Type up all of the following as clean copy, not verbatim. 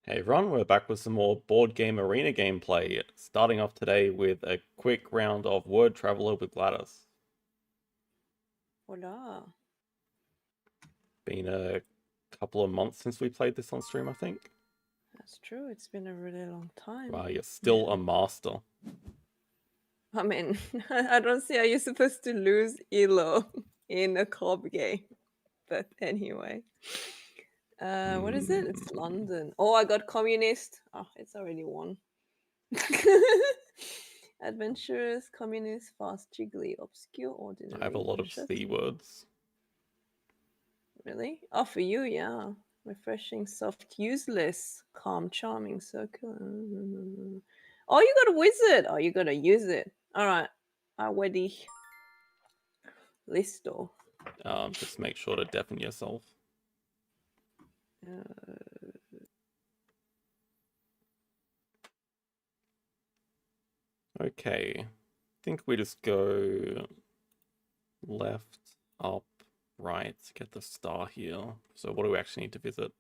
Hey everyone, we're back with some more board game arena gameplay, starting off today with a quick round of Word Traveler with Gladys. Hola. Been a couple of months since we played this on stream, I think. That's true. It's been a really long time. Wow, you're still a master. I mean, I don't see how you're supposed to lose Elo in a cob game. But anyway. What is it? It's London. Oh, I got communist. Oh, it's already won. Adventurous, communist, fast, jiggly, obscure, ordinary. I have a lot of precious. C words. Really? Oh, for you, yeah. Refreshing, soft, useless, calm, charming, circular. Oh, you got a wizard. Oh, you got to use it. All right. Wedi. Listo. Just make sure to deafen yourself. Okay, I think we just go left, up, right to get the star here. So what do we actually need to visit?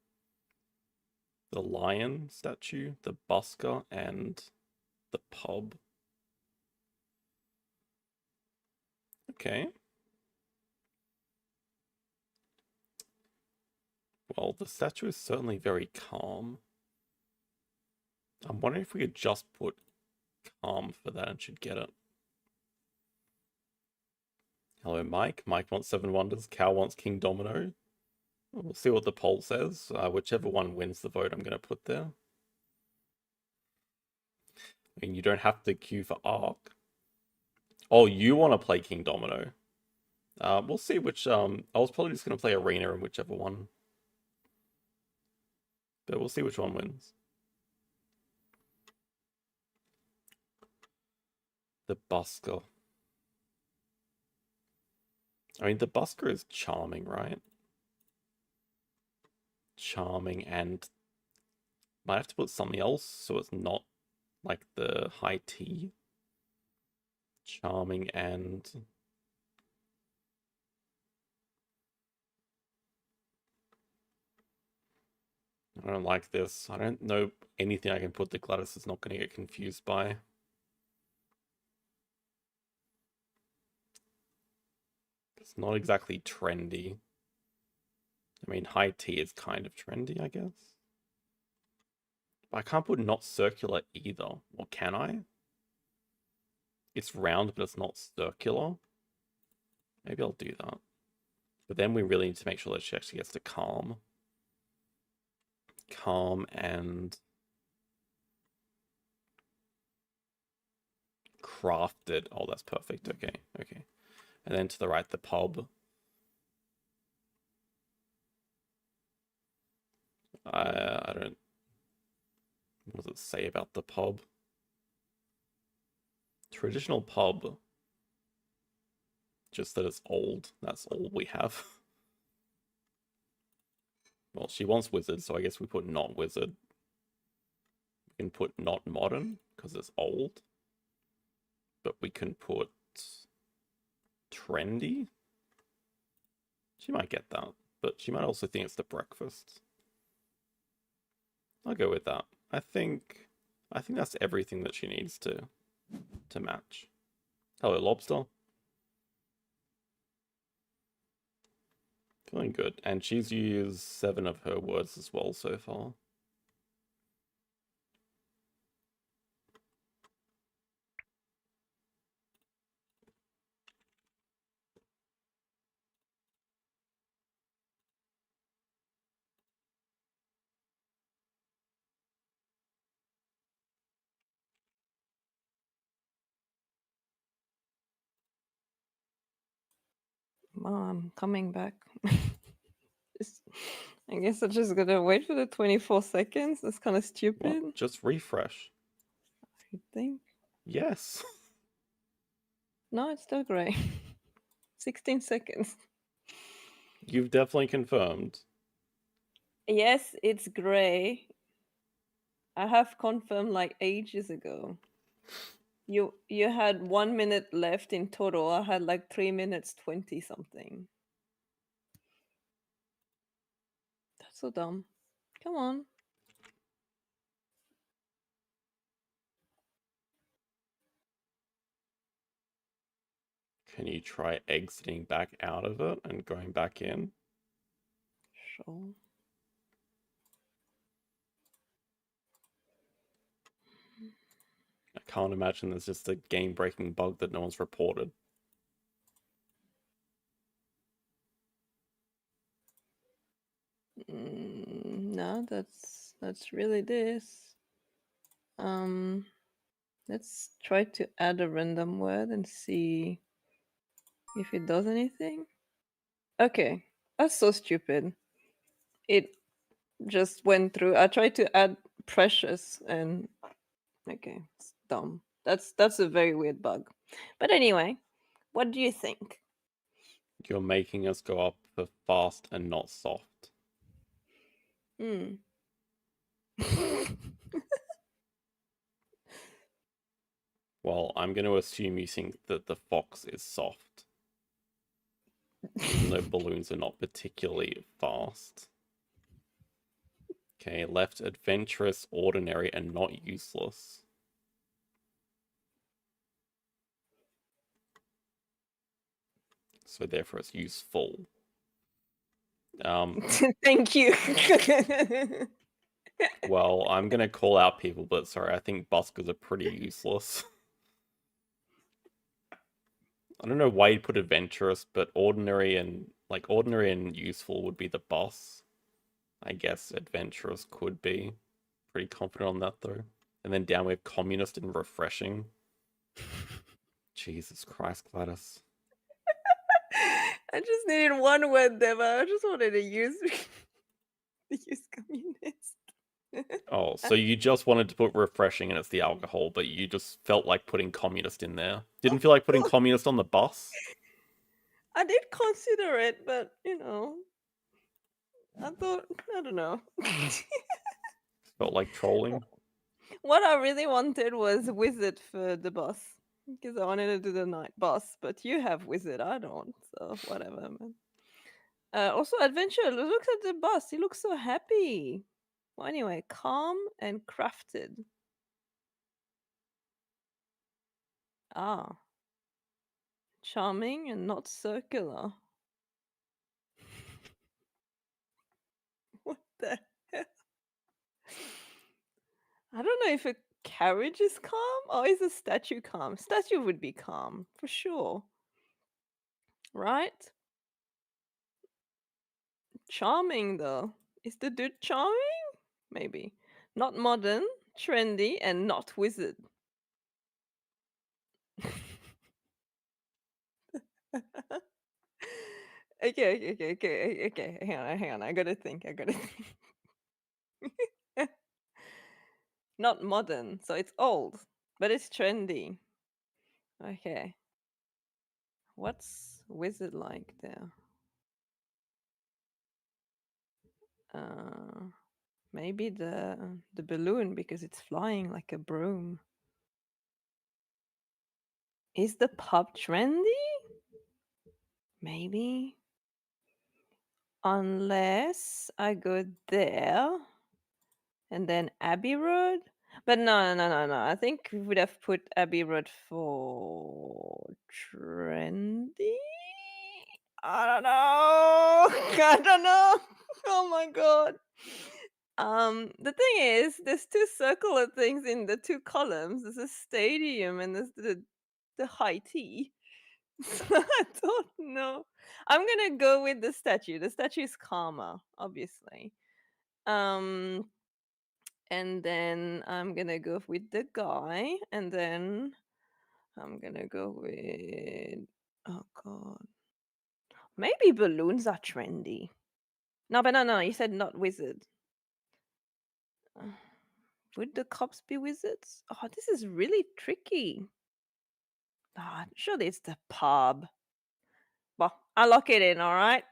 The lion statue, the busker, and the pub. Okay. Well, the statue is certainly very calm. I'm wondering if we could just put calm for that and should get it. Hello, Mike. Mike wants Seven Wonders. Cal wants King Domino. We'll see what the poll says. Whichever one wins the vote, I'm going to put there. I mean, you don't have to queue for Ark. Oh, you want to play King Domino. We'll see which... I was probably just going to play Arena and whichever one. But we'll see which one wins. The busker. I mean, the busker is charming, right? Charming, and might have to put something else so it's not like the high T. Charming and... I don't like this. I don't know anything I can put that Gladys is not going to get confused by. It's not exactly trendy. I mean, high T is kind of trendy, I guess. But I can't put not circular either. Or can I? It's round, but it's not circular. Maybe I'll do that. But then we really need to make sure that she actually gets to calm. Calm and... crafted. Oh, that's perfect. Okay, okay. And then to the right, the pub. I don't... What does it say about the pub? Traditional pub. Just that it's old. That's all we have. Well, she wants wizard, so I guess we put not wizard. We can put not modern, because it's old. But we can put trendy. She might get that, but she might also think it's the breakfast. I'll go with that. I think that's everything that she needs to match. Hello, lobster. Feeling good. And she's used 7 of her words as well so far. I'm coming back. I guess I'm just gonna wait for the 24 seconds. That's kind of stupid. What? Just refresh. I think. Yes. No, it's still gray. 16 seconds. You've definitely confirmed. Yes, it's gray. I have confirmed like ages ago. You had 1 minute left in total. I had like 3 minutes 20 something. That's so dumb. Come on. Can you try exiting back out of it and going back in? Sure. I can't imagine there's just a game-breaking bug that no one's reported. No, that's really this. Let's try to add a random word and see if it does anything. Okay, that's so stupid. It just went through. I tried to add precious and okay, it's dumb. That's a very weird bug. But anyway, what do you think? You're making us go up for fast and not soft. Hmm. Well, I'm going to assume you think that the fox is soft. Even though balloons are not particularly fast. Okay, left adventurous, ordinary, and not useless. So therefore it's useful. Thank you. Well, I'm gonna call out people, but sorry, I think buskers are pretty useless. I don't know why you'd put adventurous, but ordinary and useful would be the boss. I guess adventurous could be. Pretty confident on that though. And then down we have communist and refreshing. Jesus Christ, Gladys. I just needed one word there, but I just wanted to use communist. Oh, so you just wanted to put refreshing and it's the alcohol, but you just felt like putting communist in there. Didn't feel like putting communist on the bus? I did consider it, but I thought I don't know. Felt like trolling. What I really wanted was wizard for the boss because I wanted to do the night boss, but you have wizard, I don't, so whatever, man. Also, adventure. Look at the boss; he looks so happy. Well, anyway, calm and crafted. Ah, charming and not circular. What the hell? I don't know if a carriage is calm or is a statue calm. Statue would be calm for sure, right? Charming though. Is the dude charming? Maybe. Not modern, trendy, and not wizard. Okay. Hang on. I gotta think. Not modern, so it's old, but it's trendy. Okay. What's wizard like there? Uh, maybe the balloon because it's flying like a broom. Is the pub trendy? Maybe. Unless I go there and then Abbey Road. But no. I think we would have put Abbey Road for trendy. I don't know. I don't know. Oh my god. The thing is, there's two circular things in the two columns. There's a stadium and there's the high tea. I don't know. I'm gonna go with the statue. The statue is calmer, obviously. Um, and then I'm gonna go with the guy, and then I'm gonna go with oh god, maybe balloons are trendy. No, but no. You said not wizard. Uh, Would the cops be wizards? Oh, this is really tricky. Ah, surely it's the pub. Well, I'll lock it in, all right?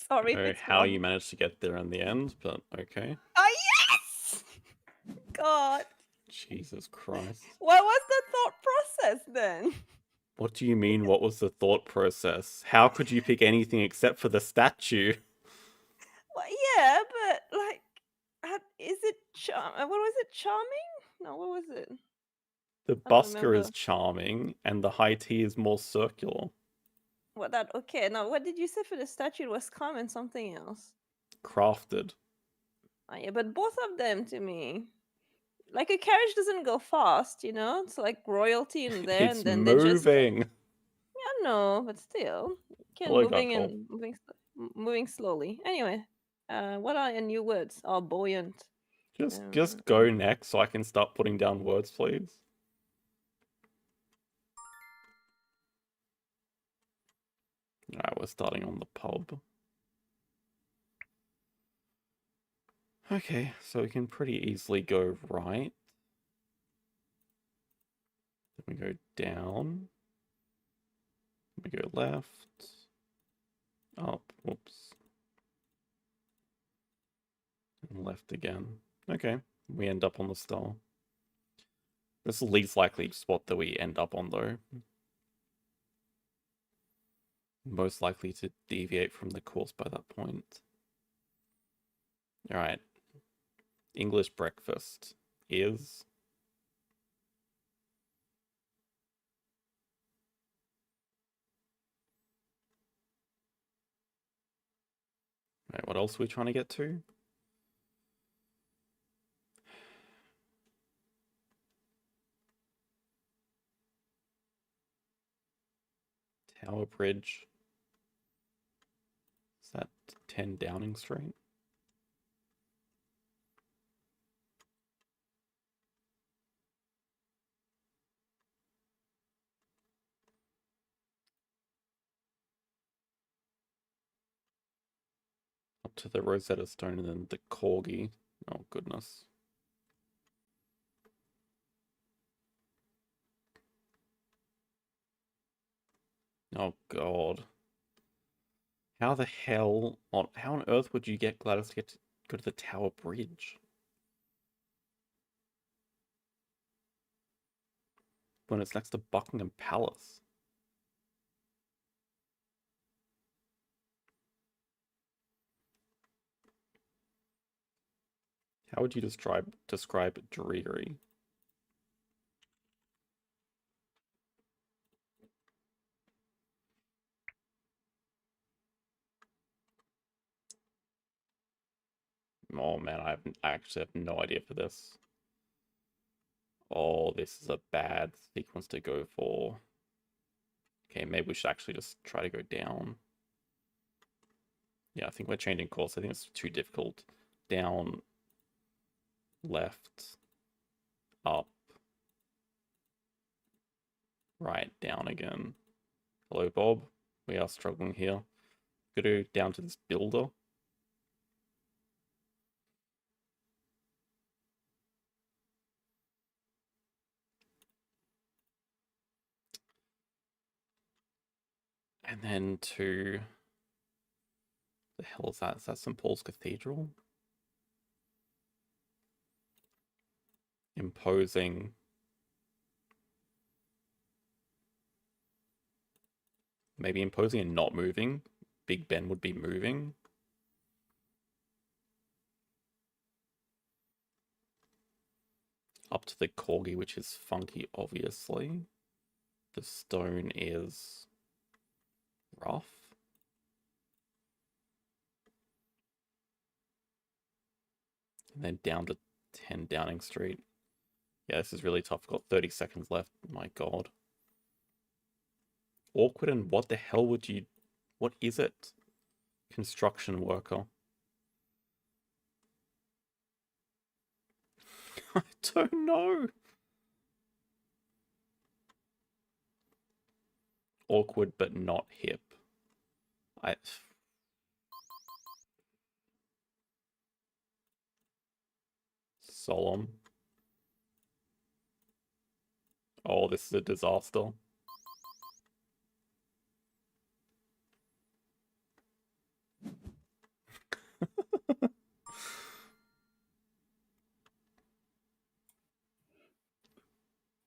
Sorry I don't if know it's how wrong. you managed to get there in the end, but okay. Oh, yes! God. Jesus Christ. What was the thought process then? What do you mean, what was the thought process? How could you pick anything except for the statue? Well, yeah, but like, is it what was it? Charming? No, what was it? The I don't busker is remember. charming, and the high tea is more circular. What that? Okay, now what did you say for the statue? It was calm and something else. Crafted. Oh, yeah, but both of them to me, like a carriage doesn't go fast, you know. It's like royalty in there, It's and then they just moving. yeah, no, but still, can Hello, Godfall. moving slowly. Anyway, what are your new words? Oh, buoyant. Just go next so I can start putting down words, please. Alright, we're starting on the pub. Okay, so we can pretty easily go right. Then we go down. We go left. Up, whoops. And left again. Okay, we end up on the star. This is the least likely spot that we end up on, though. Most likely to deviate from the course by that point. Alright. English breakfast is... Right, what else are we trying to get to? Tower Bridge. Is that 10 Downing Street? Up to the Rosetta Stone and then the Corgi. Oh, goodness. Oh, God. How the hell how on earth would you get Gladys to go to the Tower Bridge? When it's next to Buckingham Palace. How would you describe dreary? Oh man, I actually have no idea for this. Oh, this is a bad sequence to go for. Okay, maybe we should actually just try to go down. Yeah, I think we're changing course. I think it's too difficult. Down, left, up, right, down again. Hello, Bob. We are struggling here. Go down to this builder. And then to... The hell is that? Is that St. Paul's Cathedral? Imposing. Maybe imposing and not moving. Big Ben would be moving. Up to the Corgi, which is funky, obviously. The stone is rough. And then down to 10 Downing Street. Yeah, this is really tough. Got 30 seconds left. My God. Awkward and what the hell would you... What is it? Construction worker. I don't know. Awkward but not hip. Solemn. Oh, this is a disaster.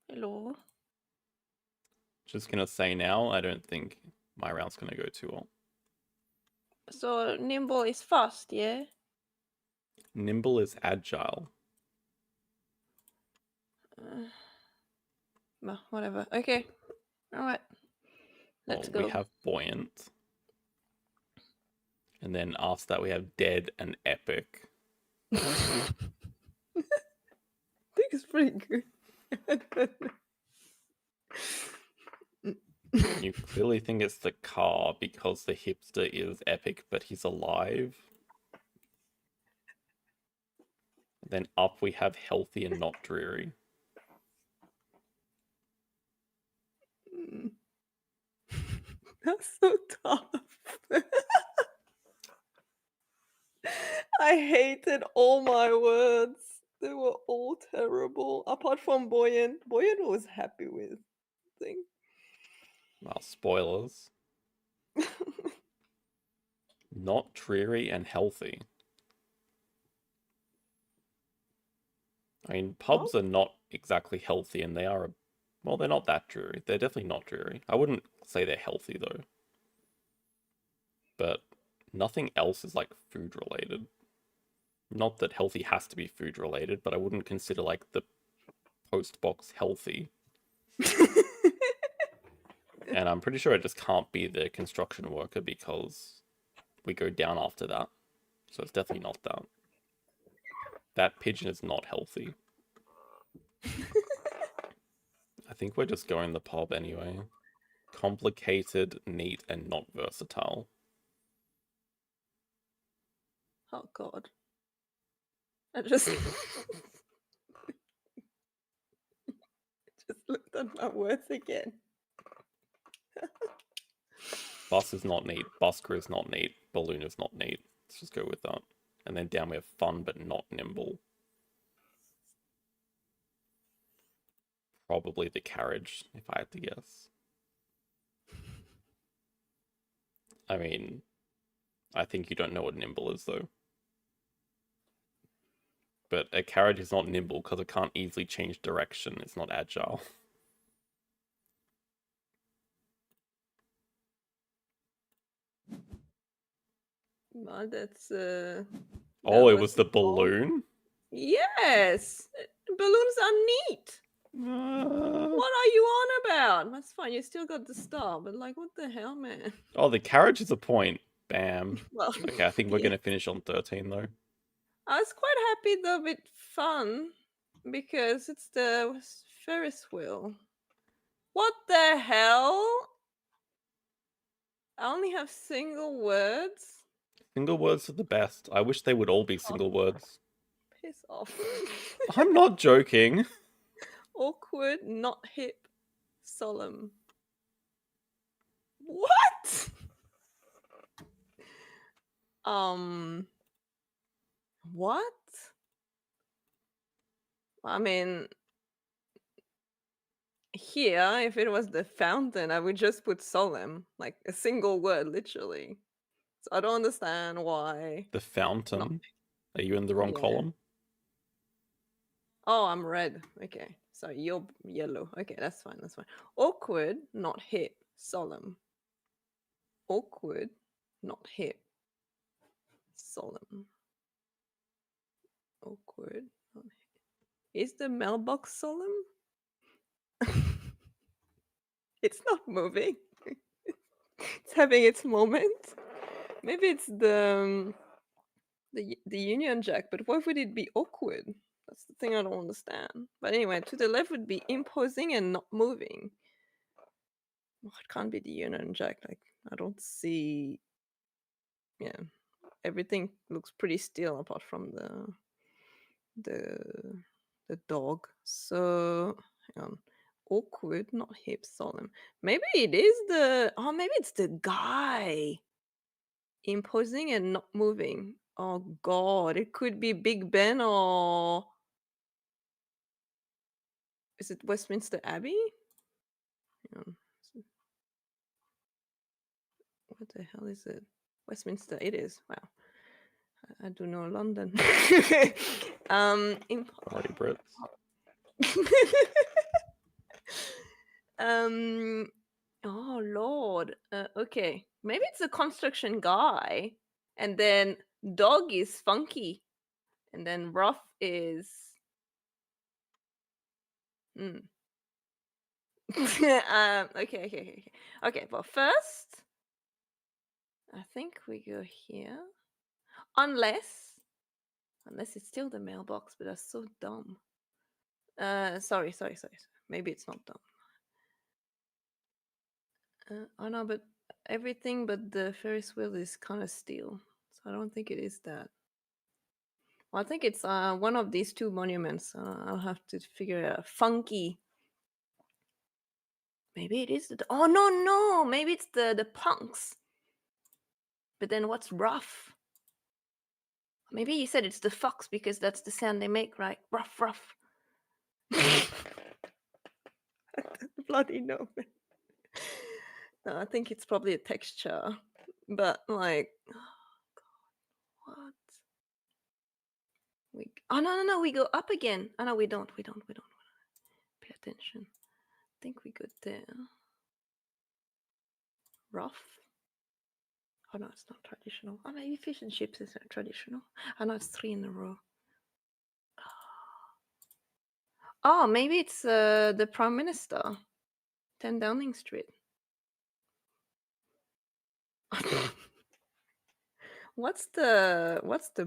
Hello. Just gonna say now, I don't think my round's gonna go too well. So nimble is fast, yeah. Nimble is agile. Well, whatever. Okay. All right. Let's We go. have buoyant. And then after that, we have dead and epic. I think it's pretty good. You clearly think it's the car because the hipster is epic, but he's alive. Then up we have healthy and not dreary. That's so tough. I hated all my words. They were all terrible. Apart from Buoyant. Buoyant was happy with thing. Well, spoilers. Not dreary and healthy. I mean, pubs are not exactly healthy, and they are, well, they're not that dreary. They're definitely not dreary. I wouldn't say they're healthy, though. But nothing else is, like, food-related. Not that healthy has to be food-related, but I wouldn't consider, like, the post box healthy. And I'm pretty sure it just can't be the construction worker because we go down after that. So it's definitely not that. That pigeon is not healthy. I think we're just going the pub anyway. Complicated, neat, and not versatile. Oh god. I just just looked at my words again. Bus is not neat. Busker is not neat. Balloon is not neat. Let's just go with that. And then down we have fun but not nimble. Probably the carriage, if I had to guess. I mean, I think you don't know what nimble is, though. But a carriage is not nimble because it can't easily change direction. It's not agile. Well, that's Oh, that it was the wrong. balloon? Yes. Balloons are neat. What are you on about? That's fine. You still got the star, but like, what the hell, man? Oh, the carriage is a point. Bam. Well, Okay, I think we're yeah. going to finish on 13, though. I was quite happy though with fun because it's the Ferris wheel. What the hell? I only have single words. Single words are the best. I wish they would all be single words. Piss off. I'm not joking. Awkward, not hip, solemn. What? What? I mean, here, if it was the fountain, I would just put solemn, like a single word, literally. So I don't understand why. The Not. fountain. Are you in the wrong Yeah. column? Oh, I'm red. Okay. So you're yellow. Okay, that's fine. That's fine. Awkward, not hip, solemn. Awkward, not hip, solemn. Awkward, not hip. Is the mailbox solemn? It's not moving. It's having its moment. Maybe it's the Union Jack, but why would it be awkward? That's the thing I don't understand. But anyway, to the left would be imposing and not moving. Well, it can't be the Union Jack. Like I don't see. Yeah, everything looks pretty still apart from the dog. So hang on. Awkward, not hip, solemn. Maybe it is maybe it's the guy. Imposing and not moving. Oh god, it could be Big Ben or is it Westminster Abbey? Hang on. What the hell is it? Westminster, it is. Wow. I do know London. Sorry, Brits. Oh lord. Okay. Maybe it's a construction guy and then dog is funky and then rough is Okay, but first, I think we go here. Unless it's still the mailbox, but that's so dumb. Sorry. Maybe it's not dumb. Oh no, but everything but the Ferris wheel is kind of steel, so I don't think it is that. Well, I think it's one of these two monuments. I'll have to figure it out. Funky. Maybe it is the. Oh no! Maybe it's the punks. But then what's rough? Maybe you said it's the fox because that's the sound they make, right? Ruff. Bloody no. No, I think it's probably a texture. But like, what? No, we go up again. Oh no, we don't. Pay attention. I think we go there. Rough. Oh no, it's not traditional. Oh, maybe fish and chips is traditional. I know it's 3 in a row. Oh, maybe it's the Prime Minister. 10 Downing Street. What's the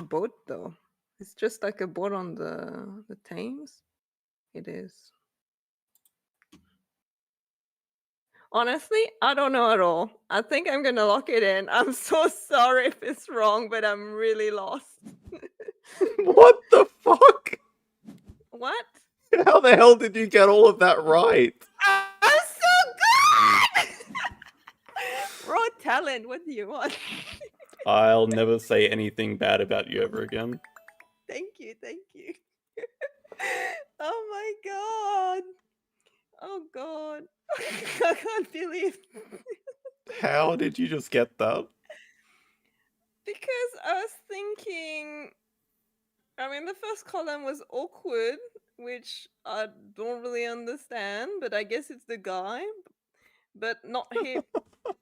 boat though? It's just like a boat on the Thames. It is. Honestly, I don't know at all. I think I'm gonna lock it in. I'm so sorry if it's wrong, but I'm really lost. What the fuck? What? How the hell did you get all of that right? I'm so good! Raw talent, what do you want? I'll never say anything bad about you ever again. Thank you. Oh my god. Oh god. I can't believe. How did you just get that? Because I was thinking, I mean, the first column was awkward, which I don't really understand, but I guess it's the guy, but not hip.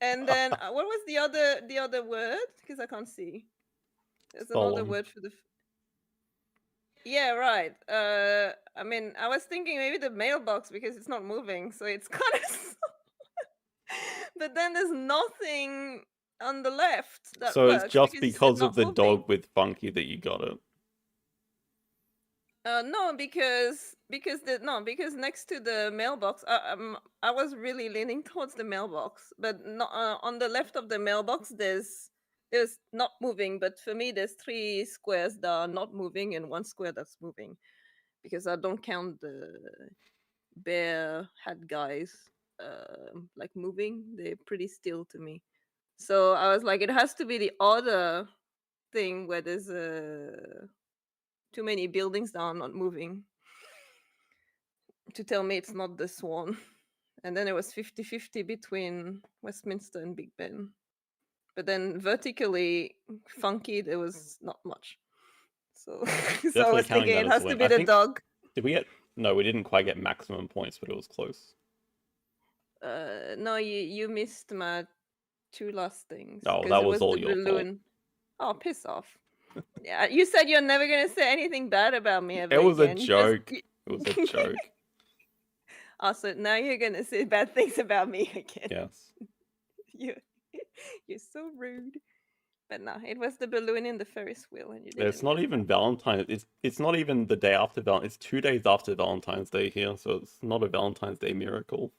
And then what was the other word? Because I can't see. There's another Solemn. word for the. Yeah, right. I mean, I was thinking maybe the mailbox because it's not moving, so it's kind of. But then there's nothing on the left that So it's works just because you said because of not the moving. dog with Funky that you got it. No, because next to the mailbox, I was really leaning towards the mailbox, but not on the left of the mailbox. There's not moving, but for me, there's 3 squares that are not moving and 1 square that's moving, because I don't count the bear hat guys like moving. They're pretty still to me. So I was like, it has to be the other thing where there's too many buildings that are not moving to tell me it's not the Swan. And then it was 50-50 between Westminster and Big Ben. But then vertically funky, there was not much. So, so I Definitely was counting thinking that it as has a to win. be I the think dog. did we get? No, we didn't quite get maximum points, but it was close. No, you missed my 2 last things Oh, because that it was was all the your fault. balloon. Oh, piss off. Yeah, you said you're never gonna say anything bad about me ever It was again. a joke. It was a joke. Also, now you're gonna say bad things about me again. Yes. You're so rude. But no, it was the balloon in the Ferris wheel, and you didn't. It's not get even that. Valentine's. It's not even the day after Valentine's. It's 2 days after Valentine's Day here, so it's not a Valentine's Day miracle.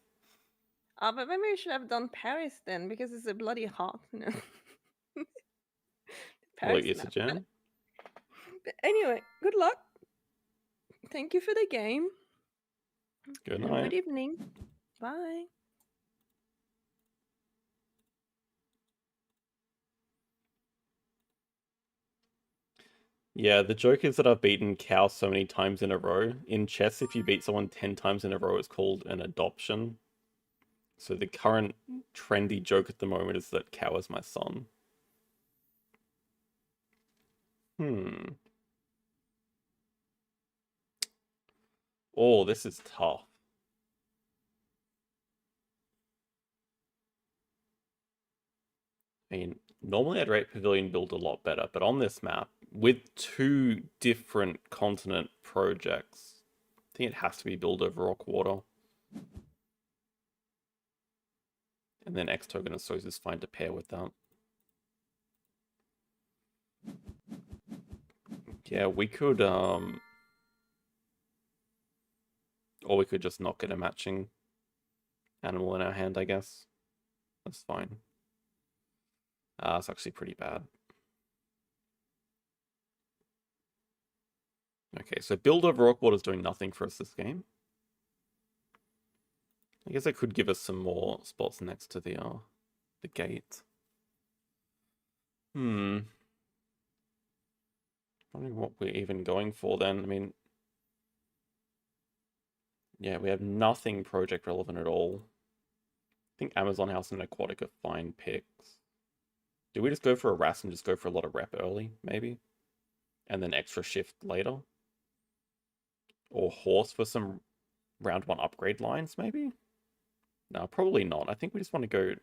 Oh, but maybe we should have done Paris then, because it's a bloody heart. You know? Well, Paris it's a map. jam. But anyway, good luck. Thank you for the game. Good And night. good evening. Bye. Yeah, the joke is that I've beaten cow so many times in a row. In chess, if you beat someone 10 times in a row, it's called an adoption. So the current trendy joke at the moment is that cow is my son. Oh, this is tough. I mean, normally I'd rate Pavilion Build a lot better, but on this map, with 2 different continent projects, I think it has to be Build over Rock Water. And then X token of Soz is fine to pair with that. Yeah, we could, or we could just not get a matching animal in our hand, I guess. That's fine. It's actually pretty bad. Okay, so build over Rockwater is doing nothing for us this game. I guess it could give us some more spots next to the gate. I don't know what we're even going for then. I mean, yeah, we have nothing project relevant at all. I think Amazon House and Aquatic are fine picks. Do we just go for a RAS and just go for a lot of rep early, maybe? And then extra shift later? Or horse for some round 1 upgrade lines, maybe? No, probably not. I think we just want to go...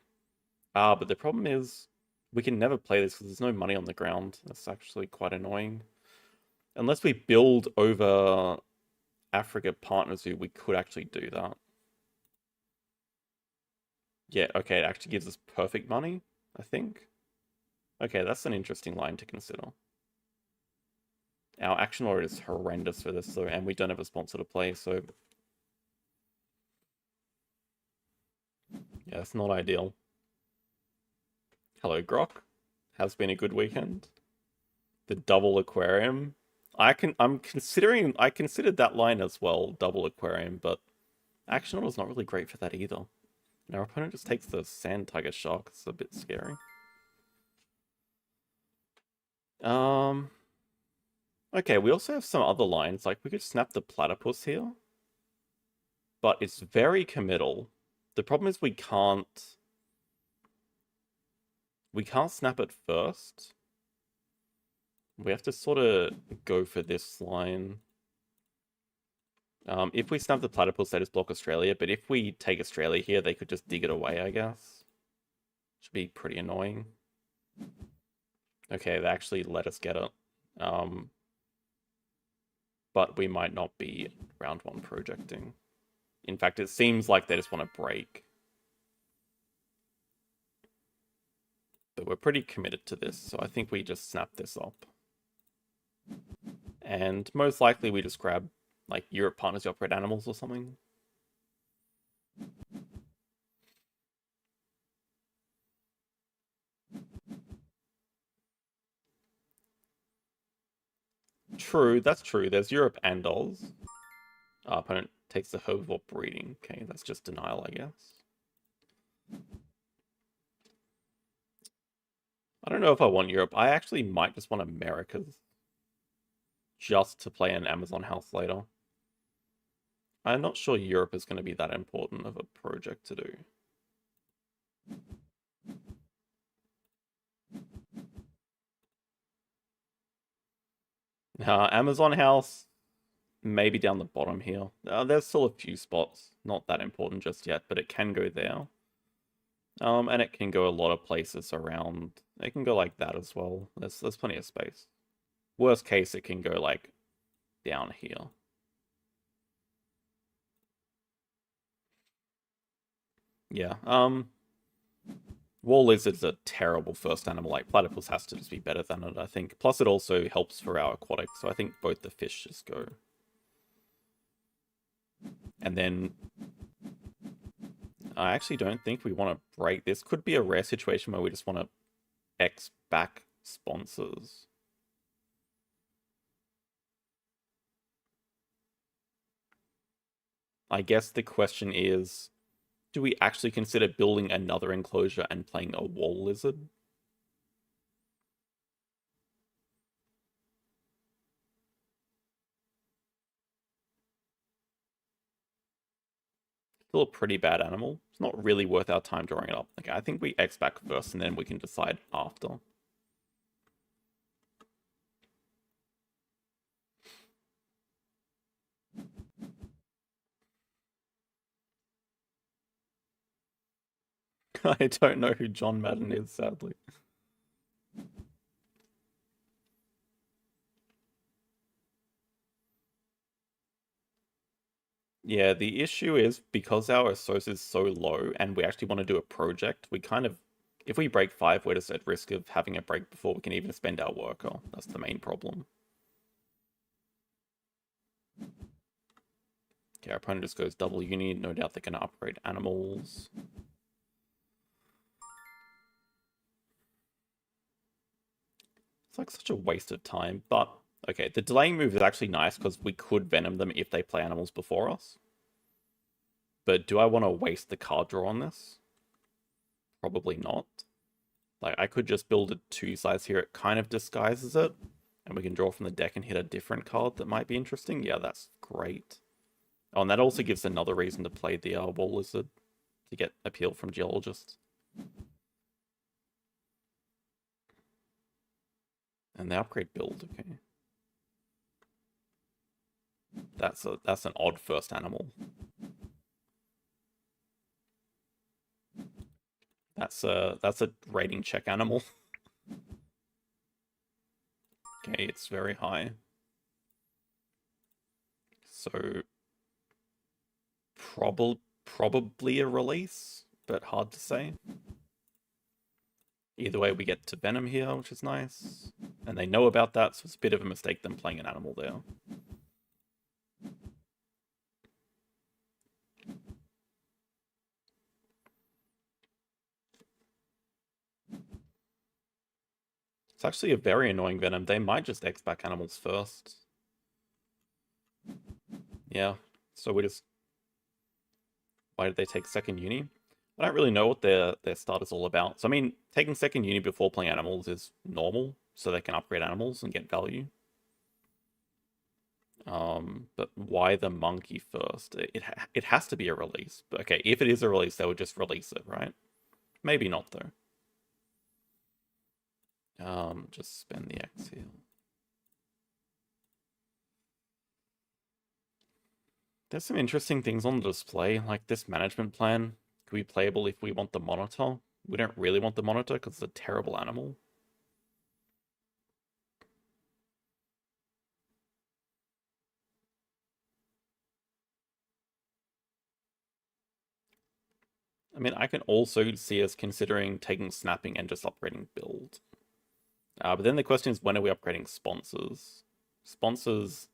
but the problem is we can never play this because there's no money on the ground. That's actually quite annoying. Unless we build over Africa Partners Zoo, we could actually do that. Yeah, okay, it actually gives us perfect money, I think. Okay, that's an interesting line to consider. Our action order is horrendous for this, though, and we don't have a sponsor to play, so... yeah, it's not ideal. Hello, Grok. Has been a good weekend. The double aquarium. I considered that line as well, double aquarium, but action order is not really great for that either. And our opponent just takes the sand tiger shark. It's a bit scary. Okay, we also have some other lines. Like, we could snap the platypus here. But it's very committal. The problem is we can't snap it first. We have to sort of go for this line. If we snap the platypus, they just block Australia. But if we take Australia here, they could just dig it away, I guess. Should be pretty annoying. Okay, they actually let us get it. But we might not be round 1 projecting. In fact, it seems like they just want to break. But we're pretty committed to this, so I think we just snap this up. And most likely we just grab, like, Europe Partners Operate Animals or something. True, that's true. There's Europe and Oz. Our opponent takes the herbivore breeding. Okay, that's just denial, I guess. I don't know if I want Europe. I actually might just want Americas. Just to play an Amazon house later. I'm not sure Europe is going to be that important of a project to do. Amazon house, maybe down the bottom here. There's still a few spots. Not that important just yet, but it can go there. And it can go a lot of places around. It can go like that as well. There's plenty of space. Worst case, it can go like down here. Yeah. Wall lizard's a terrible first animal. Like platypus has to just be better than it, I think. Plus, it also helps for our aquatic. So I think both the fish just go. And then I actually don't think we want to break. This could be a rare situation where we just want to X back sponsors. I guess the question is, do we actually consider building another enclosure and playing a wall lizard? Still a pretty bad animal. It's not really worth our time drawing it up. Okay, I think we X back first and then we can decide after. I don't know who John Madden is, sadly. Yeah, the issue is because our resource is so low and we actually want to do a project, we kind of, if we break 5, we're just at risk of having a break before we can even spend our worker. That's the main problem. Okay, our opponent just goes double uni. No doubt they're going to upgrade animals. It's like such a waste of time, but okay, the delaying move is actually nice because we could venom them if they play animals before us. But do I want to waste the card draw on this? Probably not. Like, I could just build a 2-size here. It kind of disguises it. And we can draw from the deck and hit a different card that might be interesting. Yeah, that's great. Oh, and that also gives another reason to play the Wall Lizard to get appeal from Geologists. And the upgrade build, okay. That's an odd first animal. That's a rating check animal. Okay, it's very high. So probably a release, but hard to say. Either way, we get to Venom here, which is nice. And they know about that, so it's a bit of a mistake them playing an animal there. It's actually a very annoying Venom. They might just X-back animals first. Yeah, so we just... Why did they take second uni? I don't really know what their start is all about. So, I mean, taking second uni before playing animals is normal, so they can upgrade animals and get value. But why the monkey first? It has to be a release. But okay, if it is a release, they would just release it, right? Maybe not, though. Just spend the X here. There's some interesting things on the display, like this management plan could be playable if we want the monitor. We don't really want the monitor because it's a terrible animal. I mean, I can also see us considering taking snapping and just upgrading build. But then the question is, when are we upgrading sponsors? Sponsors...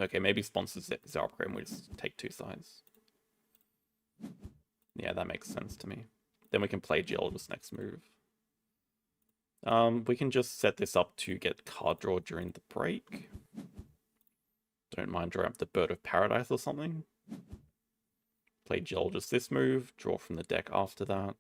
Okay, maybe sponsors is our upgrade and we just take 2 sides. Yeah, that makes sense to me. Then we can play Geologist next move. We can just set this up to get card draw during the break. Don't mind drawing up the Bird of Paradise or something. Play Geologist this move, draw from the deck after that.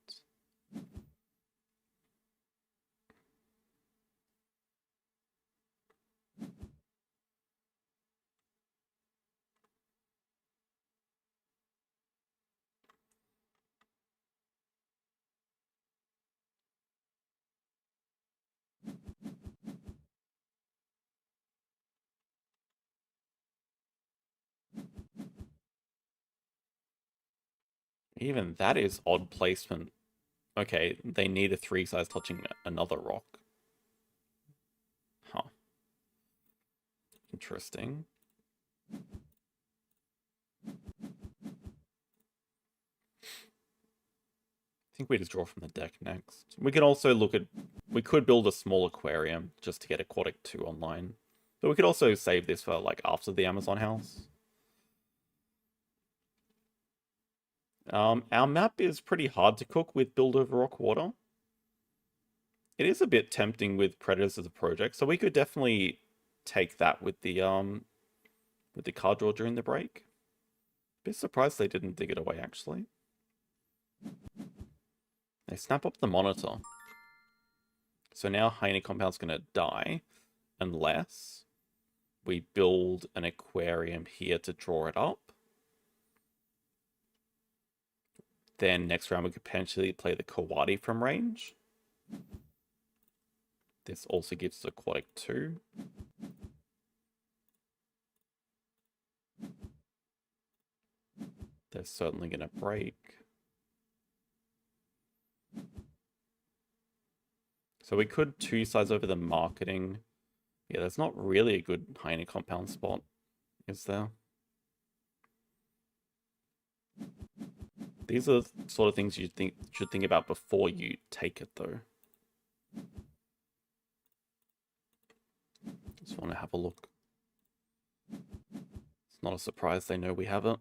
Even that is odd placement. Okay, they need a 3-size touching another rock. Huh. Interesting. I think we just draw from the deck next. We can also look at... We could build a small aquarium just to get Aquatic 2 online. But we could also save this for, like, after the Amazon house. Our map is pretty hard to cook with Build Over Rock Water. It is a bit tempting with Predators as a project, so we could definitely take that with the card draw during the break. Bit surprised they didn't dig it away, actually. They snap up the monitor. So now Hyena Compound's going to die unless we build an aquarium here to draw it up. Then next round we could potentially play the Kawadi from range. This also gives us Aquatic 2. They're certainly going to break. So we could 2-size over the marketing. Yeah, there's not really a good Hyena Compound spot, is there? These are the sort of things you should think about before you take it, though. Just want to have a look. It's not a surprise they know we have it.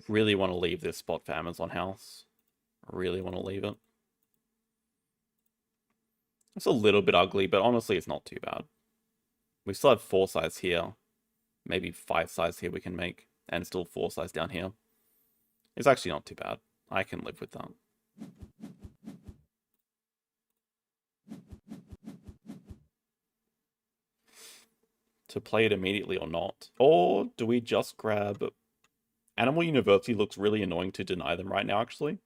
Really want to leave this spot for Amazon House. Really want to leave it. It's a little bit ugly, but honestly, it's not too bad. We still have 4 size here. Maybe 5 size here we can make. And still 4 size down here. It's actually not too bad. I can live with that. To play it immediately or not? Or do we just grab... Animal University looks really annoying to deny them right now, actually.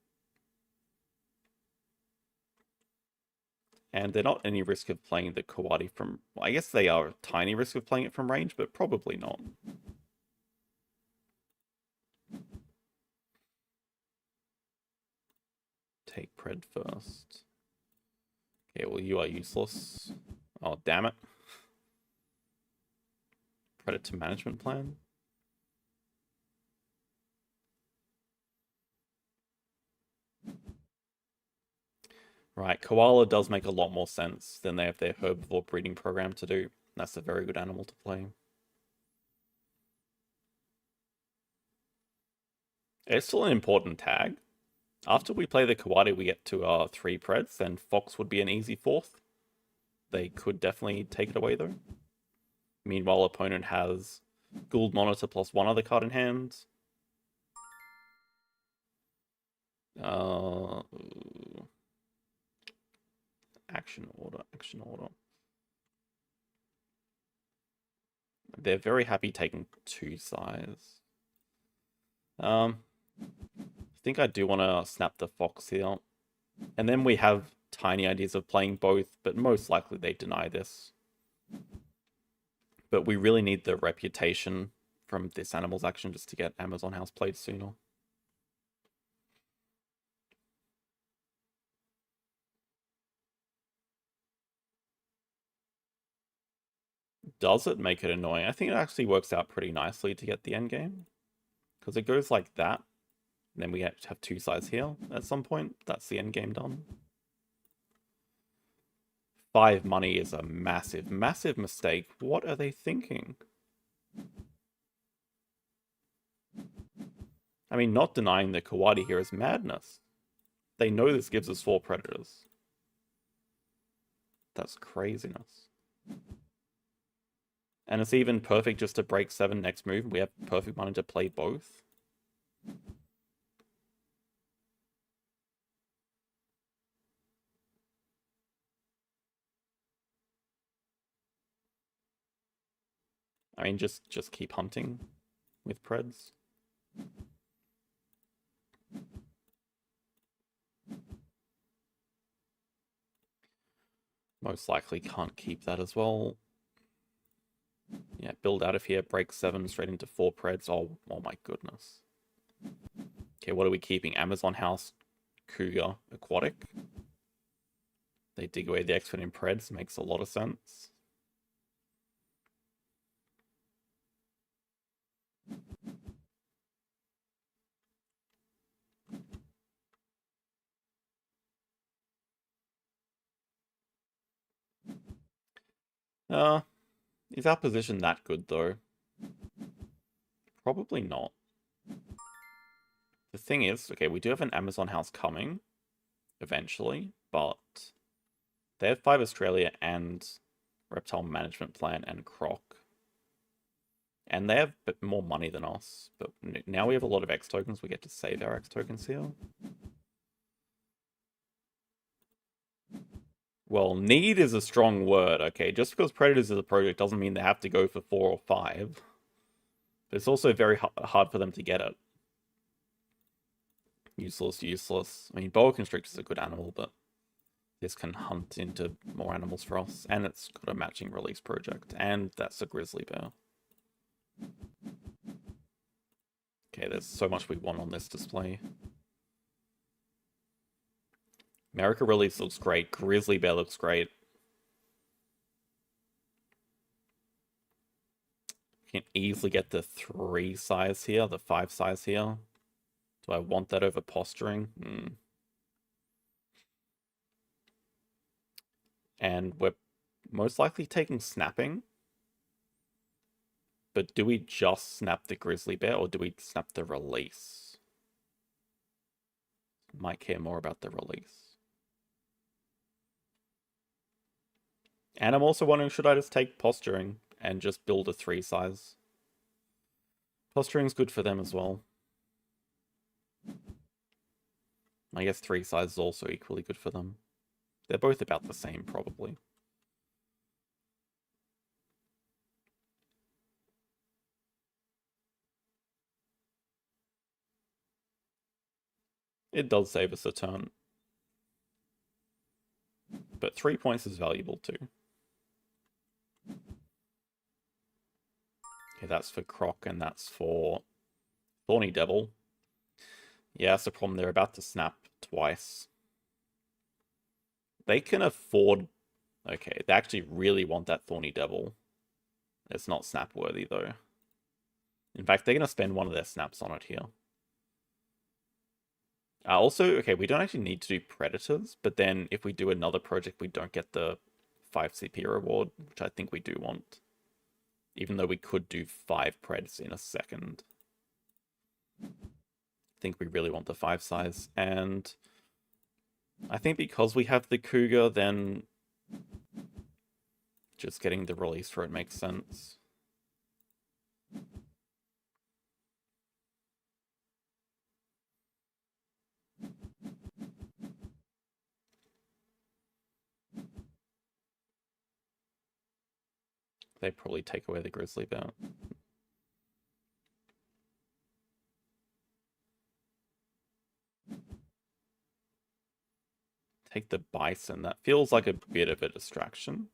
And they're not any risk of playing the Kawadi from... Well, I guess they are a tiny risk of playing it from range, but probably not. Take Pred first. Okay, well, you are useless. Oh, damn it. Predator management plan. Right, koala does make a lot more sense than they have their herbivore breeding program to do. That's a very good animal to play. It's still an important tag. After we play the Kawadi, we get to our 3 Preds, then Fox would be an easy 4th. They could definitely take it away, though. Meanwhile, opponent has Gould Monitor plus 1 other card in hand. Action order. They're very happy taking 2 size. I think I do want to snap the Fox here. And then we have tiny ideas of playing both, but most likely they deny this. But we really need the reputation from this animal's action just to get Amazon House played sooner. Does it make it annoying? I think it actually works out pretty nicely to get the end game. Because it goes like that. And then we have to have 2 sides here at some point. That's the end game done. 5 money is a massive, massive mistake. What are they thinking? I mean, not denying the Kawadi here is madness. They know this gives us 4 predators. That's craziness. And it's even perfect just to break 7 next move. We have perfect money to play both. I mean, just keep hunting with Preds. Most likely can't keep that as well. Yeah, build out of here, break 7 straight into 4 Preds. Oh my goodness. Okay, what are we keeping? Amazon House, Cougar, Aquatic. They dig away the Expert in Preds. Makes a lot of sense. Is our position that good, though? Probably not. The thing is, okay, we do have an Amazon House coming eventually, but they have 5 Australia and Reptile Management Plan and Croc. And they have a bit more money than us, but now we have a lot of X tokens. We get to save our X tokens here. Well, need is a strong word, okay? Just because Predators is a project doesn't mean they have to go for 4 or 5. But it's also very hard for them to get it. Useless. I mean, Boa Constrictor is a good animal, but this can hunt into more animals for us. And it's got a matching release project. And that's a Grizzly Bear. Okay, there's so much we want on this display. America Release looks great. Grizzly Bear looks great. We can easily get the 3 size here, the 5 size here. Do I want that over posturing? And we're most likely taking snapping. But do we just snap the grizzly bear or do we snap the release? Might care more about the release. And I'm also wondering, should I just take posturing and just build a 3 size? Posturing's good for them as well. I guess 3 size is also equally good for them. They're both about the same, probably. It does save us a turn. But 3 points is valuable too. Okay, that's for Croc and that's for Thorny Devil. Yeah, that's the problem. They're about to snap twice. They can afford... Okay, they actually really want that Thorny Devil. It's not snap worthy though. In fact, they're going to spend one of their snaps on it here. Also, okay, we don't actually need to do Predators, but then if we do another project, we don't get the 5 CP reward, which I think we do want. Even though we could do 5 Preds in a second. I think we really want the 5 size. And I think because we have the Cougar, then just getting the release for it makes sense. They probably take away the grizzly bear. Take the bison. That feels like a bit of a distraction.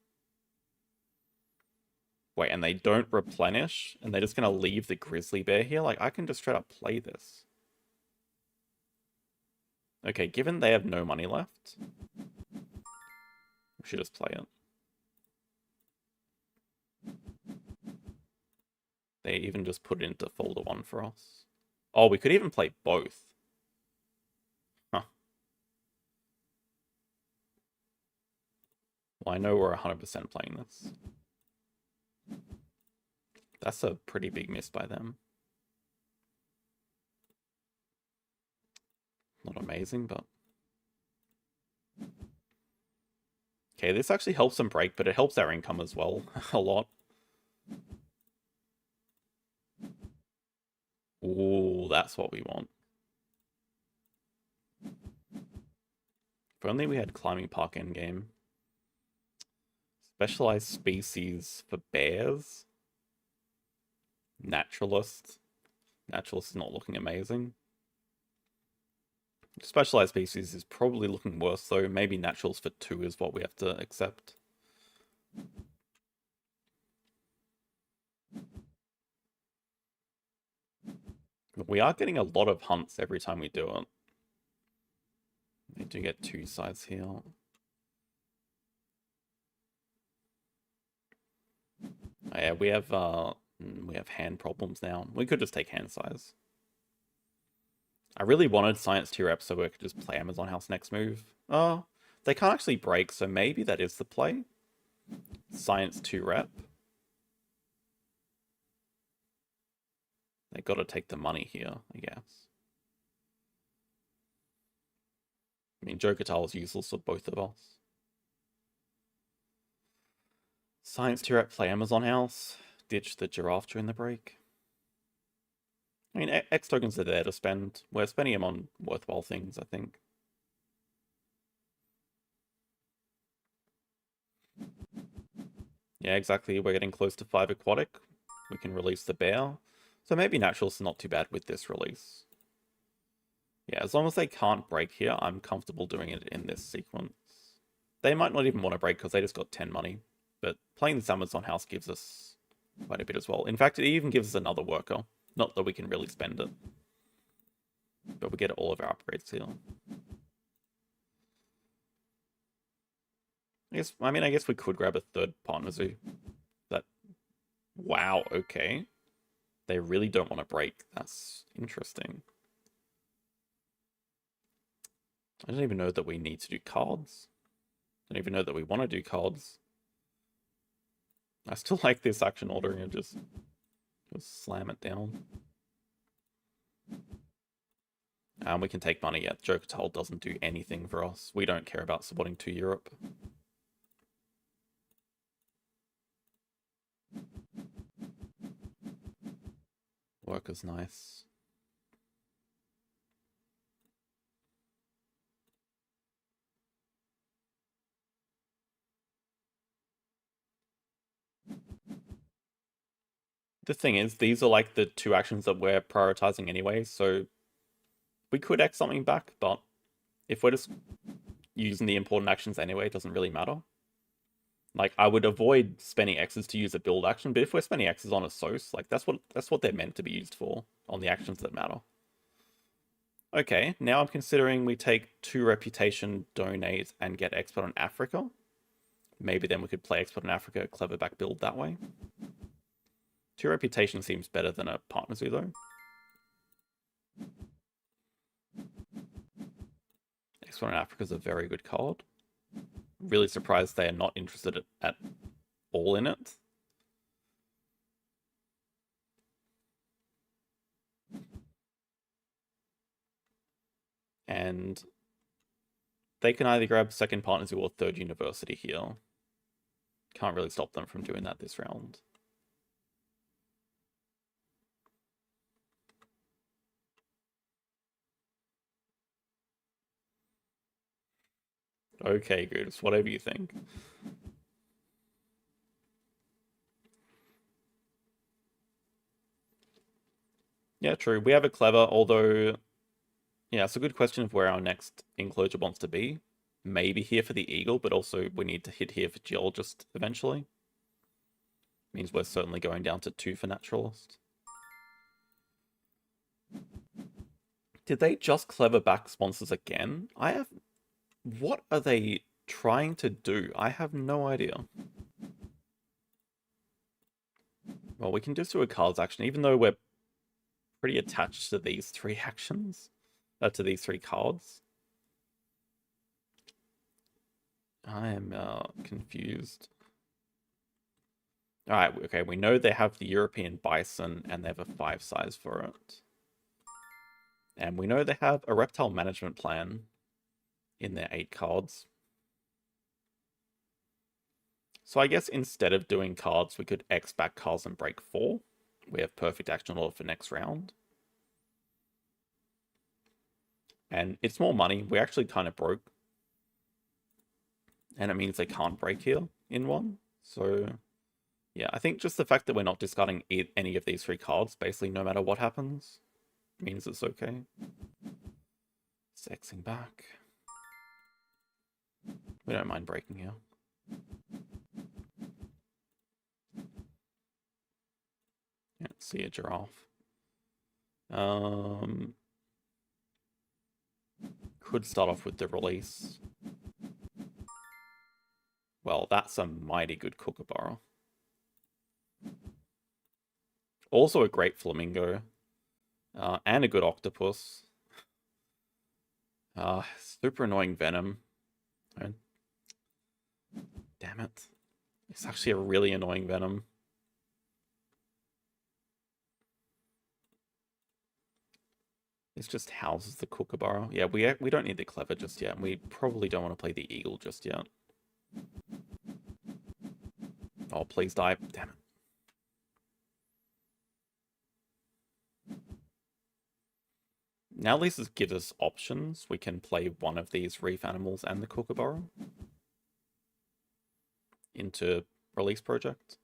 Wait, and they don't replenish? And they're just going to leave the grizzly bear here? Like, I can just straight up play this. Okay, given they have no money left, we should just play it. They even just put it into folder 1 for us. Oh, we could even play both. Huh. Well, I know we're 100% playing this. That's a pretty big miss by them. Not amazing, but... Okay, this actually helps them break, but it helps our income as well a lot. Ooh, that's what we want. If only we had climbing park endgame. Specialized species for bears. Naturalist. Naturalist is not looking amazing. Specialized species is probably looking worse though. Maybe naturals for 2 is what we have to accept. We are getting a lot of hunts every time we do it. We do get 2 sides here. Oh, yeah, we have hand problems now. We could just take hand size. I really wanted Science 2 rep so we could just play Amazon House next move. Oh, they can't actually break, so maybe that is the play. Science 2 rep. They got to take the money here, I guess. I mean, Joe Catal is useless for both of us. Science 2 rep, play Amazon House. Ditch the giraffe during the break. I mean, X tokens are there to spend. We're spending them on worthwhile things, I think. Yeah, exactly. We're getting close to 5 aquatic. We can release the bear. So maybe Naturalist is not too bad with this release. Yeah, as long as they can't break here, I'm comfortable doing it in this sequence. They might not even want to break because they just got 10 money. But playing this Amazon House gives us quite a bit as well. In fact, it even gives us another worker. Not that we can really spend it. But we get all of our upgrades here. I guess we could grab a third partner zoo. That Wow, okay. They really don't want to break. That's interesting. I don't even know that we need to do cards. I don't even know that we want to do cards. I still like this action ordering and just slam it down. We can take money yet. Joker Toll doesn't do anything for us. We don't care about supporting 2 Europe. Worker's nice. The thing is, these are like the 2 actions that we're prioritizing anyway, so we could X something back, but if we're just using the important actions anyway, it doesn't really matter. Like, I would avoid spending X's to use a build action, but if we're spending X's on a source, like that's what they're meant to be used for, on the actions that matter. Okay, now I'm considering we take 2 reputation, donate, and get expert on Africa. Maybe then we could play expert on Africa, clever back build that way. 2 reputation seems better than a partner zoo though. Expert on Africa is a very good card. Really surprised they are not interested at all in it. And they can either grab 2nd partner zoo or 3rd university here. Can't really stop them from doing that this round. Okay, good. It's whatever you think. Yeah, true. We have a clever, although... Yeah, it's a good question of where our next enclosure wants to be. Maybe here for the eagle, but also we need to hit here for geologist eventually. Means we're certainly going down to 2 for naturalist. Did they just clever back sponsors again? What are they trying to do? I have no idea. Well, we can just do a cards action, even though we're pretty attached to these 3 actions. To these 3 cards. I am confused. Alright, okay, we know they have the European bison and they have a 5 size for it. And we know they have a reptile management plan in their 8 cards. So I guess instead of doing cards, we could X back cards and break 4. We have perfect action order for next round. And it's more money. We actually kind of broke. And it means they can't break here in 1. So, yeah, I think just the fact that we're not discarding any of these 3 cards, basically no matter what happens, means it's okay. Sexing back. We don't mind breaking here. Yeah, see a giraffe. Could start off with the release. Well, that's a mighty good kookaburra. Also a great flamingo. And a good octopus. Super annoying venom. Damn it. It's actually a really annoying venom. This just houses the kookaburra. Yeah, we don't need the clever just yet. And we probably don't want to play the eagle just yet. Oh, please die. Damn it. Now at least this gives us options. We can play one of these reef animals and the kookaburra into release project.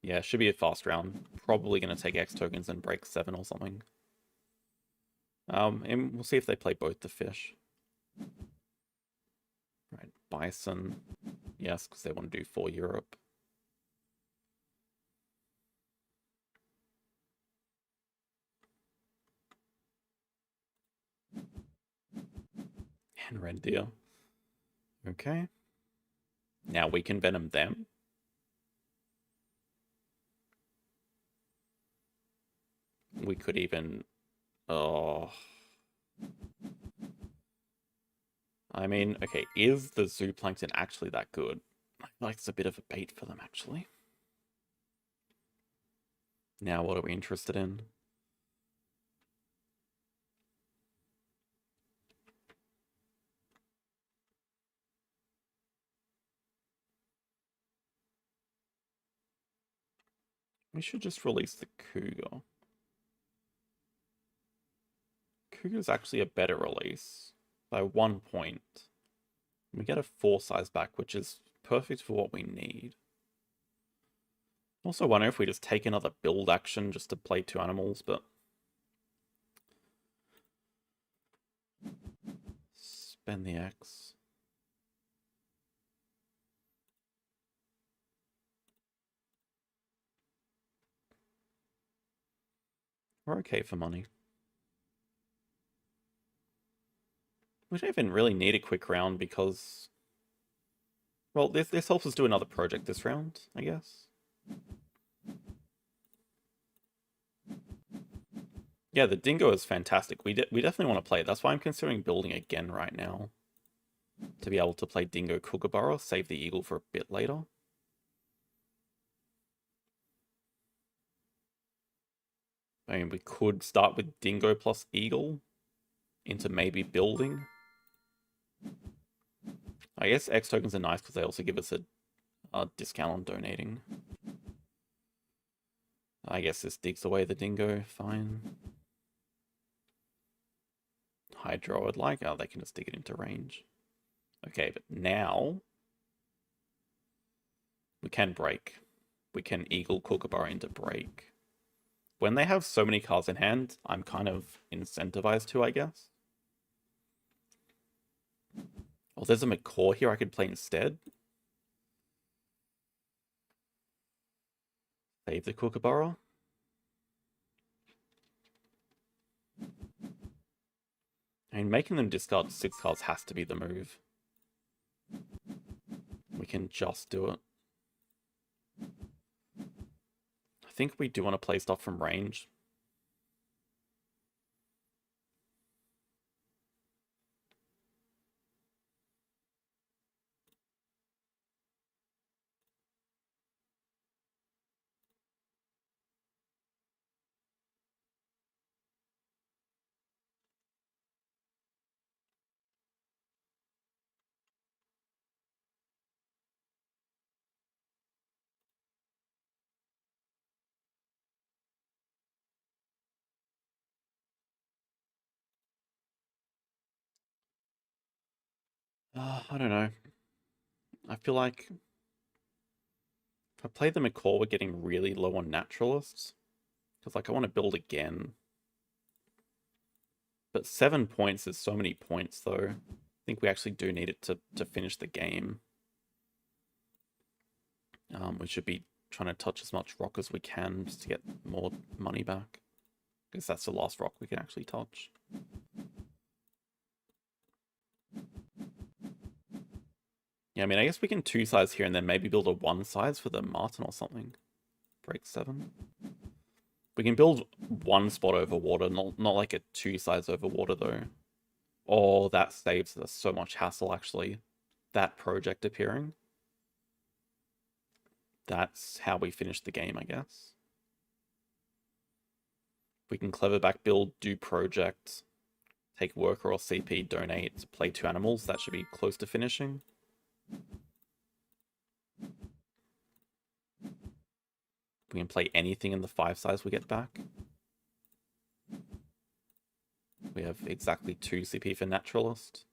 Yeah, should be a fast round. Probably going to take X tokens and break 7 or something. And we'll see if they play both the fish. Right, bison. Yes, because they want to do 4 Europe. And red deer. Okay. Now we can venom them. think we could even... Oh... I mean, okay, is the zooplankton actually that good? I feel like it's a bit of a bait for them, actually. Now, what are we interested in? We should just release the cougar. Cougar's actually a better release by 1 point. We get a 4 size back, which is perfect for what we need. Also wonder if we just take another build action just to play 2 animals, but... Spend the X. We're okay for money. We don't even really need a quick round because... Well, this helps us do another project this round, I guess. Yeah, the dingo is fantastic. We definitely want to play it. That's why I'm considering building again right now. To be able to play dingo kookaburra, save the eagle for a bit later. I mean, we could start with dingo plus eagle into maybe building. I guess X tokens are nice because they also give us a discount on donating. I guess this digs away the dingo, fine. Hydra I would like, oh, they can just dig it into range. Okay, but now we can break. We can eagle kookaburra into break. When they have so many cards in hand, I'm kind of incentivized to, I guess. Oh, there's a McCaw here I could play instead. Save the kookaburra. I mean, making them discard 6 cards has to be the move. We can just do it. I think we do want to play stuff from range. I don't know. I feel like if I play the McCaw, we're getting really low on naturalists. Because, like, I want to build again. But 7 points is so many points, though. I think we actually do need it to finish the game. We should be trying to touch as much rock as we can just to get more money back. Because that's the last rock we can actually touch. Yeah, I mean, I guess we can 2 size here and then maybe build a 1 size for the Martin or something. Break 7. We can build 1 spot over water, not like a 2 size over water though. Oh, that saves us so much hassle actually. That project appearing. That's how we finish the game, I guess. We can clever back build, do project, take worker or CP, donate, play 2 animals. That should be close to finishing. We can play anything in the 5 size we get back. We have exactly 2 CP for naturalist.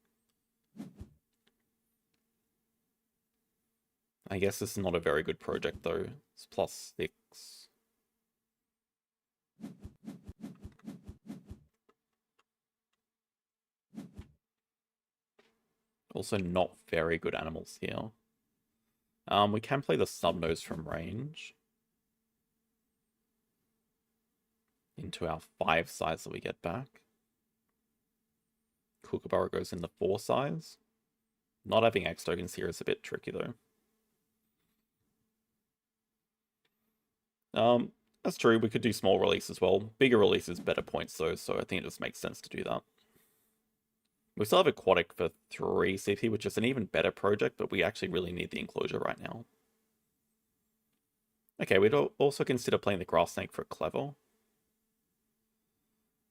I guess this is not a very good project though. It's +6. Also not very good animals here. We can play the Snubnose from range. Into our 5 size that we get back. Kookaburra goes in the 4 size. Not having X tokens here is a bit tricky though. That's true. We could do small release as well. Bigger release is better points though, so I think it just makes sense to do that. We still have Aquatic for 3 CP, which is an even better project, but we actually really need the enclosure right now. Okay, we'd also consider playing the Grass Snake for Clever.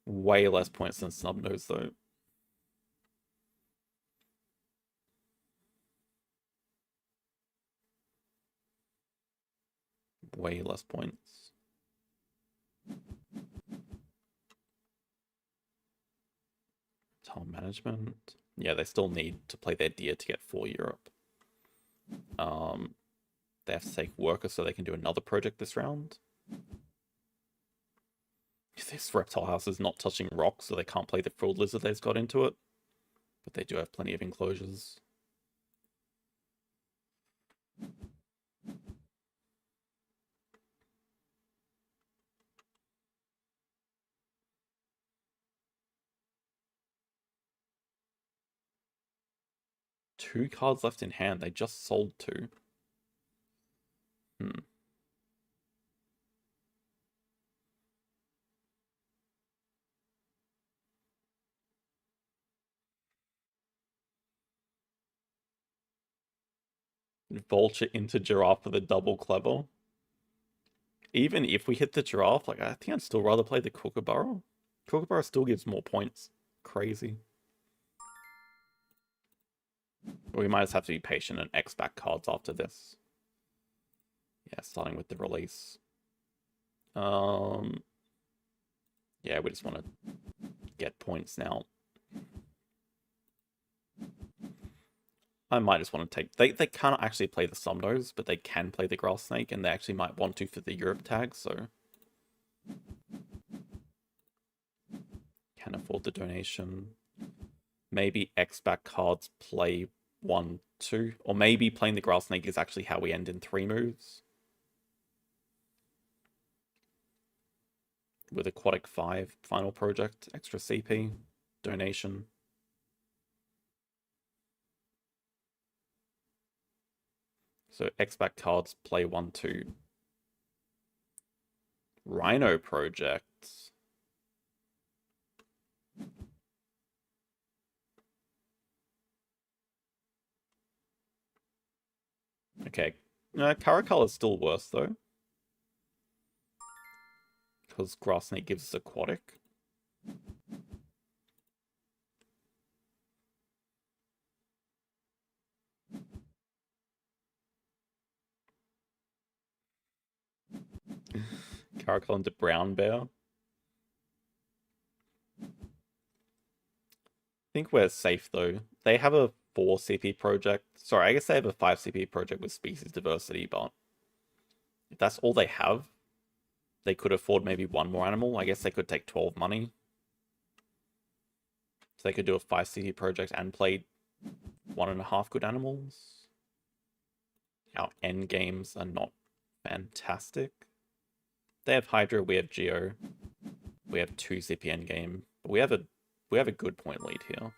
Way less points than Snubnose though. Way less points. Tile management. Yeah, they still need to play their deer to get 4 Europe. They have to take worker so they can do another project this round. This reptile house is not touching rocks, so they can't play the frilled lizard they've got into it. But they do have plenty of enclosures. Two cards left in hand. They just sold 2. Vulture into giraffe with a double Clever. Even if we hit the giraffe, like I think I'd still rather play the Kookaburra. Kookaburra still gives more points. Crazy. We might just have to be patient and X back cards after this. Yeah, starting with the release. Yeah, we just want to get points now. I might just want to take... They can't actually play the Somnos, but they can play the Grass Snake, and they actually might want to for the Europe tag, so... Can afford the donation. Maybe X-back cards play 1, 2. Or maybe playing the Grass Snake is actually how we end in 3 moves. With Aquatic 5, final project, extra CP, donation. So X-back cards play 1, 2. Rhino projects. Okay. Caracal is still worse though. Because Grass Snake gives us Aquatic. Caracal into Brown Bear. I think we're safe though. They have a 4 CP project. Sorry, I guess they have a 5 CP project with species diversity, but if that's all they have, they could afford maybe 1 more animal. I guess they could take 12 money. So they could do a 5 CP project and play 1.5 good animals. Our end games are not fantastic. They have Hydra, we have Geo. We have 2 CP end game. But we have a good point lead here.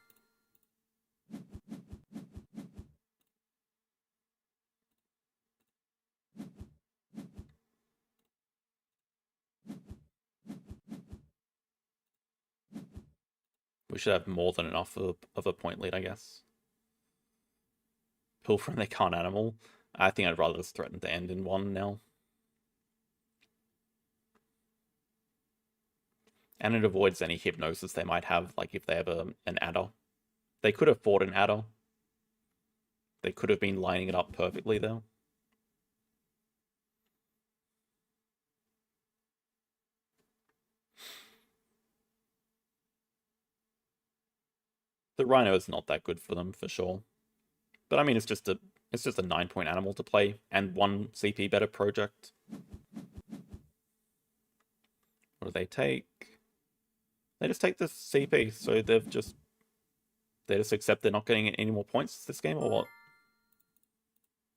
We should have more than enough of a point lead, I guess. Pilfer they can't animal. I think I'd rather just threaten to end in 1 now. And it avoids any hypnosis they might have, like if they have an adder. They could afford an adder. They could have been lining it up perfectly though. The Rhino is not that good for them for sure. But I mean it's just a 9-point animal to play and 1 CP better project. What do they take? They just take the CP, so they just accept they're not getting any more points this game, or what?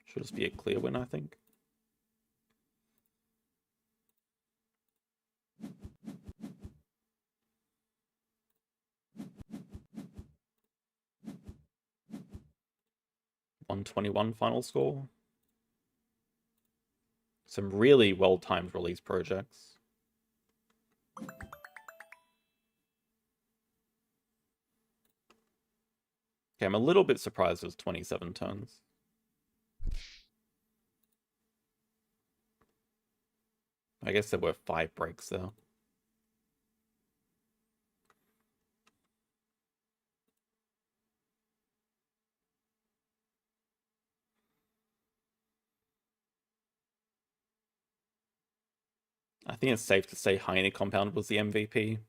Should just be a clear win, I think. $121 final score. Some really well-timed release projects. Okay, I'm a little bit surprised it was 27 turns. I guess there were 5 breaks there. I think it's safe to say Hyena Compound was the MVP,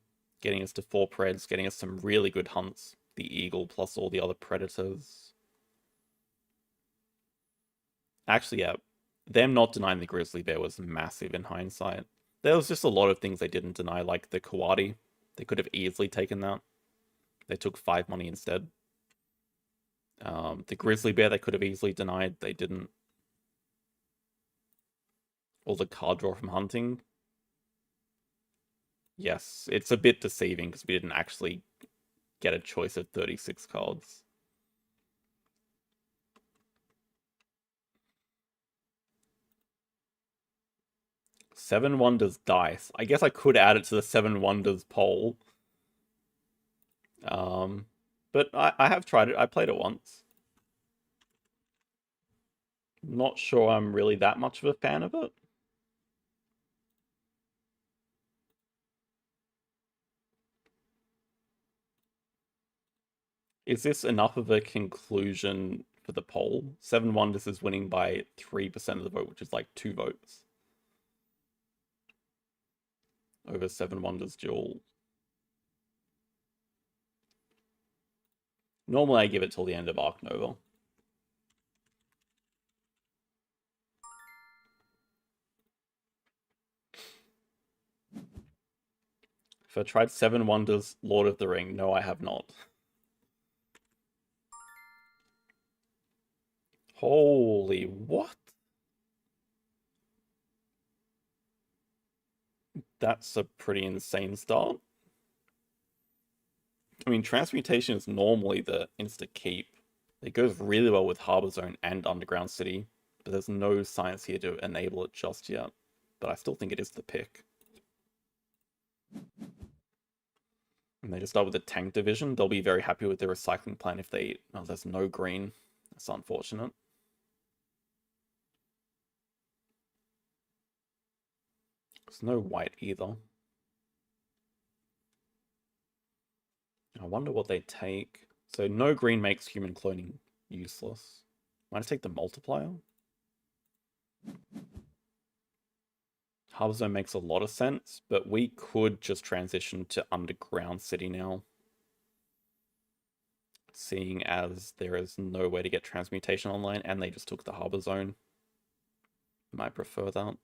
getting us to 4 Preds, getting us some really good hunts. The Eagle plus all the other Predators. Actually, yeah, them not denying the Grizzly Bear was massive in hindsight. There was just a lot of things they didn't deny, like the Coati. They could have easily taken that. They took 5 money instead. The Grizzly Bear they could have easily denied. They didn't. Or the card draw from hunting. Yes, it's a bit deceiving because we didn't actually get a choice of 36 cards. Seven Wonders dice. I guess I could add it to the Seven Wonders poll. But I have tried it. I played it once. Not sure I'm really that much of a fan of it. Is this enough of a conclusion for the poll? Seven Wonders is winning by 3% of the vote, which is like 2 votes. Over Seven Wonders Duel. Normally I give it till the end of Ark Nova. If I tried Seven Wonders Lord of the Ring, no I have not. Holy what? That's a pretty insane start. I mean, Transmutation is normally the insta keep. It goes really well with Harbor Zone and Underground City, but there's no science here to enable it just yet. But I still think it is the pick. And they just start with the tank division. They'll be very happy with their recycling plan if they... Oh, there's no green. That's unfortunate. There's no white either. I wonder what they take. So no green makes human cloning useless. Might I take the multiplier? Harbor Zone makes a lot of sense, but we could just transition to Underground City now. Seeing as there is no way to get Transmutation online and they just took the Harbor Zone. Might prefer that.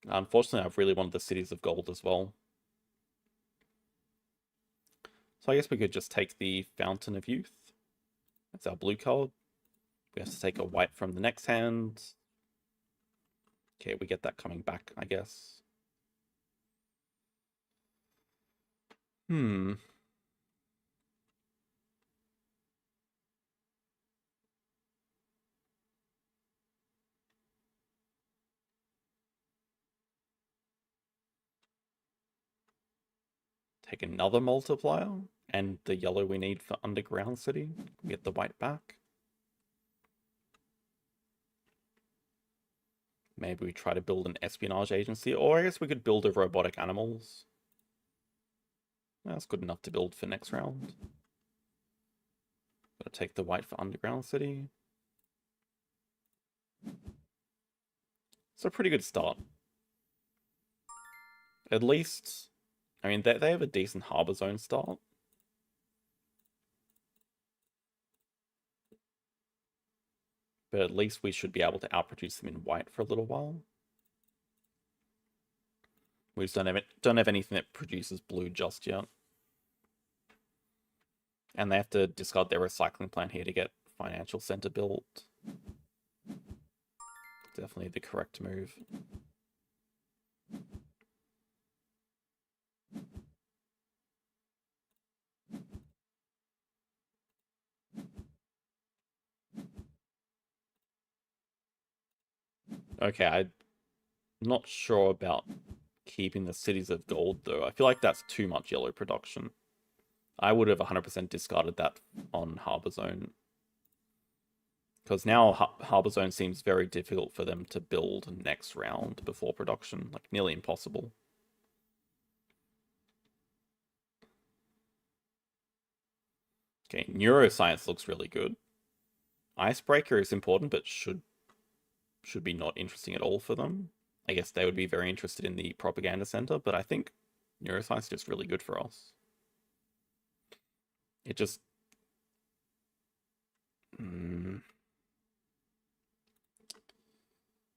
Unfortunately, I've really wanted the Cities of Gold as well. So I guess we could just take the Fountain of Youth. That's our blue card. We have to take a white from the next hand. Okay, we get that coming back, I guess. Take another multiplier. And the yellow we need for Underground City. Get the white back. Maybe we try to build an espionage agency, or I guess we could build a robotic animals. That's good enough to build for next round. Gotta take the white for Underground City. It's a pretty good start. At least, I mean, they have a decent Harbor Zone start. But at least we should be able to outproduce them in white for a little while. We just don't have anything that produces blue just yet. And they have to discard their recycling plan here to get Financial Center built. Definitely the correct move. Okay, I'm not sure about keeping the cities of gold, though. I feel like that's too much yellow production. I would have 100% discarded that on Harbor Zone. Because now Harbor Zone seems very difficult for them to build next round before production. Like, nearly impossible. Okay, neuroscience looks really good. Icebreaker is important, but should be not interesting at all for them. I guess they would be very interested in the propaganda center, but I think neuroscience is just really good for us. It just...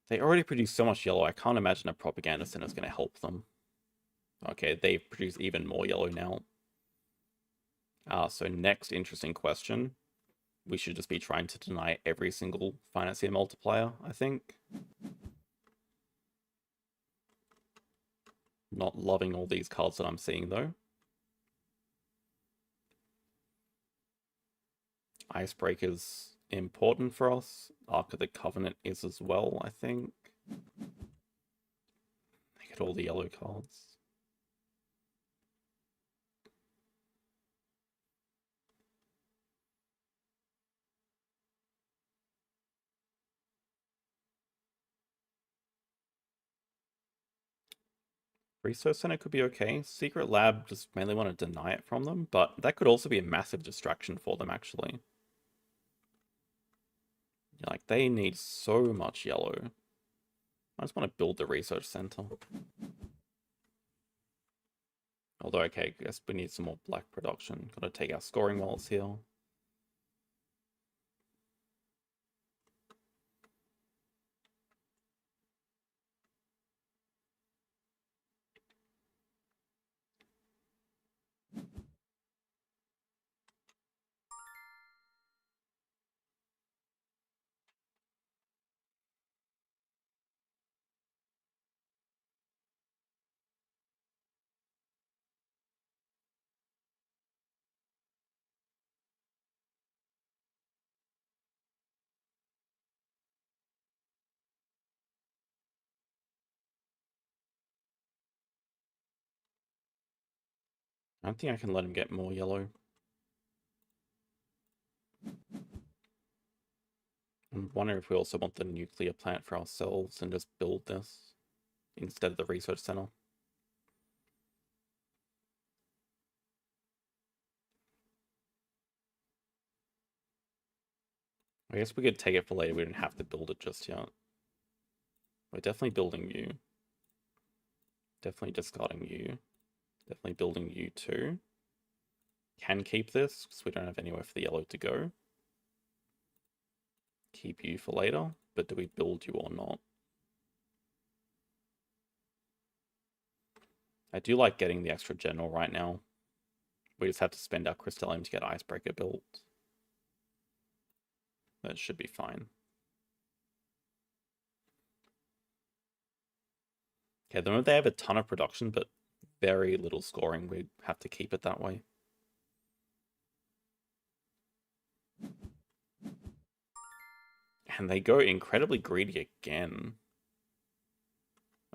They already produce so much yellow, I can't imagine a propaganda center is going to help them. Okay, they produce even more yellow now. So next interesting question. We should just be trying to deny every single financier multiplier, I think. Not loving all these cards that I'm seeing, though. Icebreaker's important for us. Ark of the Covenant is as well, I think. I get all the yellow cards. Research Center could be okay. Secret Lab just mainly want to deny it from them, but that could also be a massive distraction for them, actually. Like, they need so much yellow. I just want to build the Research Center. Although, okay, I guess we need some more black production. Gotta take our scoring wallets here. I don't think I can let him get more yellow. I'm wondering if we also want the nuclear plant for ourselves and just build this instead of the research center. I guess we could take it for later. We don't have to build it just yet. We're definitely building you. Definitely discarding you. Definitely building you too. Can keep this because we don't have anywhere for the yellow to go. Keep you for later, but do we build you or not? I do like getting the extra general right now. We just have to spend our crystallium to get Icebreaker built. That should be fine. Okay, the moment they have a ton of production, but very little scoring, we have to keep it that way. And they go incredibly greedy again.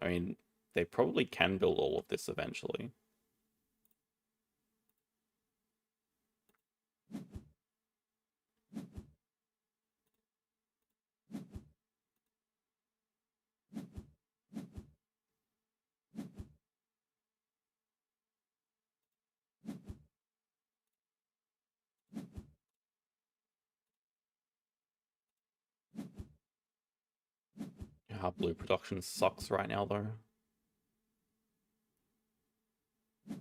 I mean, they probably can build all of this eventually. Our blue production sucks right now, though. I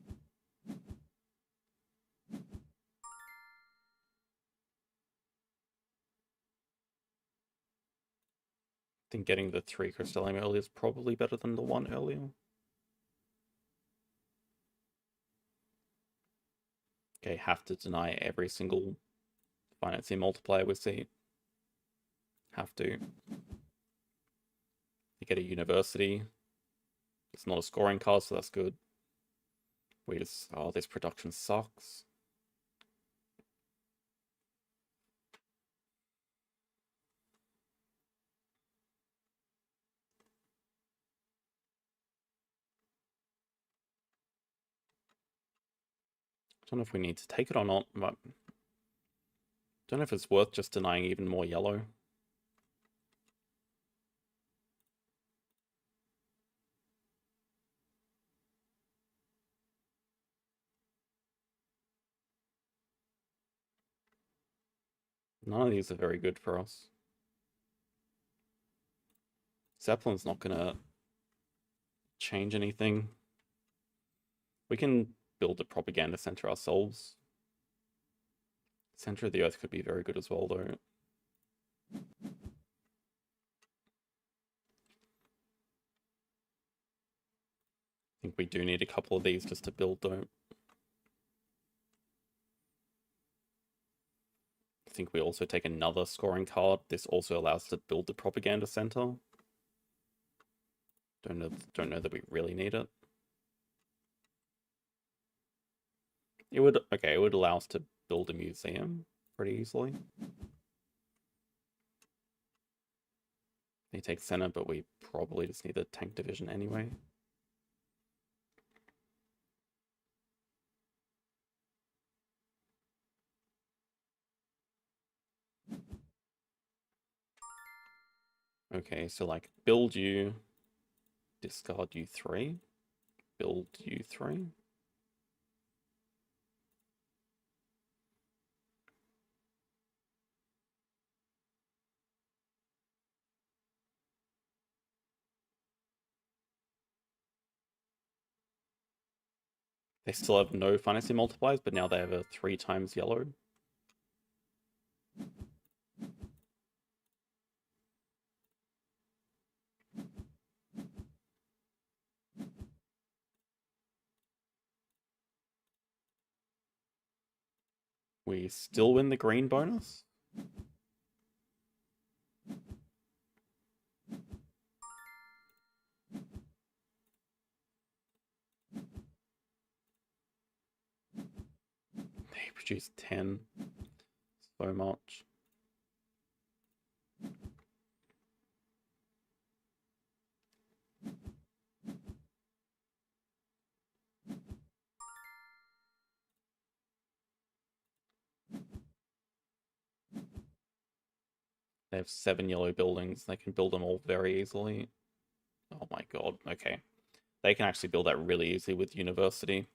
think getting the 3 crystallium earlier is probably better than the 1 earlier. Okay, have to deny every single financing multiplier we see. Have to. You get a university. It's not a scoring card, so that's good. We just... Oh, this production sucks. Don't know if we need to take it or not, but don't know if it's worth just denying even more yellow. None of these are very good for us. Zeppelin's not gonna change anything. We can build a propaganda center ourselves. Center of the Earth could be very good as well, though. I think we do need a couple of these just to build, though. I think we also take another scoring card. This also allows us to build the propaganda center. Don't know that we really need it. It would allow us to build a museum pretty easily. They take center, but we probably just need a tank division anyway. Okay, so like build you, discard you 3, build you 3. They still have no financing multipliers, but now they have a 3 times yellow. We still win the green bonus. They produce 10. So much. They have 7 yellow buildings. They can build them all very easily. Oh my god, okay. They can actually build that really easily with University.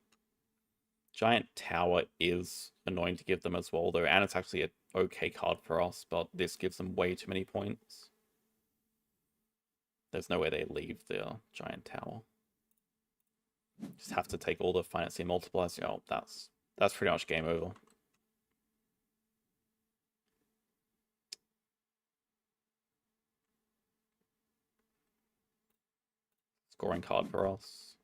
Giant Tower is annoying to give them as well, though, and it's actually an okay card for us, but this gives them way too many points. There's no way they leave the Giant Tower. Just have to take all the financing multipliers. Oh, that's pretty much game over. Scoring card for us.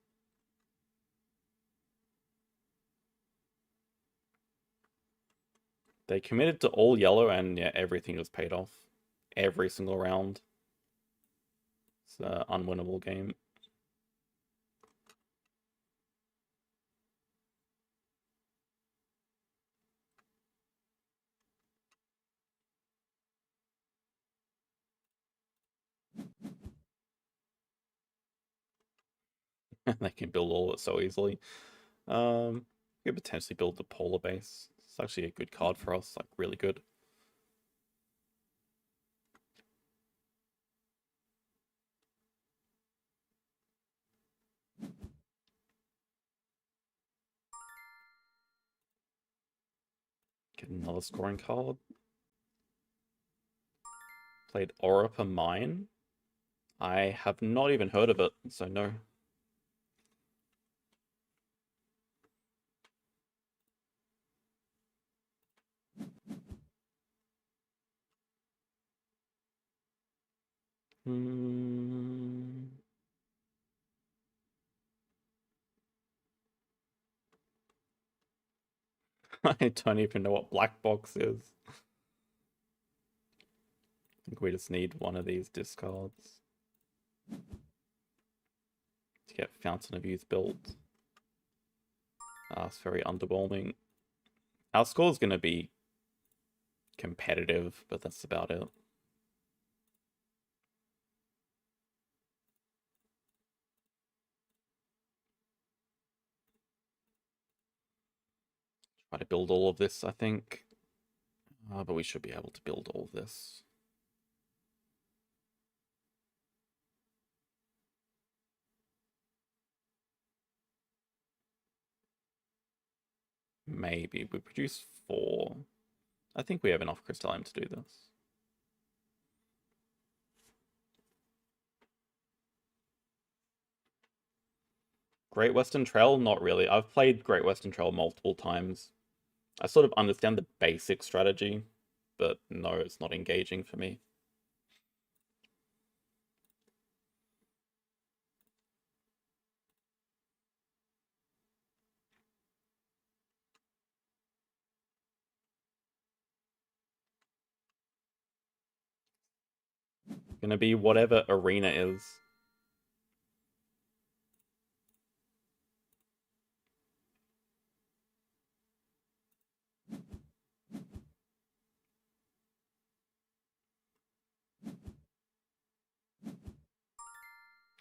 They committed to all yellow, and yeah, everything was paid off. Every single round. It's an unwinnable game. They can build all of it so easily. Could potentially build the polar base. It's actually a good card for us, like really good. Get another scoring card. Played Oripa Mine. I have not even heard of it, so no. I don't even know what black box is. I think we just need one of these discards to get Fountain of Youth built. It's very underwhelming. Our score is going to be competitive, but that's about it. Try to build all of this, I think. But we should be able to build all of this. Maybe. We produce 4. I think we have enough crystalline to do this. Great Western Trail? Not really. I've played Great Western Trail multiple times. I sort of understand the basic strategy, but no, it's not engaging for me. Gonna be whatever arena is.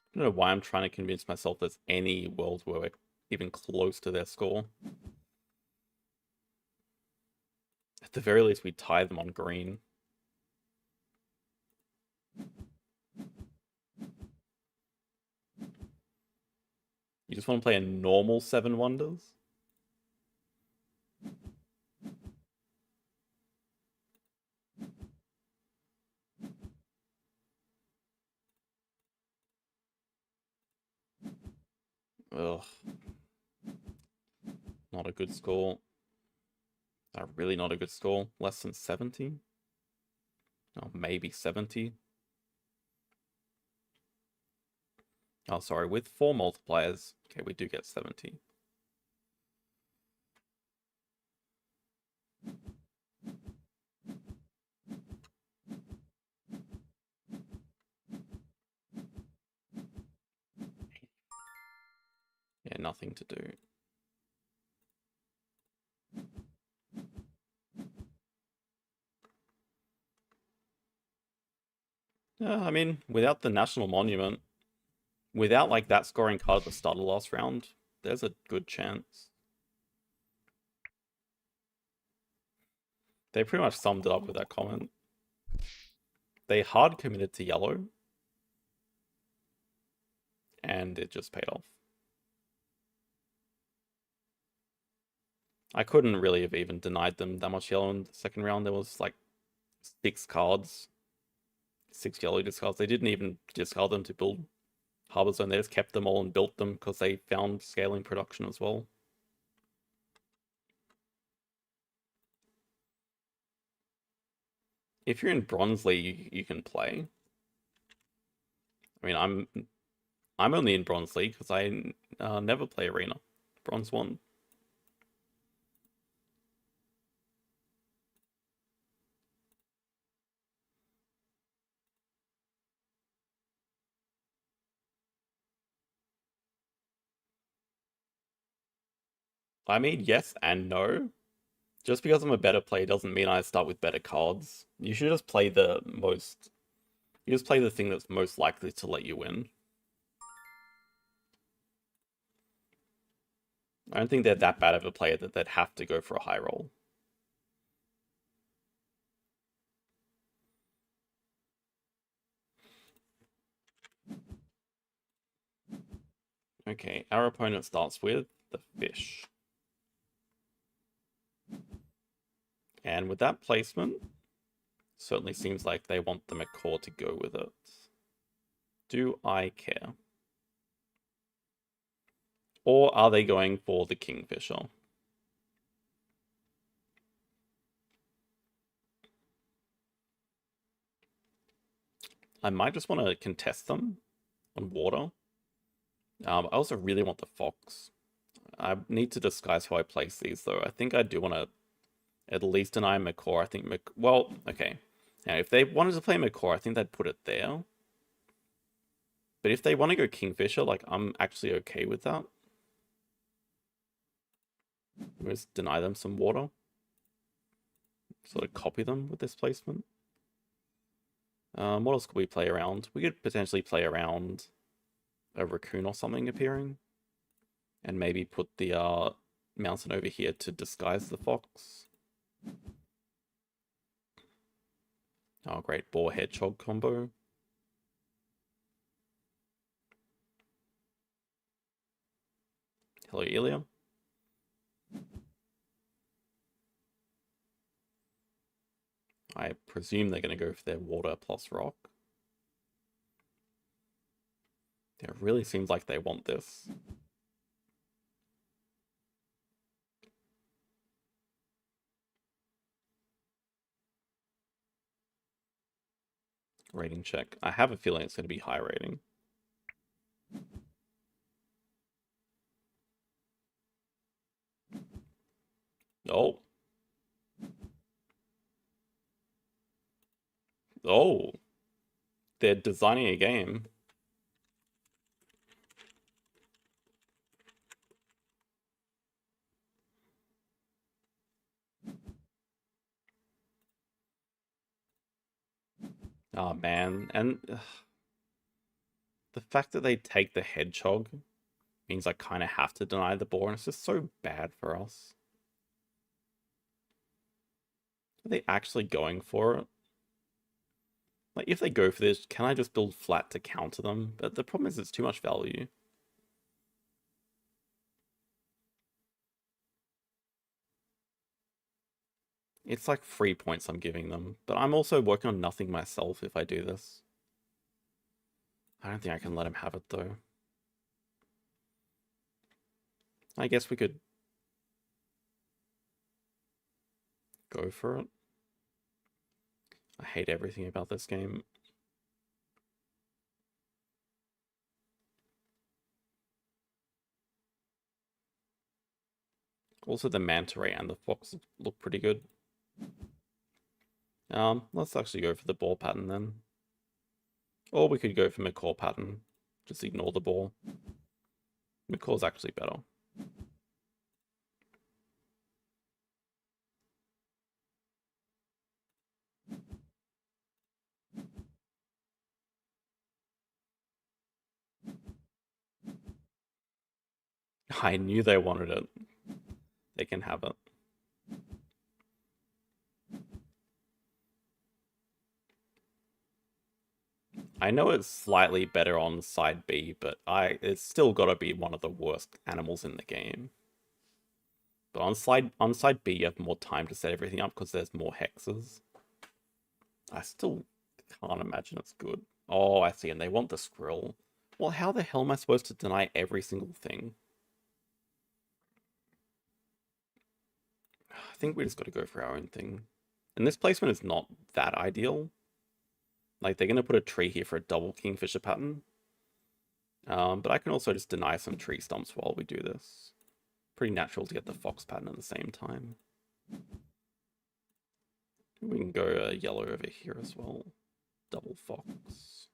I don't know why I'm trying to convince myself there's any world where we're even close to their score. At the very least, we tie them on green. You just want to play a normal 7 Wonders? Ugh. Not a good score. Really not a good score. Less than 70? Oh, maybe 70. Oh, sorry. With 4 multipliers, okay, we do get 70. Yeah, nothing to do. Yeah, I mean, without the National Monument, without like that scoring card at the start of the last round, there's a good chance. They pretty much summed it up with that comment. They hard committed to yellow, and it just paid off. I couldn't really have even denied them that much yellow in the second round. There was like 6 cards, 6 yellow discards. They didn't even discard them to build Harbor Zone. They just kept them all and built them because they found scaling production as well. If you're in Bronze League, you can play. I mean, I'm only in Bronze League because I never play Arena. Bronze 1. I mean, yes and no. Just because I'm a better player doesn't mean I start with better cards. You should just play the most... You just play the thing that's most likely to let you win. I don't think they're that bad of a player that they'd have to go for a high roll. Okay, our opponent starts with the fish. And with that placement, certainly seems like they want the macaw to go with it. Do I care? Or are they going for the kingfisher? I might just want to contest them on water. I also really want the fox. I need to disguise how I place these, though. I think I do want to at least deny macaw. I think well, okay. Now, if they wanted to play macaw, I think they'd put it there. But if they want to go kingfisher, like, I'm actually okay with that. We'll just deny them some water. Sort of copy them with this placement. What else could we play around? We could potentially play around a raccoon or something appearing. And maybe put the mountain over here to disguise the fox. Oh, great. Boar hedgehog combo. Hello, Elia. I presume they're going to go for their water plus rock. It really seems like they want this. Rating check. I have a feeling it's going to be high rating. Oh. Oh. They're designing a game. Oh, man. And the fact that they take the hedgehog means I kind of have to deny the boar, and it's just so bad for us. Are they actually going for it? Like, if they go for this, can I just build flat to counter them? But the problem is it's too much value. It's like 3 points I'm giving them, but I'm also working on nothing myself if I do this. I don't think I can let him have it, though. I guess we could go for it. I hate everything about this game. Also, the manta ray and the fox look pretty good. Let's actually go for the ball pattern then. Or we could go for macaw pattern. Just ignore the ball. Macaw's actually better. I knew they wanted it. They can have it. I know it's slightly better on side B, but it's still got to be one of the worst animals in the game. But on side B, you have more time to set everything up because there's more hexes. I still can't imagine it's good. Oh, I see, and they want the squirrel. Well, how the hell am I supposed to deny every single thing? I think we just got to go for our own thing. And this placement is not that ideal. Like, they're going to put a tree here for a double kingfisher pattern. But I can also just deny some tree stumps while we do this. Pretty natural to get the fox pattern at the same time. We can go yellow over here as well. Double fox.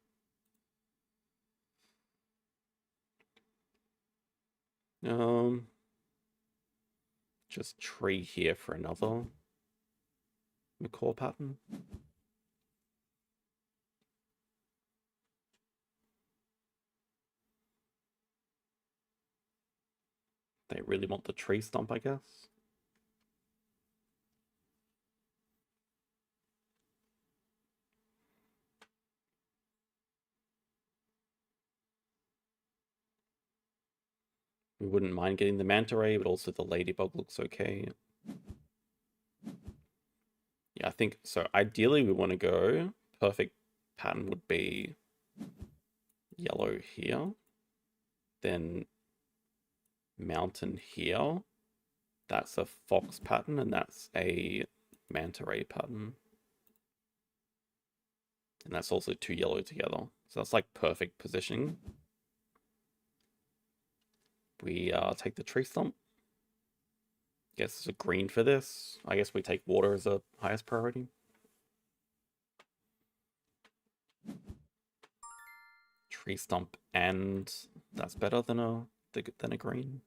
Just tree here for another macaw pattern. They really want the tree stump, I guess. We wouldn't mind getting the manta ray, but also the ladybug looks okay. Yeah, I think so. Ideally, we want to go. Perfect pattern would be yellow here, then mountain here. That's a fox pattern, and that's a manta ray pattern. And that's also two yellow together. So that's like perfect positioning. We take the tree stump. Guess it's a green for this. I guess we take water as a highest priority. Tree stump, and that's better than a green.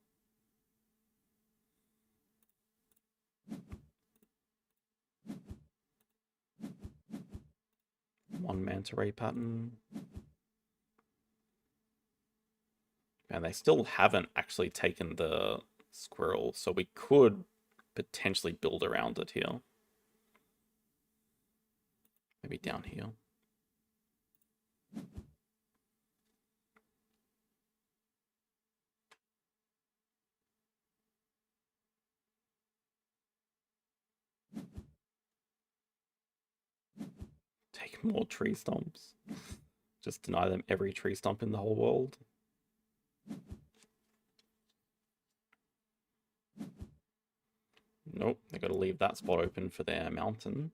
One manta ray pattern. And they still haven't actually taken the squirrel, so we could potentially build around it here. Maybe down here. Take more tree stumps. Just deny them every tree stump in the whole world. Nope, they got to leave that spot open for their mountain.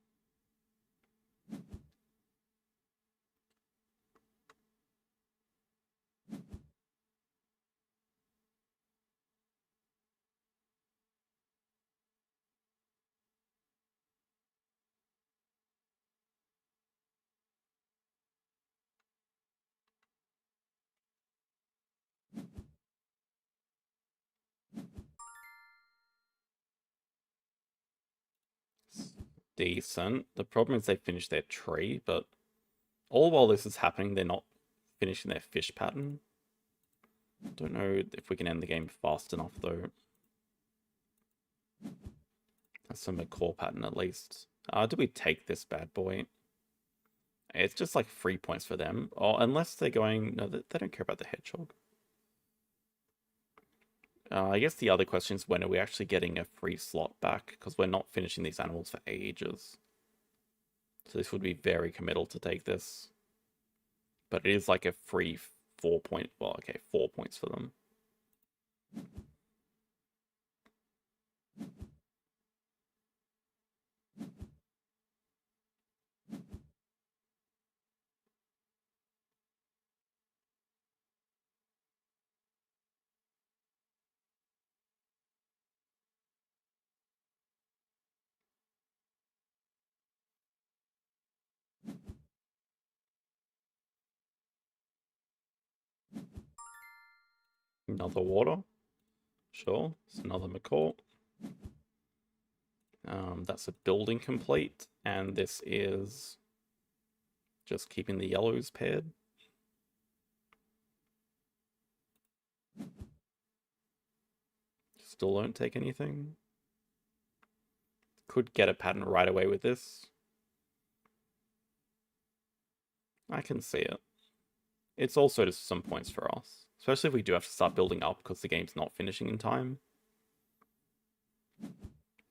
Decent. The problem is they finished their tree, but all while this is happening, they're not finishing their fish pattern. Don't know if we can end the game fast enough, though. That's a core pattern, at least. Do we take this bad boy? It's just like 3 points for them. Oh, unless they're going... No, they don't care about the hedgehog. I guess the other question is, when are we actually getting a free slot back? Because we're not finishing these animals for ages. So this would be very committal to take this. But it is like a free 4 point... Well, okay, 4 points for them. Another water. Sure, it's another macaw. That's a building complete, and this is just keeping the yellows paired. Still don't take anything. Could get a pattern right away with this. I can see it. It's also just some points for us. Especially if we do have to start building up because the game's not finishing in time.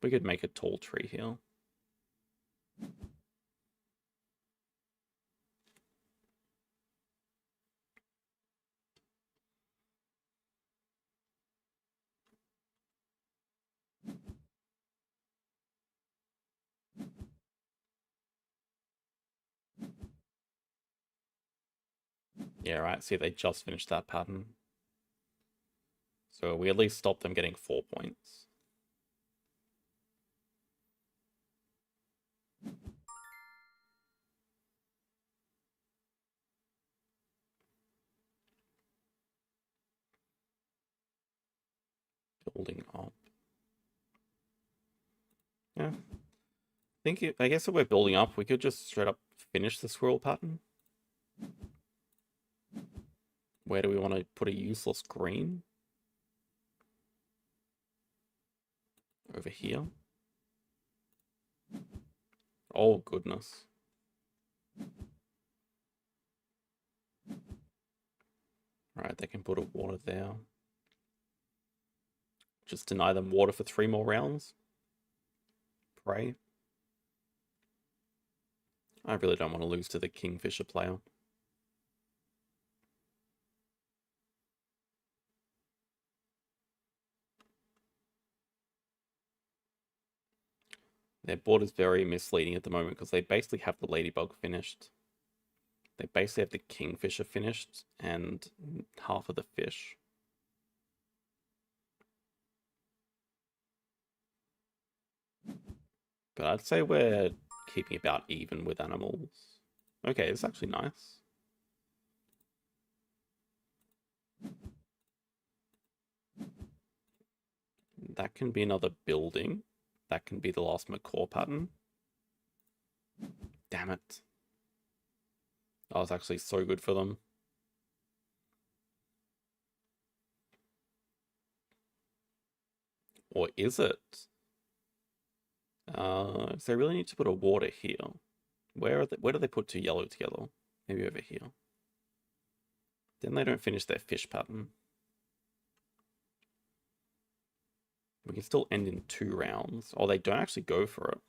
We could make a tall tree here. Yeah, right. See, they just finished that pattern. So we at least stop them getting 4 points. Building up. Yeah. I guess if we're building up, we could just straight up finish the squirrel pattern. Where do we want to put a useless green? Over here. Oh, goodness. Alright, they can put a water there. Just deny them water for 3 more rounds. Pray. I really don't want to lose to the Kingfisher player. Their board is very misleading at the moment because they basically have the ladybug finished. They basically have the Kingfisher finished and half of the fish. But I'd say we're keeping about even with animals. Okay, it's actually nice. That can be another building. That can be the last macaw pattern. Damn it. That was actually so good for them. is it? So they really need to put a water here. Where do they put two yellow together? Maybe over here. Then they don't finish their fish pattern. We can still end in 2 rounds. Oh, they don't actually go for it.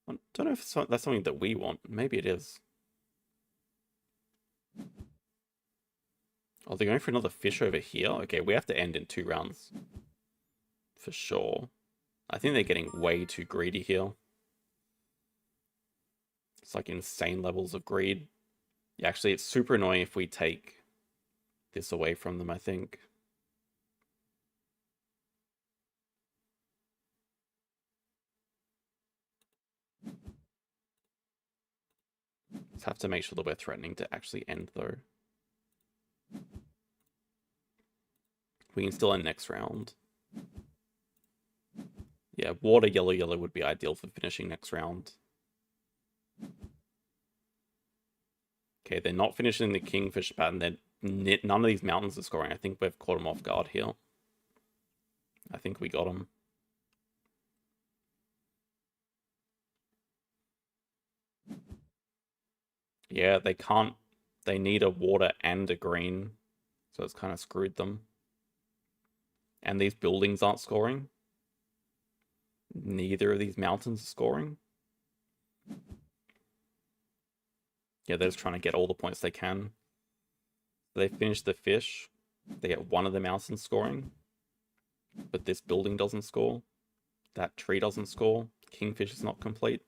I don't know if that's something that we want. Maybe it is. Oh, they're going for another fish over here? Okay, we have to end in 2 rounds. For sure. I think they're getting way too greedy here. It's like insane levels of greed. Yeah, actually, it's super annoying if we take this away from them, I think. Just have to make sure that we're threatening to actually end, though. We can still end next round. Yeah, water, yellow, yellow would be ideal for finishing next round. Okay, they're not finishing the kingfish pattern. None of these mountains are scoring. I think we've caught them off guard here. I think we got them. Yeah, they can't. They need a water and a green. So it's kind of screwed them. And these buildings aren't scoring. Neither of these mountains are scoring. Yeah, they're just trying to get all the points they can. They finish the fish. They get one of the mountains scoring. But this building doesn't score. That tree doesn't score. Kingfish is not complete.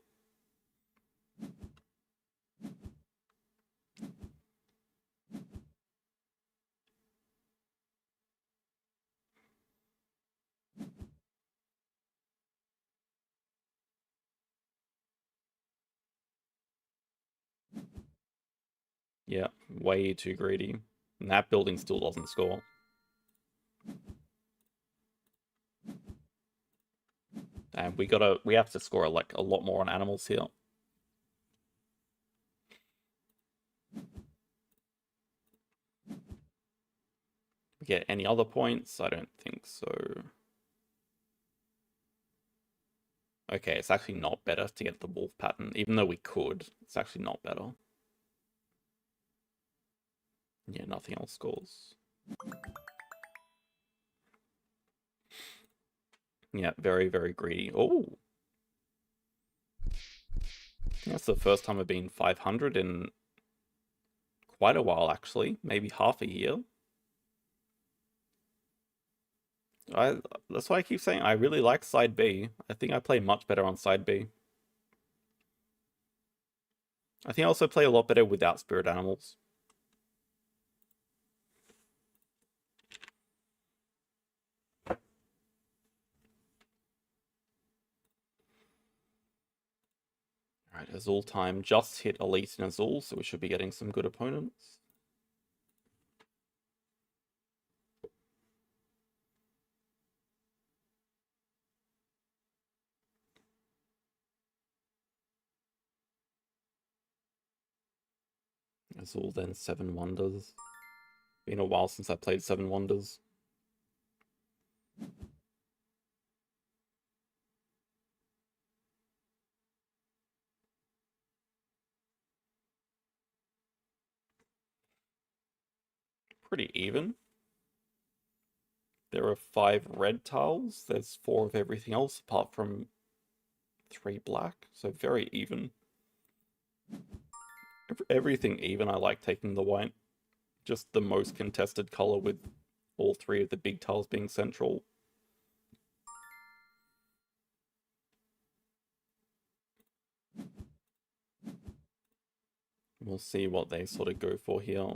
Yeah, way too greedy. And that building still doesn't score. And we have to score like a lot more on animals here. We get any other points? I don't think so. Okay, it's actually not better to get the wolf pattern. Even though we could, it's actually not better. Yeah, nothing else scores. Yeah, very, very greedy. Oh! That's the first time I've been 500 in quite a while, actually. Maybe half a year. That's why I keep saying I really like side B. I think I play much better on side B. I think I also play a lot better without spirit animals. Alright, Azul time. Just hit Elite in Azul, so we should be getting some good opponents. Azul, then 7 Wonders. Been a while since I played 7 Wonders. Pretty even. There are 5 red tiles. There's 4 of everything else apart from 3 black. So very even. Everything even. I like taking the white. Just the most contested color with all 3 of the big tiles being central. We'll see what they sort of go for here.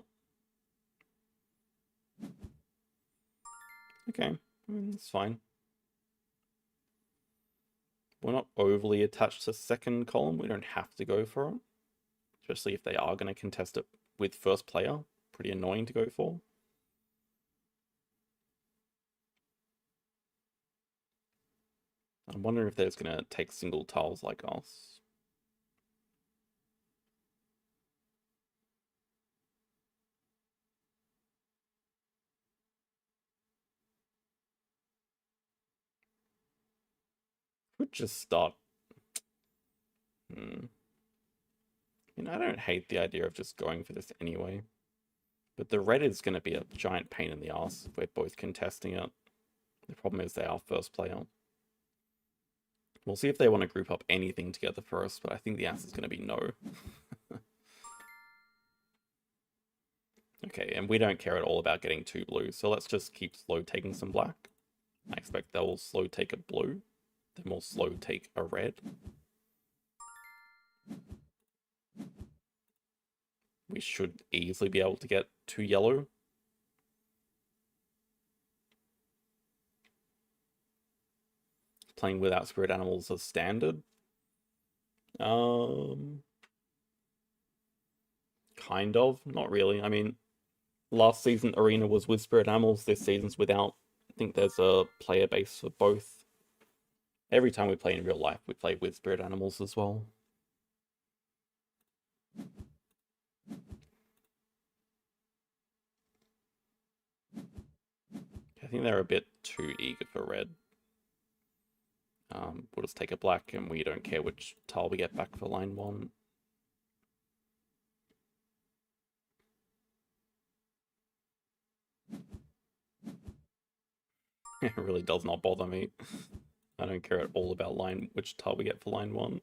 Okay, it's fine. We're not overly attached to second column. We don't have to go for it. Especially if they are going to contest it with first player. Pretty annoying to go for. I'm wondering if they're just going to take single tiles like us. could just start... I don't hate the idea of just going for this anyway. But the red is going to be a giant pain in the ass if we're both contesting it. The problem is they are first player. We'll see if they want to group up anything together first, but I think the answer is going to be no. Okay, and we don't care at all about getting 2 blue, so let's just keep slow taking some black. I expect they will slow take a blue, then we'll slow take a red. We should easily be able to get 2 yellow. Playing without spirit animals as standard. Kind of, not really. I mean, last season Arena was with spirit animals, this season's without. I think there's a player base for both. Every time we play in real life, we play with spirit animals as well. I think they're a bit too eager for red. We'll just take a black and we don't care which tile we get back for line 1. It really does not bother me. I don't care at all about which tile we get for line 1.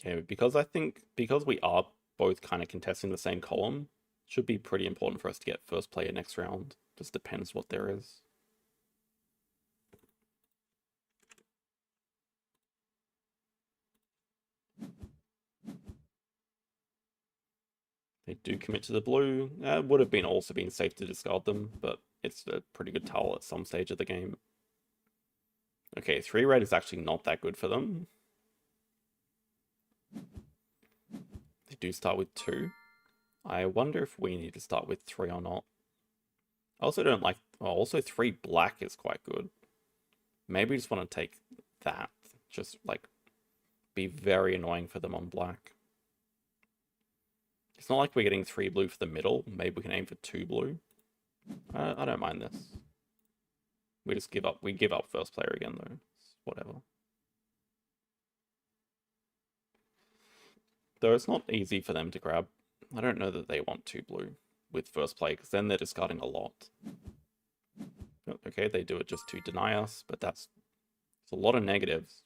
Okay, because we are both kind of contesting the same column, it should be pretty important for us to get first player next round. Just depends what there is. They do commit to the blue. Would have also been safe to discard them, but it's a pretty good tile at some stage of the game. Okay, 3 red is actually not that good for them. They do start with 2. I wonder if we need to start with 3 or not. I also don't like... Oh, also 3 black is quite good. Maybe we just want to take that. Just, like, be very annoying for them on black. It's not like we're getting 3 blue for the middle. Maybe we can aim for 2 blue. I don't mind this. We just give up. We give up first player again, though. Whatever. Though it's not easy for them to grab. I don't know that they want 2 blue with first play, because then they're discarding a lot. Okay, they do it just to deny us, but it's a lot of negatives.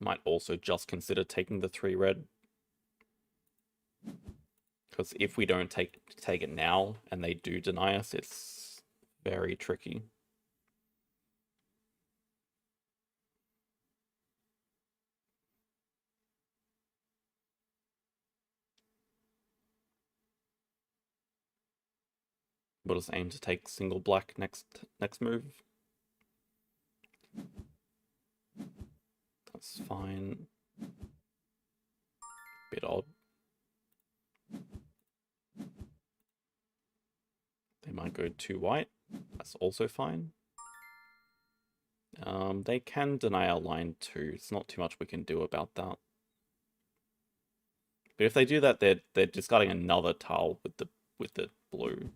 Might also just consider taking the 3 red. Because if we don't take it now, and they do deny us, it's very tricky. We'll just aim to take single black next move. That's fine. Bit odd. They might go 2 white. That's also fine. They can deny our line 2. It's not too much we can do about that. But if they do that, they're discarding another tile with the blue.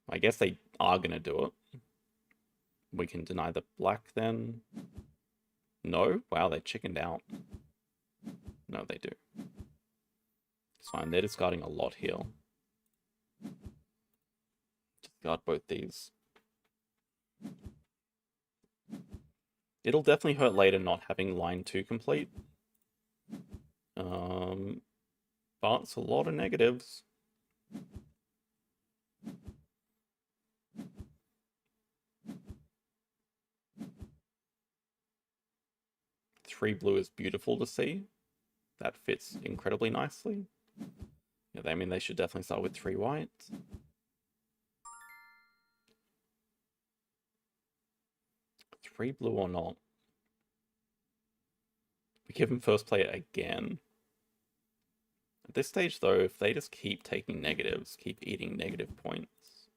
I guess they are gonna do it. We can deny the black then. No? Wow, they chickened out. No, they do. It's fine, they're discarding a lot here. Discard both these. It'll definitely hurt later not having line 2 complete. But it's a lot of negatives. Three blue is beautiful to see. That fits incredibly nicely. Yeah, I mean, they should definitely start with 3 white. Three blue or not. We give them first player again. At this stage, though, if they just keep taking negatives, keep eating negative points.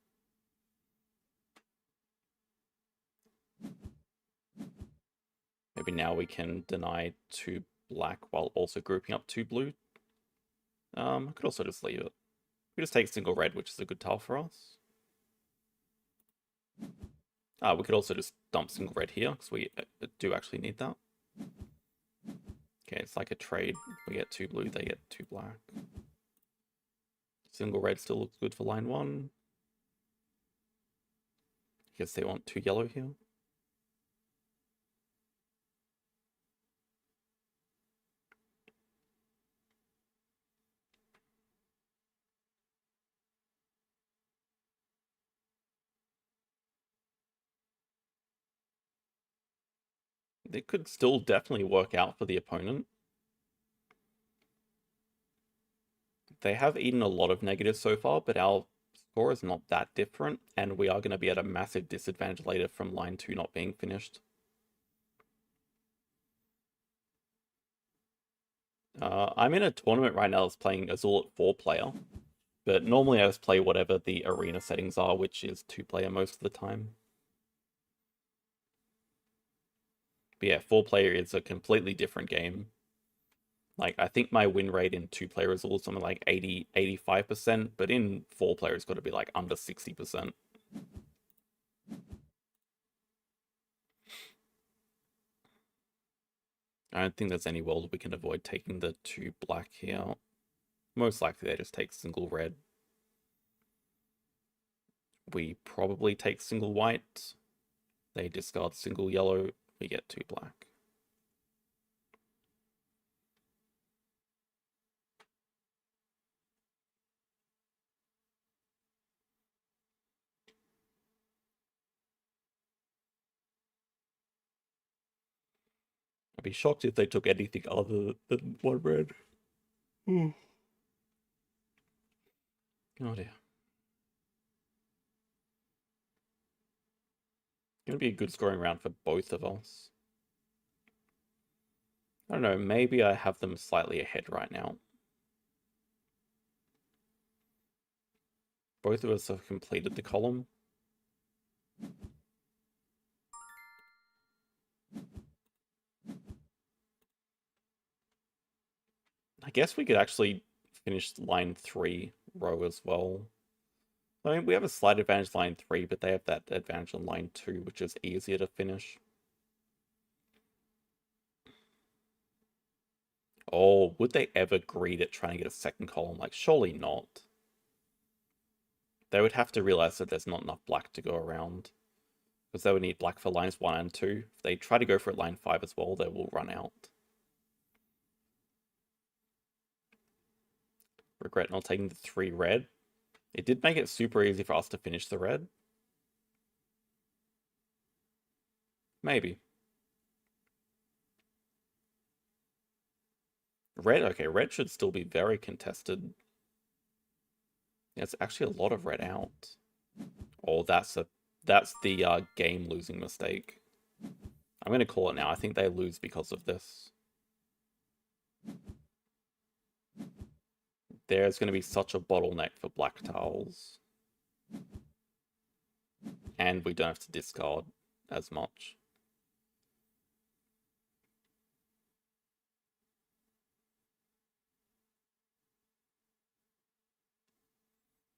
Maybe now we can deny 2 black while also grouping up 2 blue. I could also just leave it. We just take single red, which is a good tile for us. We could also just dump single red here, because we do actually need that. Okay, it's like a trade. We get 2 blue, they get 2 black. Single red still looks good for line 1. I guess they want 2 yellow here. It could still definitely work out for the opponent. They have eaten a lot of negatives so far, but our score is not that different, and we are going to be at a massive disadvantage later from line 2 not being finished. I'm in a tournament right now that's playing Azul at 4-player, but normally I just play whatever the arena settings are, which is 2-player most of the time. But yeah, 4-player is a completely different game. Like, I think my win rate in 2-player Azul is something like 85%, but in 4-player it's got to be like under 60%. I don't think there's any world we can avoid taking the 2 black here. Most likely they just take single red. We probably take single white. They discard single yellow. We get 2 black. I'd be shocked if they took anything other than 1 red. Oh dear. Gonna be a good scoring round for both of us. I don't know, maybe I have them slightly ahead right now. Both of us have completed the column. I guess we could actually finish line 3 row as well. I mean, we have a slight advantage line 3, but they have that advantage on line 2, which is easier to finish. Oh, would they ever greed at trying to get a second column? Like, surely not. They would have to realize that there's not enough black to go around, because they would need black for lines 1 and 2. If they try to go for line 5 as well, they will run out. Regret not taking the 3 red. It did make it super easy for us to finish the red. Maybe. Red, okay, red should still be very contested. Yeah, it's actually a lot of red out. Oh, that's the game losing mistake. I'm gonna call it now. I think they lose because of this. There's gonna be such a bottleneck for black tiles. And we don't have to discard as much.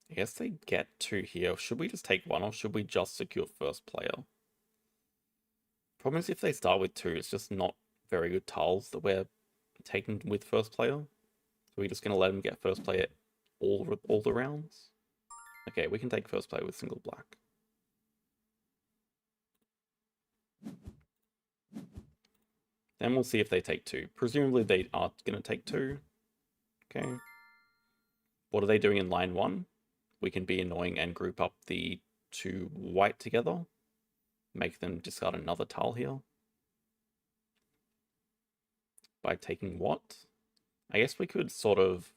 I guess they get 2 here. Should we just take 1, or should we just secure first player? Problem is, if they start with 2, it's just not very good tiles that we're taking with first player. So we're just going to let them get first player all the rounds? Okay, we can take first player with single black. Then we'll see if they take 2. Presumably they are going to take 2. Okay. What are they doing in line 1? We can be annoying and group up the 2 white together. Make them discard another tile here. By taking what? I guess we could sort of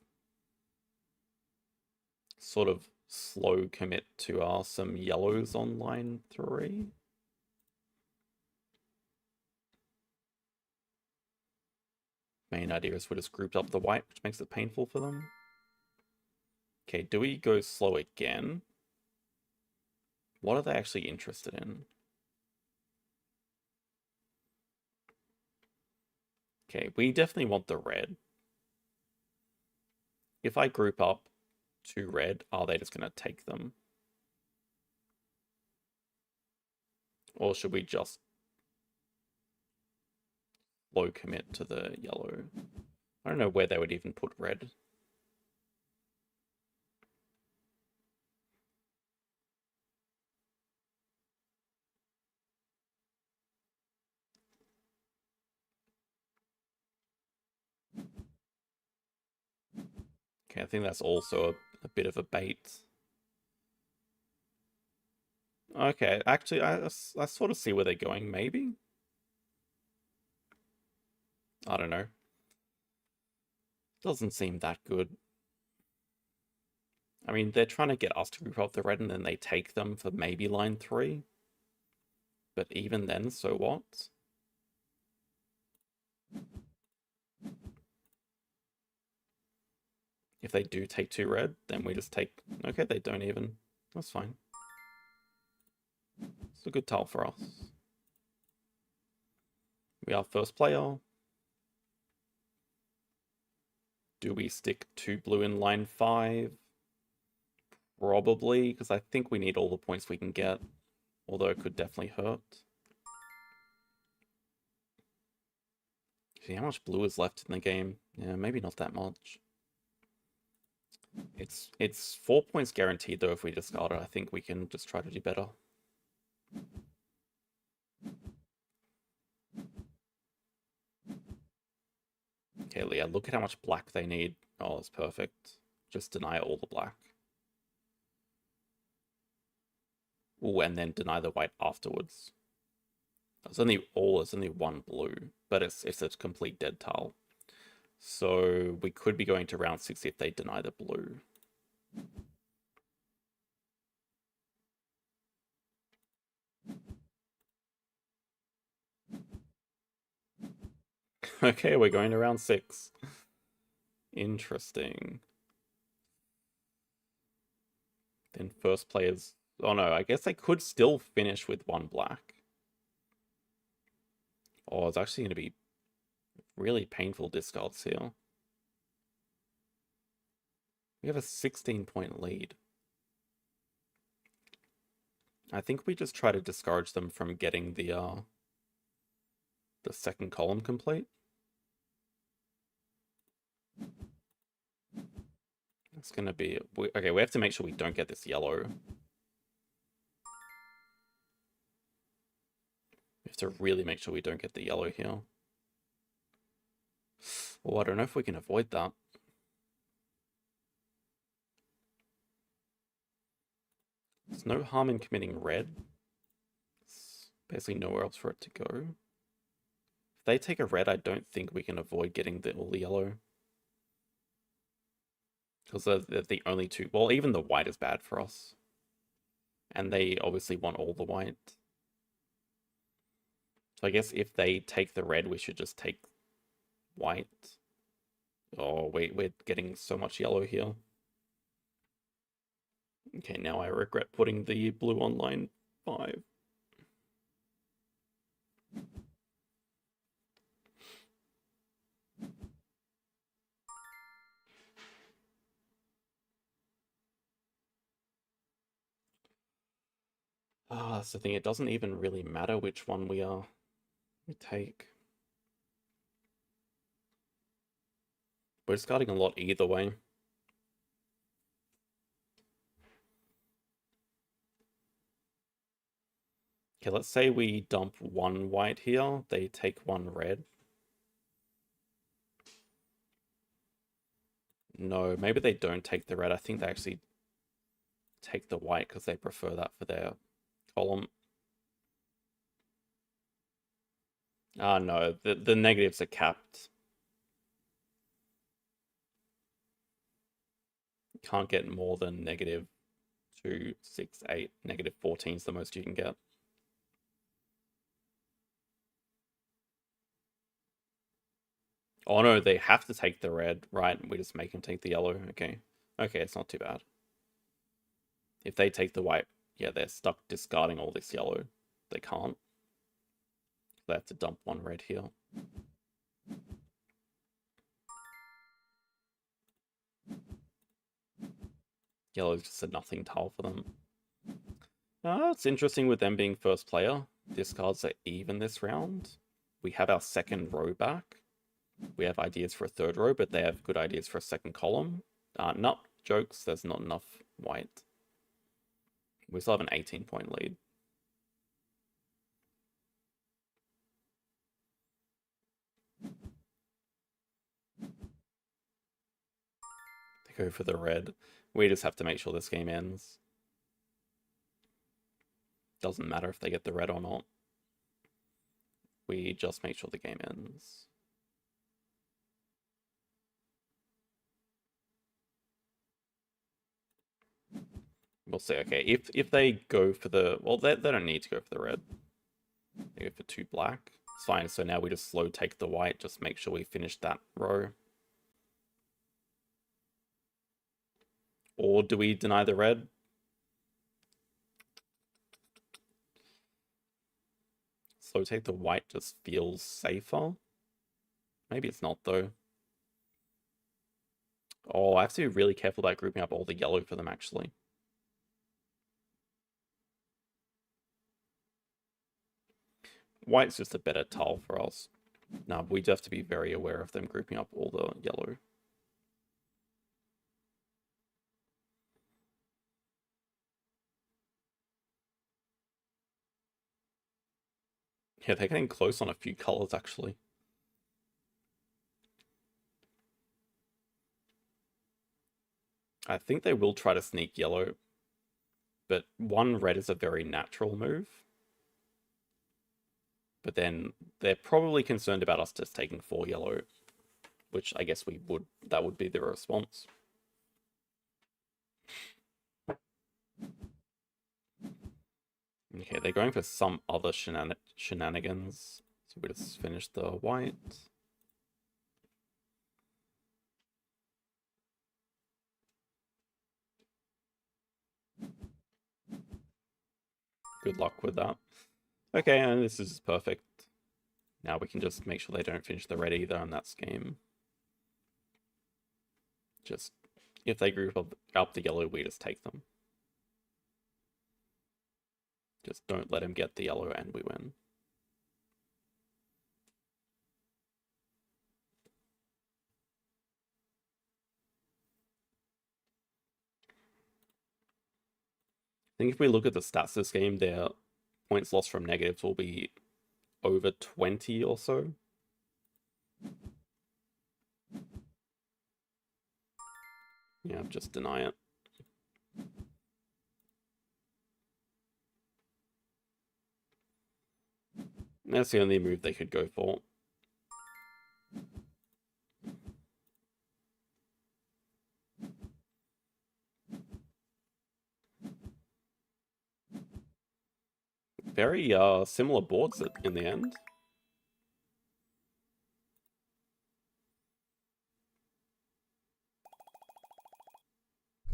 slow commit to some yellows on line 3. Main idea is we just grouped up the white, which makes it painful for them. Okay, do we go slow again? What are they actually interested in? Okay, we definitely want the red. If I group up 2 red, are they just going to take them? Or should we just low commit to the yellow? I don't know where they would even put red. Okay, I think that's also a bit of a bait. Okay, actually, I sort of see where they're going, maybe? I don't know. Doesn't seem that good. I mean, they're trying to get us to group up the red and then they take them for maybe line 3. But even then, so what? If they do take 2 red, then we just take... Okay, they don't even. That's fine. It's a good tile for us. We are first player. Do we stick 2 blue in line 5? Probably, because I think we need all the points we can get. Although it could definitely hurt. See how much blue is left in the game? Yeah, maybe not that much. It's 4 points guaranteed though if we discard it. I think we can just try to do better. Okay, Leah, look at how much black they need. Oh, that's perfect. Just deny all the black. Ooh, and then deny the white afterwards. There's only 1 blue, but it's a complete dead tile. So we could be going to round 6 if they deny the blue. Okay, we're going to round 6. Interesting. Then first players... Oh no, I guess they could still finish with 1 black. Oh, it's actually going to be really painful discards here. We have a 16-point lead. I think we just try to discourage them from getting the second column complete. It's going to be... Okay, we have to make sure we don't get this yellow. We have to really make sure we don't get the yellow here. Oh, I don't know if we can avoid that. There's no harm in committing red. There's basically nowhere else for it to go. If they take a red, I don't think we can avoid getting all the yellow. Because they're the only 2. Well, even the white is bad for us. And they obviously want all the white. So I guess if they take the red, we should just take white. Oh, wait, we're getting so much yellow here. Okay, now I regret putting the blue on line 5. Ah, that's the thing, it doesn't even really matter which one we take. We're discarding a lot either way. Okay, let's say we dump 1 white here, they take 1 red. No, maybe they don't take the red. I think they actually take the white because they prefer that for their column. Ah, no, the negatives are capped. Can't get more than -2, 6, 8. -14 is the most you can get. Oh no, they have to take the red, right? We just make them take the yellow. Okay. Okay, it's not too bad. If they take the white, yeah, they're stuck discarding all this yellow. They can't. They have to dump 1 red here. Yellow's just a nothing tile for them. It's interesting with them being first player. Discards are even this round. We have our second row back. We have ideas for a third row, but they have good ideas for a second column. Not jokes, there's not enough white. We still have an 18-point lead. They go for the red. We just have to make sure this game ends. Doesn't matter if they get the red or not. We just make sure the game ends. We'll see. Okay, if they go for the... Well, they don't need to go for the red. They go for 2 black. It's fine. So now we just slow take the white. Just make sure we finish that row. Or do we deny the red? Slow take the white just feels safer. Maybe it's not, though. Oh, I have to be really careful about grouping up all the yellow for them, actually. White's just a better tile for us. Now, we just have to be very aware of them grouping up all the yellow. Yeah, they're getting close on a few colors, actually. I think they will try to sneak yellow, but 1 red is a very natural move. But then they're probably concerned about us just taking 4 yellow, which I guess that would be the response. Okay, they're going for some other shenanigans. So we just finished the white. Good luck with that. Okay, and this is perfect. Now we can just make sure they don't finish the red either, and that's game. Just, if they group up the yellow, we just take them. Just don't let him get the yellow and we win. I think if we look at the stats this game, their points lost from negatives will be over 20 or so. Yeah, just deny it. That's the only move they could go for. Very similar boards in the end.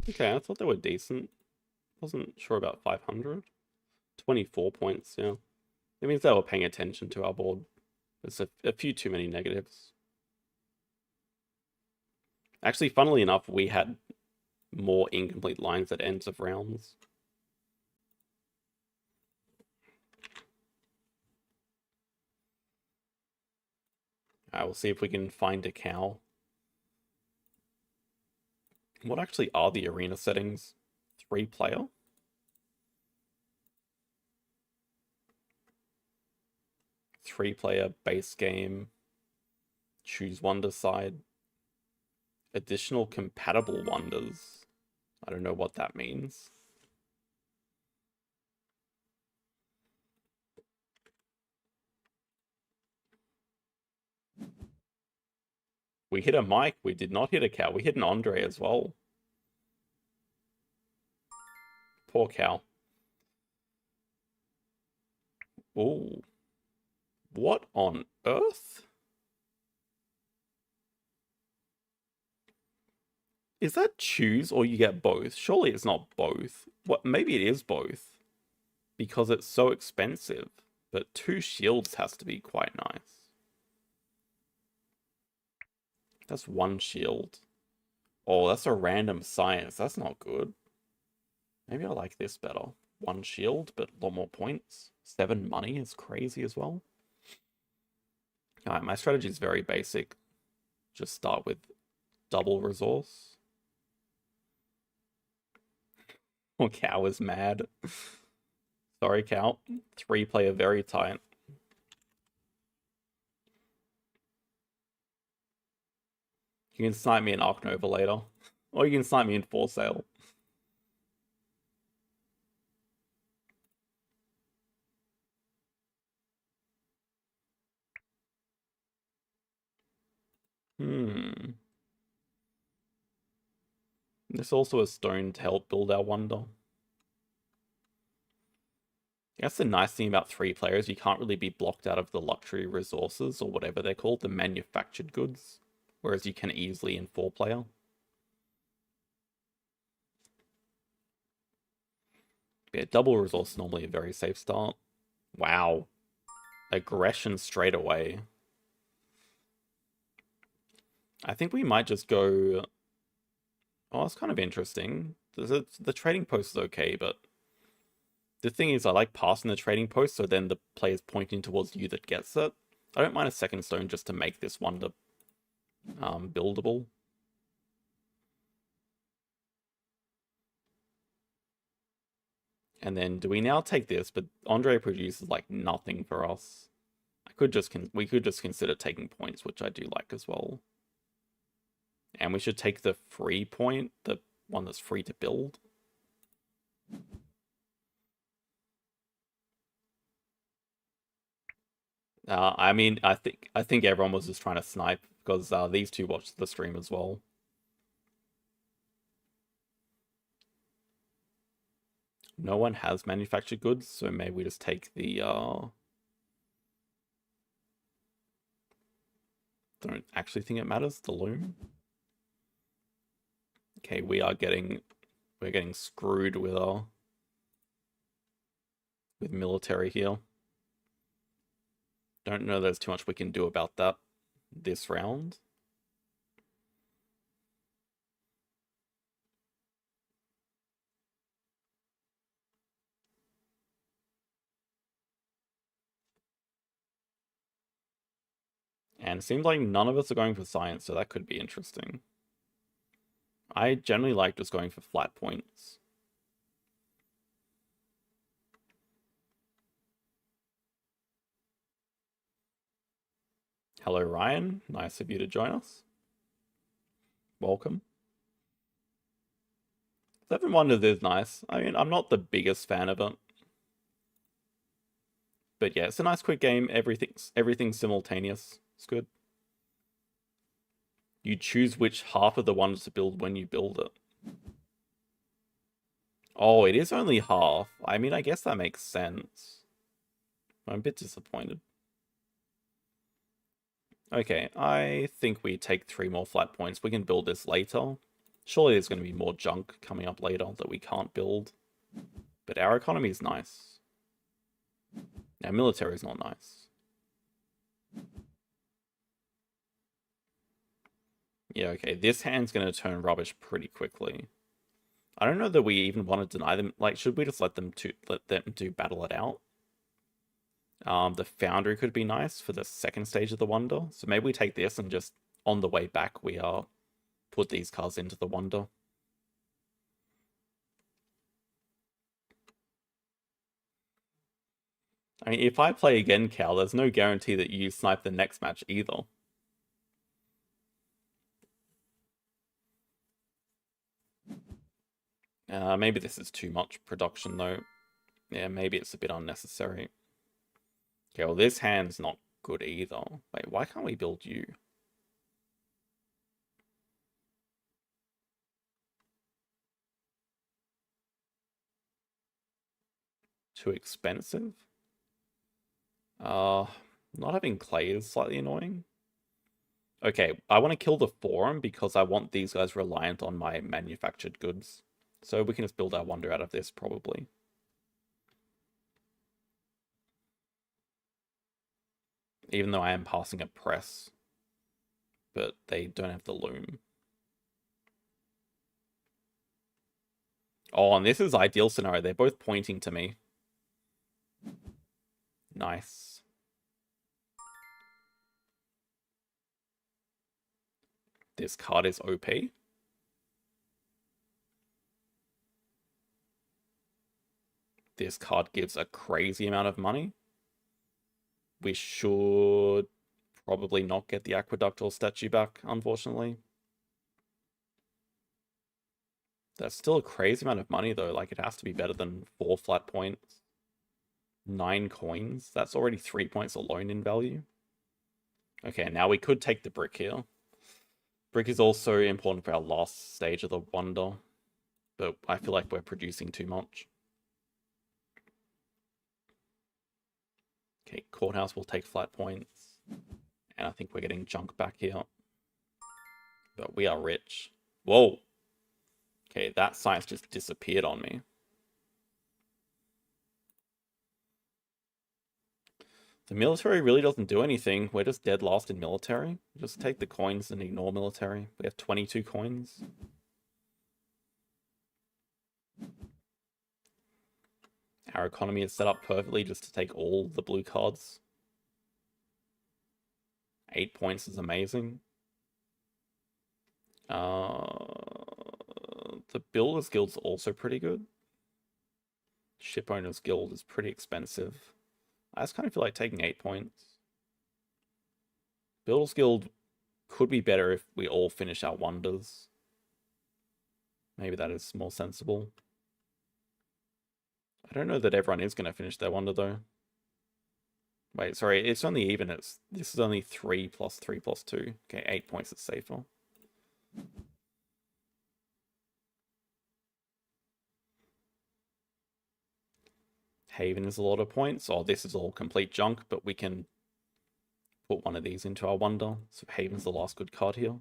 Okay, I thought they were decent. Wasn't sure about 500. 24 points, yeah. It means they were paying attention to our board. There's a few too many negatives. Actually, funnily enough, we had more incomplete lines at ends of rounds. Alright, we'll see if we can find a cow. What actually are the arena settings? 3-player? Three-player base game. Choose wonder side. Additional compatible wonders. I don't know what that means. We hit a Mike. We did not hit a cow. We hit an Andre as well. Poor cow. Ooh. What on earth? Is that choose or you get both? Surely it's not both. What? Maybe it is both. Because it's so expensive. But 2 shields has to be quite nice. That's 1 shield. Oh, that's a random science. That's not good. Maybe I like this better. 1 shield, but a lot more points. 7 money is crazy as well. Alright, my strategy is very basic. Just start with double resource. Oh, Cow is mad. Sorry, Cow. 3-player very tight. You can snipe me in Ark Nova later. Or you can snipe me in For Sale. There's also a stone to help build our wonder. That's the nice thing about 3 players, you can't really be blocked out of the luxury resources, or whatever they're called, the manufactured goods. Whereas you can easily in 4-player. Yeah, double resource is normally a very safe start. Wow. Aggression straight away. I think we might just go... Oh, that's kind of interesting. The trading post is okay, but... The thing is, I like passing the trading post, so then the player's pointing towards you that gets it. I don't mind a second stone just to make this wonder buildable. And then do we now take this? But Andre produces like nothing for us. We could just consider taking points, which I do like as well. And we should take the free point, the one that's free to build. I mean, I think everyone was just trying to snipe because these two watched the stream as well. No one has manufactured goods, so maybe we just take the don't actually think it matters, the loom. Okay, we're getting screwed with military here. Don't know there's too much we can do about that this round. And it seems like none of us are going for science, so that could be interesting. I generally like just going for flat points. Hello, Ryan. Nice of you to join us. Welcome. 7 Wonders is nice. I mean, I'm not the biggest fan of it. But yeah, it's a nice quick game. Everything's simultaneous. It's good. You choose which half of the wonders to build when you build it. Oh, it is only half. I mean, I guess that makes sense. I'm a bit disappointed. Okay, I think we take 3 more flat points. We can build this later. Surely there's going to be more junk coming up later that we can't build. But our economy is nice. Our military is not nice. Yeah, okay, this hand's going to turn rubbish pretty quickly. I don't know that we even want to deny them. Like, should we just let them do battle it out? The Foundry could be nice for the second stage of the Wonder. So maybe we take this and just, on the way back, we put these cards into the Wonder. I mean, if I play again, Cal, there's no guarantee that you snipe the next match either. Maybe this is too much production, though. Yeah, maybe it's a bit unnecessary. Okay, well, this hand's not good either. Wait, why can't we build you? Too expensive? Not having clay is slightly annoying. Okay, I want to kill the forum because I want these guys reliant on my manufactured goods. So we can just build our wonder out of this, probably. Even though I am passing a press. But they don't have the loom. Oh, and this is ideal scenario. They're both pointing to me. Nice. This card is OP. This card gives a crazy amount of money. We should probably not get the Aqueduct or statue back, unfortunately. That's still a crazy amount of money, though. Like, it has to be better than 4 flat points. 9 coins. That's already 3 points alone in value. Okay, now we could take the brick here. Brick is also important for our last stage of the wonder, but I feel like we're producing too much. Okay, courthouse will take flat points, and I think we're getting junk back here. But we are rich. Whoa! Okay, that science just disappeared on me. The military really doesn't do anything. We're just dead last in military. Just take the coins and ignore military. We have 22 coins. Our economy is set up perfectly just to take all the blue cards. 8 points is amazing. The Builders Guild's also pretty good. Shipowners Guild is pretty expensive. I just kind of feel like taking 8 points. Builders Guild could be better if we all finish our wonders. Maybe that is more sensible. I don't know that everyone is going to finish their wonder, though. Wait, sorry, it's only even. This is only 3 plus 3 plus 2. Okay, 8 points is safer. Haven is a lot of points. Oh, this is all complete junk, but we can put one of these into our wonder. So Haven's the last good card here.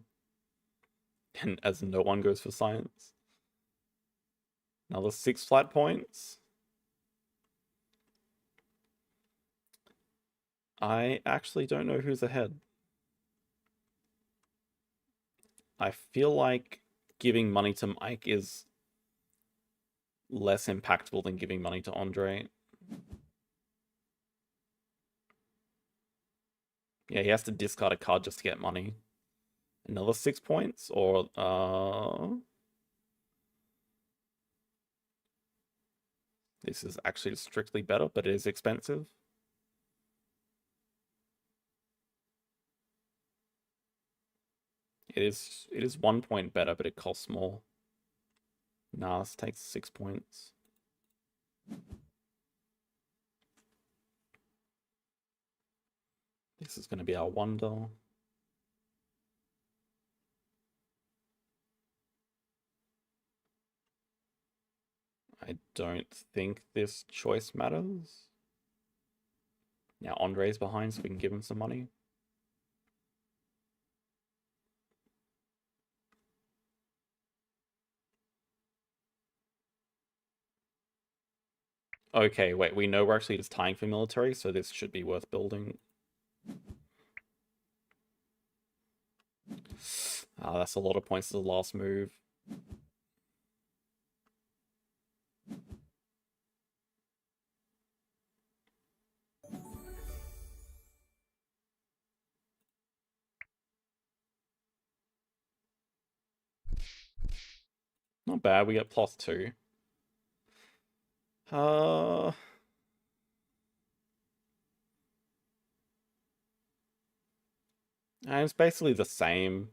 And as no one goes for science. Another 6 flat points. I actually don't know who's ahead. I feel like giving money to Mike is less impactful than giving money to Andre. Yeah, he has to discard a card just to get money. Another 6 points, or this is actually strictly better, but it is expensive. It is 1 point better, but it costs more. Nah, this takes 6 points. This is going to be our wonder. I don't think this choice matters. Now Andre's behind, so we can give him some money. Okay, wait, we know we're actually just tying for military, so this should be worth building. That's a lot of points as the last move. Not bad, we get +2. And it's basically the same.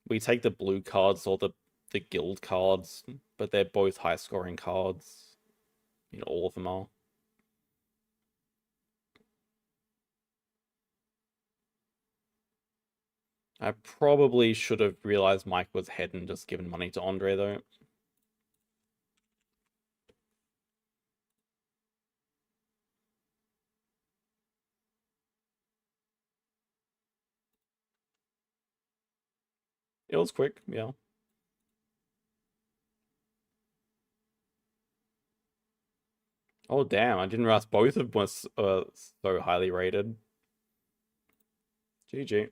We take the blue cards or the guild cards, but they're both high scoring cards. You know, all of them are. I probably should have realized Mike was ahead and just given money to Andre, though. It was quick, yeah. Oh, damn, I didn't realize both of them was so highly rated. GG.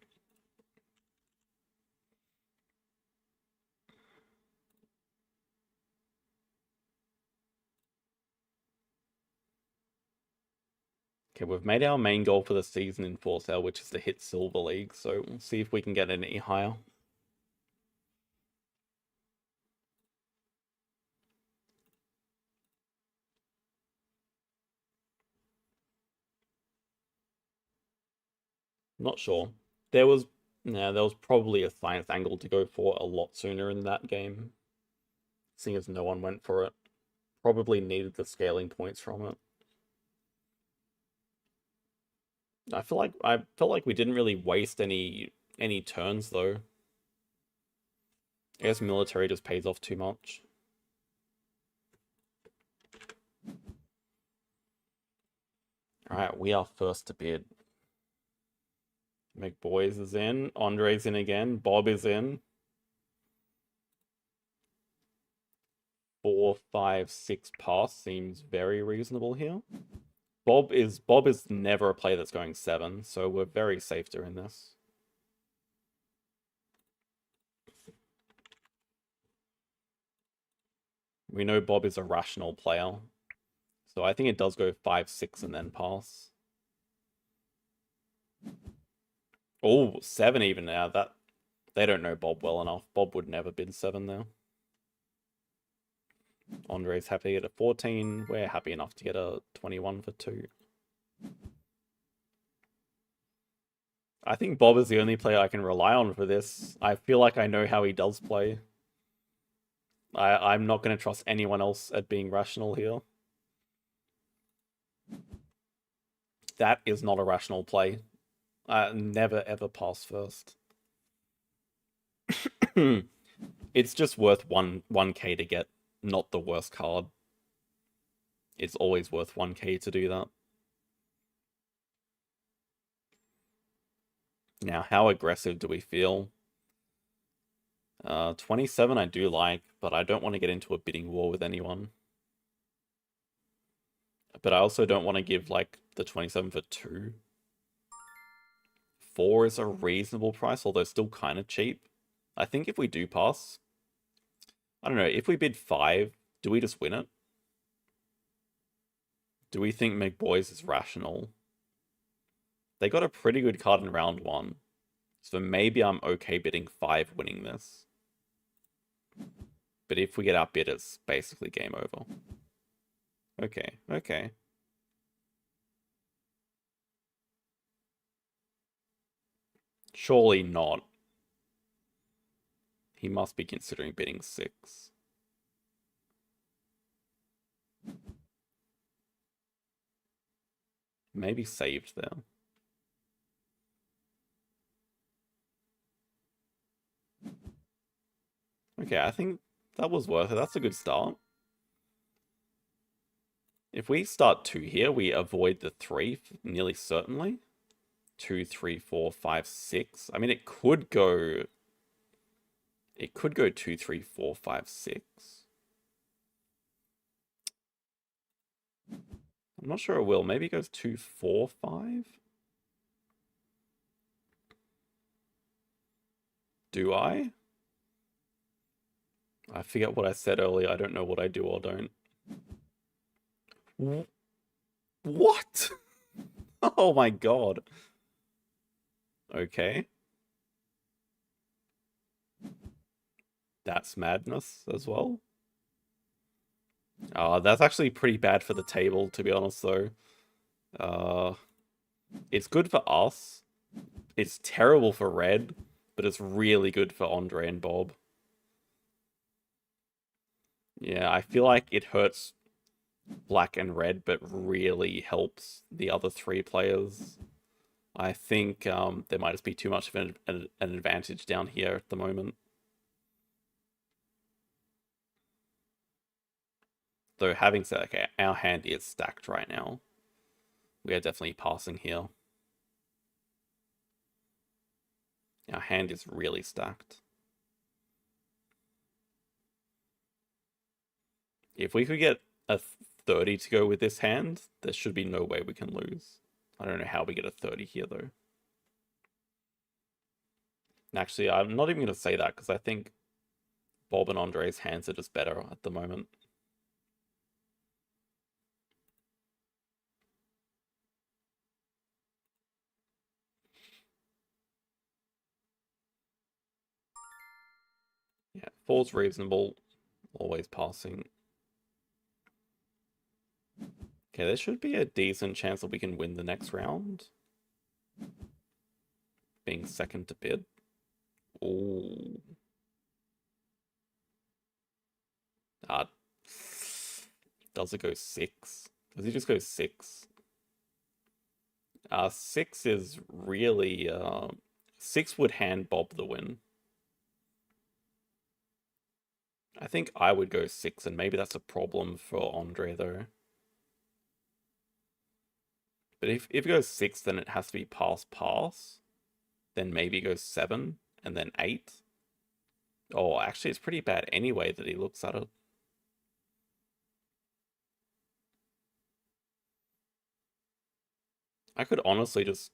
Okay, we've made our main goal for the season in 4 sale, which is to hit Silver League, so we'll see if we can get it any higher. Not sure. There was probably a science angle to go for a lot sooner in that game, seeing as no one went for it. Probably needed the scaling points from it. I felt like we didn't really waste any turns though. I guess military just pays off too much. Alright, we are first to bid. McBoys is in. Andre's in again. Bob is in. 4, 5, 6 pass seems very reasonable here. Bob is never a play that's going 7, so we're very safe doing this. We know Bob is a rational player, so I think it does go 5, 6 and then pass. Oh, 7 even now. That they don't know Bob well enough. Bob would never bid 7 there. Andre's happy to get a 14. We're happy enough to get a 21 for 2. I think Bob is the only player I can rely on for this. I feel like I know how he does play. I'm not going to trust anyone else at being rational here. That is not a rational play. Never ever pass first. It's just worth 1k to get not the worst card. It's always worth 1k to do that. Now, how aggressive do we feel? 27 I do like, but I don't want to get into a bidding war with anyone. But I also don't want to give, like, the 27 for 2. 4 is a reasonable price, although still kind of cheap. I think if we do pass, I don't know, if we bid 5, do we just win it? Do we think McBoys is rational? They got a pretty good card in round 1, so maybe I'm okay bidding 5 winning this. But if we get outbid, it's basically game over. Okay, okay. Surely not. He must be considering bidding 6. Maybe saved there. Okay, I think that was worth it. That's a good start. If we start 2 here, we avoid the 3 nearly certainly. 2, 3, 4, 5, 6. I mean, it could go 2, 3, 4, 5, 6. I'm not sure it will. Maybe it goes 2, 4, 5. Do I? I forget what I said earlier. I don't know what I do or don't. What? Oh my god. Okay. That's madness as well. That's actually pretty bad for the table, to be honest, though. It's good for us. It's terrible for red, but it's really good for Andre and Bob. Yeah, I feel like it hurts black and red, but really helps the other 3 players. I think there might just be too much of an advantage down here at the moment. Though having said, okay, our hand is stacked right now. We are definitely passing here. Our hand is really stacked. If we could get a 30 to go with this hand, there should be no way we can lose. I don't know how we get a 30 here, though. Actually, I'm not even going to say that, because I think Bob and Andre's hands are just better at the moment. Yeah, 4's reasonable. Always passing. Okay, there should be a decent chance that we can win the next round. Being second to bid. Ooh. Does it go 6? Does he just go 6? 6 is really 6 would hand Bob the win. I think I would go 6, and maybe that's a problem for Andre though. But if it goes 6, then it has to be pass. Then maybe it goes 7, and then 8. Oh, actually, it's pretty bad anyway that he looks at it. I could honestly just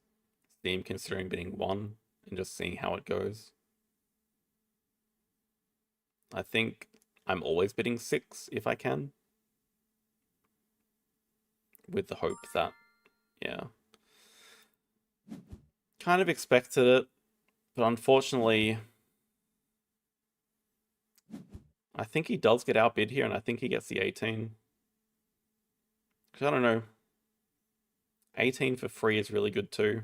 see him considering bidding 1 and just seeing how it goes. I think I'm always bidding 6 if I can. With the hope that, yeah. Kind of expected it, but unfortunately, I think he does get outbid here, and I think he gets the 18. Because I don't know. 18 for free is really good too.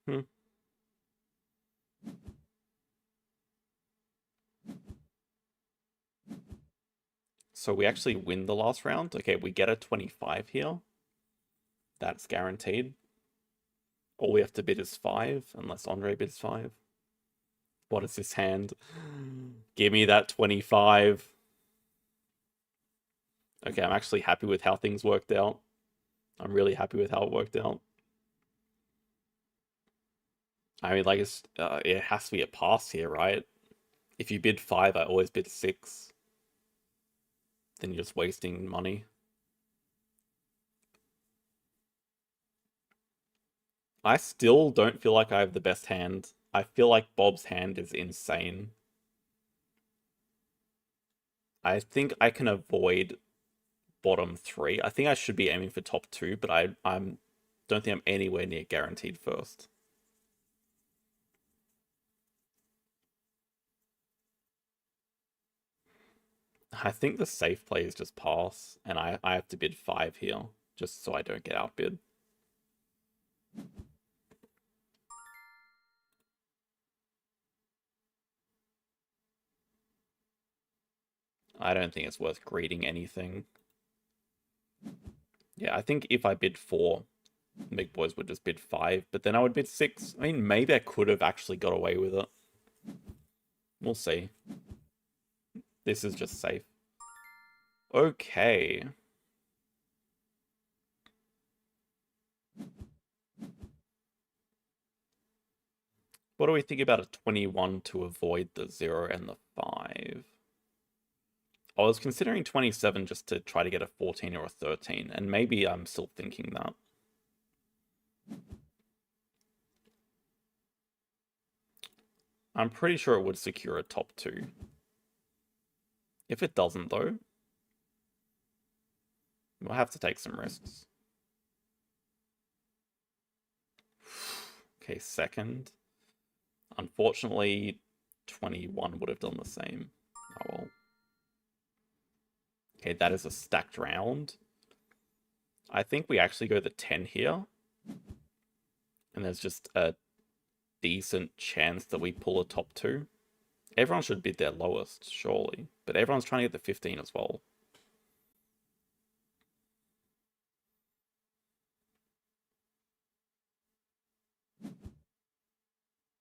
Hmm. So we actually win the last round. Okay, we get a 25 here. That's guaranteed. All we have to bid is 5, unless Andre bids 5. What is this hand? Give me that 25. Okay, I'm actually happy with how things worked out. I'm really happy with how it worked out. I mean, like, it has to be a pass here, right? If you bid 5, I always bid 6. Then you're just wasting money. I still don't feel like I have the best hand. I feel like Bob's hand is insane. I think I can avoid bottom 3. I think I should be aiming for top 2, but I don't think I'm anywhere near guaranteed first. I think the safe play is just pass, and I have to bid 5 here, just so I don't get outbid. I don't think it's worth greeting anything. Yeah, I think if I bid 4, Big Boys would just bid 5, but then I would bid 6. I mean, maybe I could have actually got away with it. We'll see. This is just safe. Okay. What do we think about a 21 to avoid the 0 and the 5? I was considering 27 just to try to get a 14 or a 13, and maybe I'm still thinking that. I'm pretty sure it would secure a top 2. If it doesn't, though, we'll have to take some risks. Okay, second. Unfortunately, 21 would have done the same. Oh well. Okay, that is a stacked round. I think we actually go the 10 here. And there's just a decent chance that we pull a top 2. Everyone should bid their lowest, surely. But everyone's trying to get the 15 as well.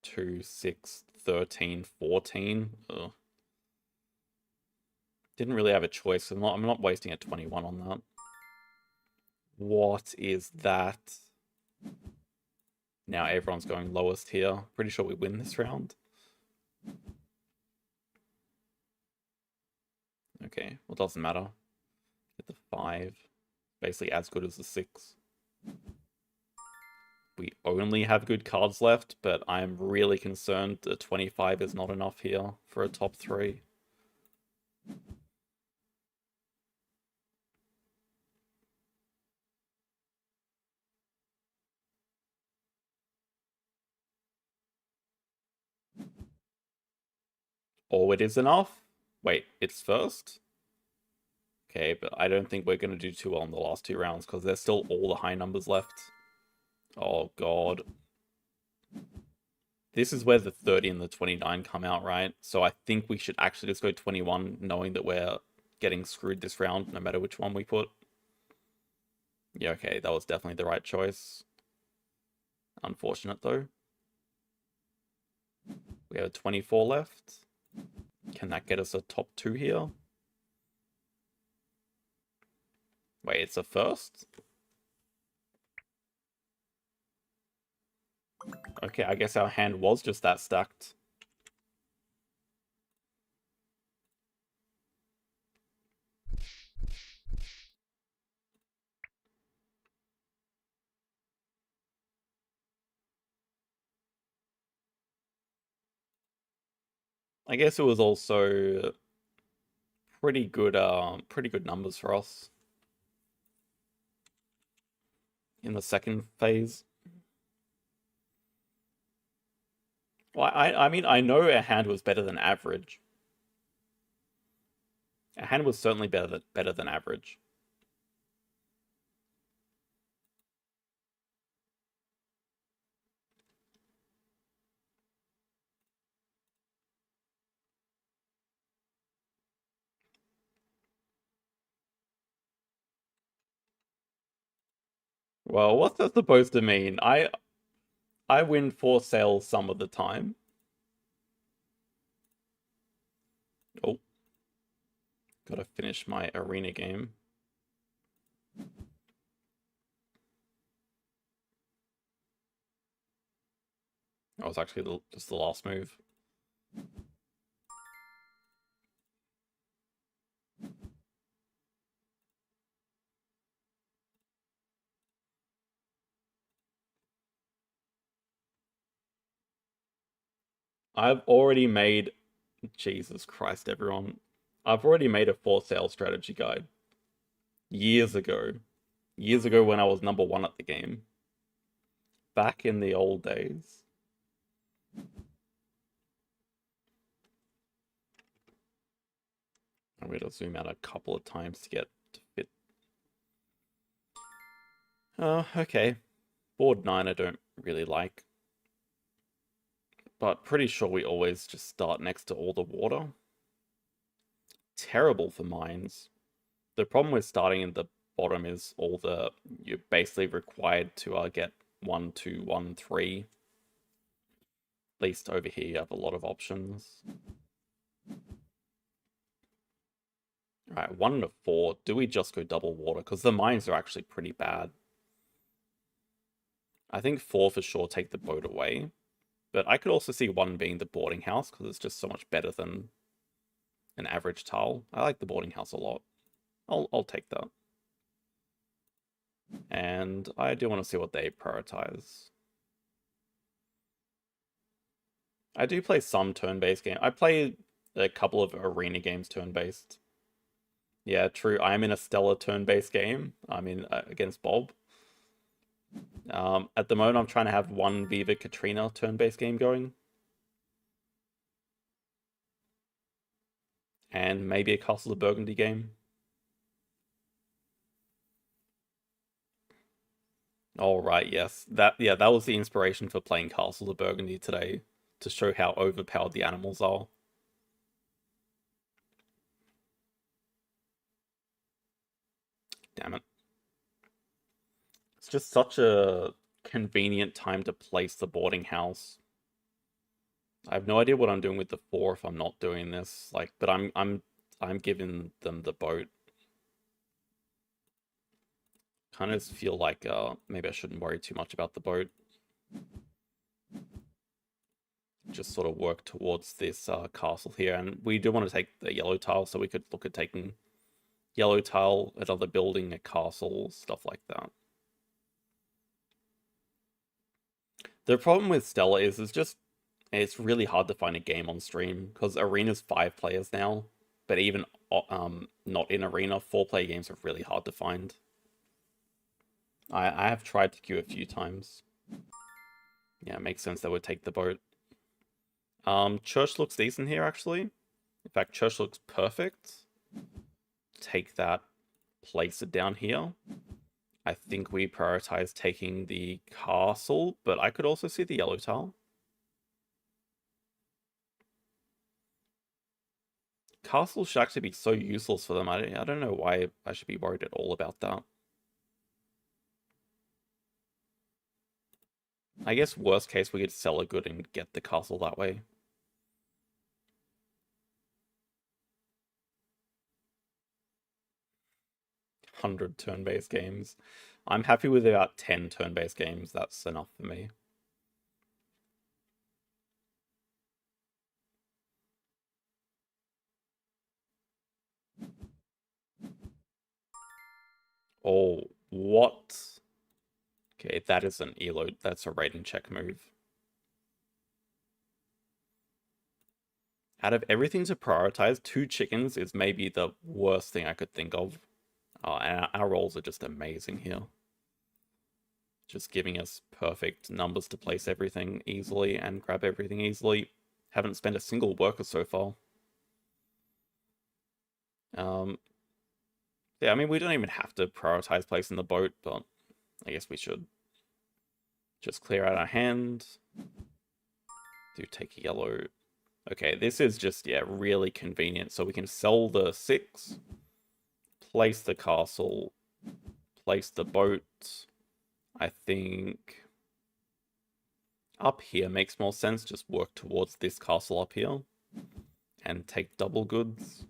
2, 6, 13, 14. Ugh. Didn't really have a choice. I'm not wasting a 21 on that. What is that? Now everyone's going lowest here. Pretty sure we win this round. Okay, well, it doesn't matter. Get the 5. Basically as good as the 6. We only have good cards left, but I'm really concerned that 25 is not enough here for a top 3. Oh, it is enough? Wait, it's first? Okay, but I don't think we're going to do too well in the last 2 rounds because there's still all the high numbers left. Oh, God. This is where the 30 and the 29 come out, right? So I think we should actually just go 21, knowing that we're getting screwed this round, no matter which one we put. Yeah, okay, that was definitely the right choice. Unfortunate, though. We have a 24 left. Can that get us a top 2 here? Wait, it's a first? Okay, I guess our hand was just that stacked. I guess it was also pretty good numbers for us in the second phase. Well, I mean, I know our hand was better than average. Our hand was certainly better than average. Well, what's that supposed to mean? I win 4 sales some of the time. Oh. Gotta finish my arena game. That was actually just the last move. I've already made... Jesus Christ, everyone. I've already made a 4 sale strategy guide. Years ago. Years ago when I was number 1 at the game. Back in the old days. I'm going to zoom out a couple of times to get to fit. Okay. Board 9 I don't really like. But pretty sure we always just start next to all the water. Terrible for mines. The problem with starting in the bottom is you're basically required to get 1, 2, 1, 3. At least over here you have a lot of options. Alright, 1 and a 4. Do we just go double water? Because the mines are actually pretty bad. I think 4 for sure take the boat away. But I could also see 1 being the boarding house, because it's just so much better than an average tile. I like the boarding house a lot. I'll take that. And I do want to see what they prioritize. I do play some turn-based game. I play a couple of arena games turn-based. Yeah, true. I am in a stellar turn-based game. I'm in against Bob. At the moment, I'm trying to have 1 Viva Katrina turn-based game going. And maybe a Castle of Burgundy game. All right, yes. That was the inspiration for playing Castle of Burgundy today, to show how overpowered the animals are. Damn it. It's just such a convenient time to place the boarding house. I have no idea what I'm doing with the 4 if I'm not doing this. But I'm giving them the boat. Kind of feel like maybe I shouldn't worry too much about the boat. Just sort of work towards this castle here. And we do want to take the yellow tile, so we could look at taking yellow tile, another building, a castle, stuff like that. The problem with Stella is it's really hard to find a game on stream, because Arena's 5 players now, but even not in Arena, 4-player games are really hard to find. I have tried to queue a few times. Yeah, it makes sense that would take the boat. Church looks decent here, actually. In fact, church looks perfect. Take that, place it down here. I think we prioritize taking the castle, but I could also see the yellow tile. Castles should actually be so useless for them. I don't know why I should be worried at all about that. I guess worst case we could sell a good and get the castle that way. $100 turn-based games. I'm happy with about 10 turn-based games. That's enough for me. Oh, what? Okay, that is an elo. That's a rating check move. Out of everything to prioritize, 2 chickens is maybe the worst thing I could think of. And our rolls are just amazing here. Just giving us perfect numbers to place everything easily and grab everything easily. Haven't spent a single worker so far. Yeah, I mean, we don't even have to prioritize placing the boat, but I guess we should. Just clear out our hand. Do take a yellow. Okay, this is just, yeah, really convenient. So we can sell the 6, place the castle, place the boat. I think up here makes more sense. Just work towards this castle up here and take double goods.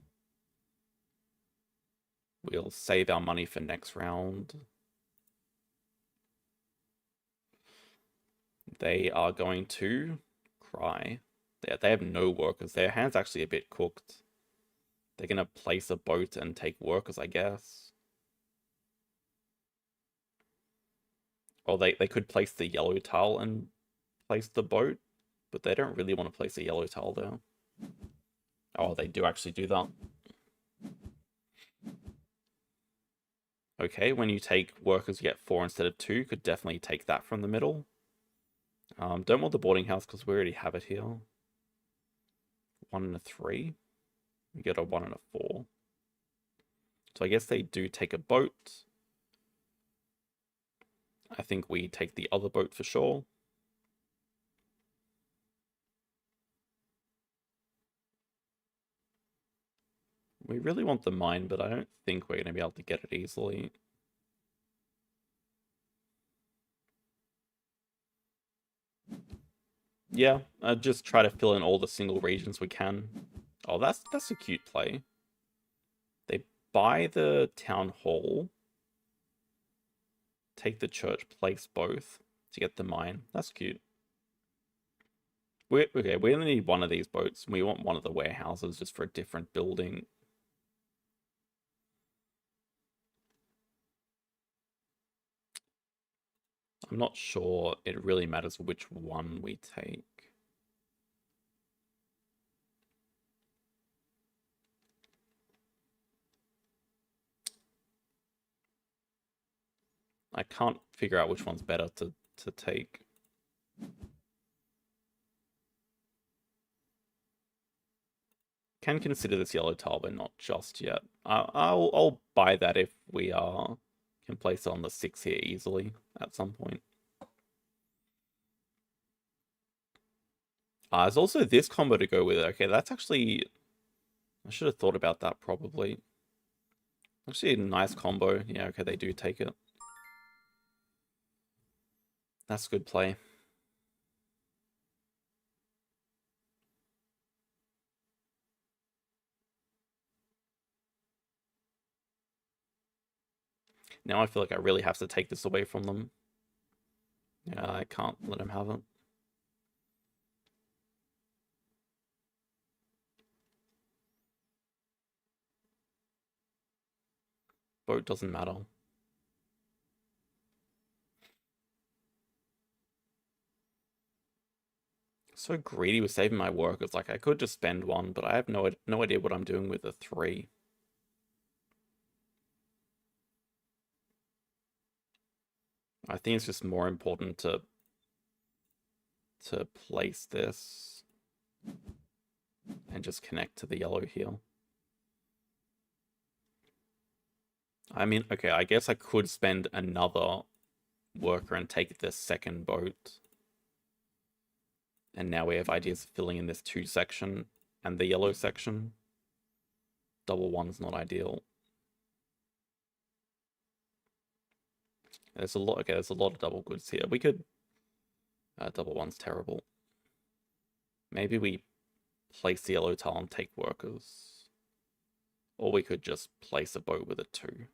We'll save our money for next round. They are going to cry. They have no workers. Their hand's actually a bit cooked. They're going to place a boat and take workers, I guess. Or they could place the yellow tile and place the boat, but they don't really want to place a yellow tile there. Oh, they do actually do that. Okay, when you take workers, you get 4 instead of 2. Could definitely take that from the middle. Don't want the boarding house because we already have it here. 1 and a 3. We get a 1 and a 4. So I guess they do take a boat. I think we take the other boat for sure. We really want the mine, but I don't think we're going to be able to get it easily. Yeah, just try to fill in all the single regions we can. Oh, that's a cute play. They buy the town hall, take the church, place both to get the mine. That's cute. Okay, we only need 1 of these boats. We want 1 of the warehouses just for a different building. I'm not sure it really matters which one we take. I can't figure out which one's better to take. Can consider this yellow tile, but not just yet. I'll buy that if we can place it on the 6 here easily at some point. There's also this combo to go with it. Okay, that's actually... I should have thought about that probably. Actually, a nice combo. Yeah, okay, they do take it. That's a good play. Now I feel like I really have to take this away from them. Yeah, I can't let them have it. Boat doesn't matter. So greedy with saving my work. It's like I could just spend 1, but I have no idea what I'm doing with the 3. I think it's just more important to place this. and just connect to the yellow here. I mean, okay, I guess I could spend another worker and take the second boat. And now we have ideas of filling in this 2 section and the yellow section. Double 1's not ideal. There's a lot. Okay, there's a lot of double goods here. We could. Double 1's terrible. Maybe we place the yellow tile and take workers. Or we could just place a boat with a 2.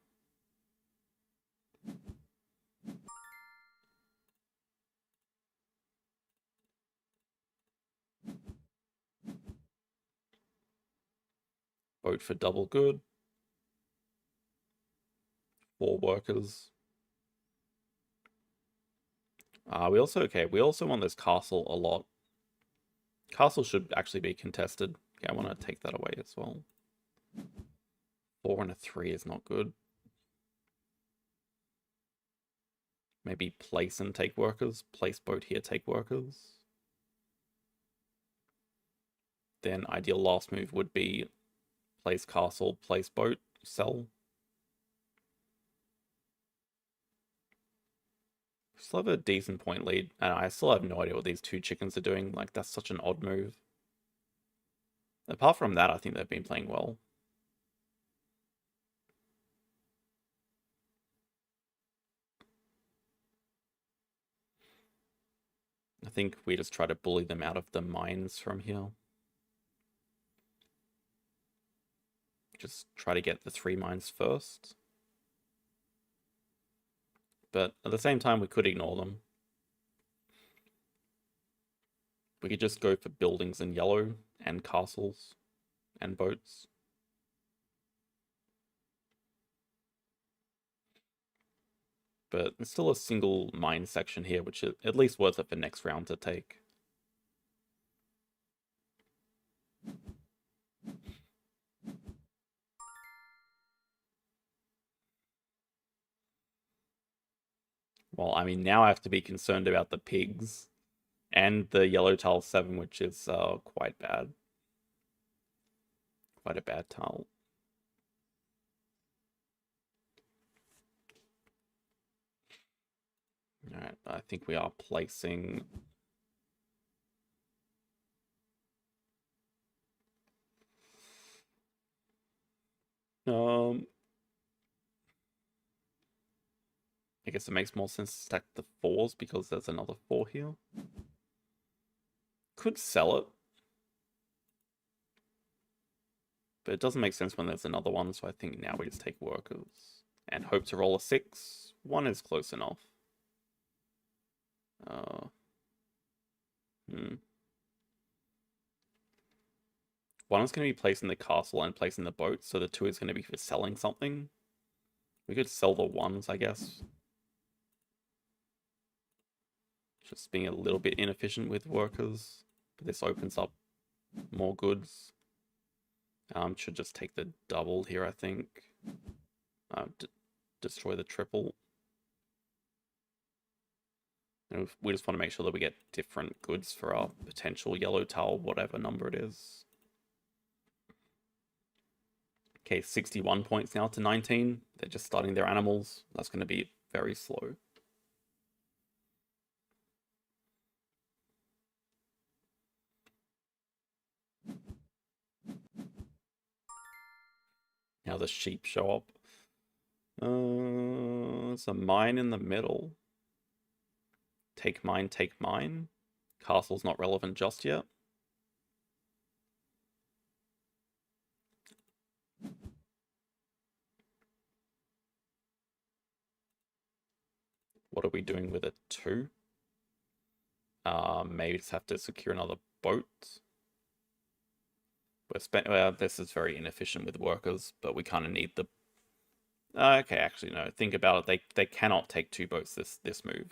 Boat for double good. 4 workers. We also want this castle a lot. Castle should actually be contested. Okay, I want to take that away as well. 4 and a 3 is not good. Maybe place and take workers. Place boat here, take workers. Then ideal last move would be place castle, place boat, sell. Still have a decent point lead, and I still have no idea what these 2 chickens are doing. Like, that's such an odd move. Apart from that, I think they've been playing well. I think we just try to bully them out of the mines from here. Just try to get the 3 mines first. But at the same time, we could ignore them. We could just go for buildings in yellow and castles and boats. But it's still a single mine section here, which is at least worth it for next round to take. Well, I mean, now I have to be concerned about the pigs and the yellow tile 7, which is quite bad. Quite a bad tile. Alright, I think we are placing... I guess it makes more sense to stack the 4s because there's another 4 here. Could sell it. But it doesn't make sense when there's another one, so I think now we just take workers. And hope to roll a 6. 1 is close enough. One is going to be placing the castle and placing the boat, so the 2 is going to be for selling something. We could sell the 1s, I guess. Just being a little bit inefficient with workers. But this opens up more goods. Should just take the double here, I think. Destroy the triple. And we just want to make sure that we get different goods for our potential yellow tile, whatever number it is. Okay, 61 points now to 19. They're just starting their animals. That's going to be very slow. Now the sheep show up. There's a mine in the middle. Take mine, take mine. Castle's not relevant just yet. What are we doing with a 2? Maybe just have to secure another boat. This is very inefficient with workers, but we kind of need the... okay, actually, no. Think about it. They cannot take 2 boats this move.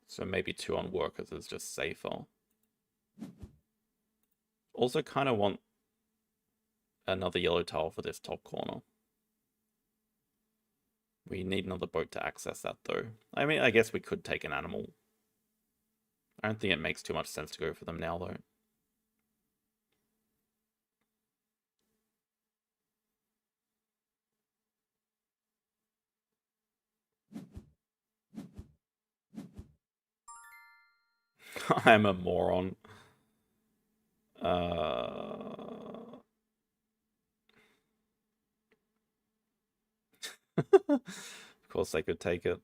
So maybe 2 on workers is just safer. Also kind of want another yellow tile for this top corner. We need another boat to access that, though. I mean, I guess we could take an animal. I don't think it makes too much sense to go for them now, though. I'm a moron. Of course they could take it.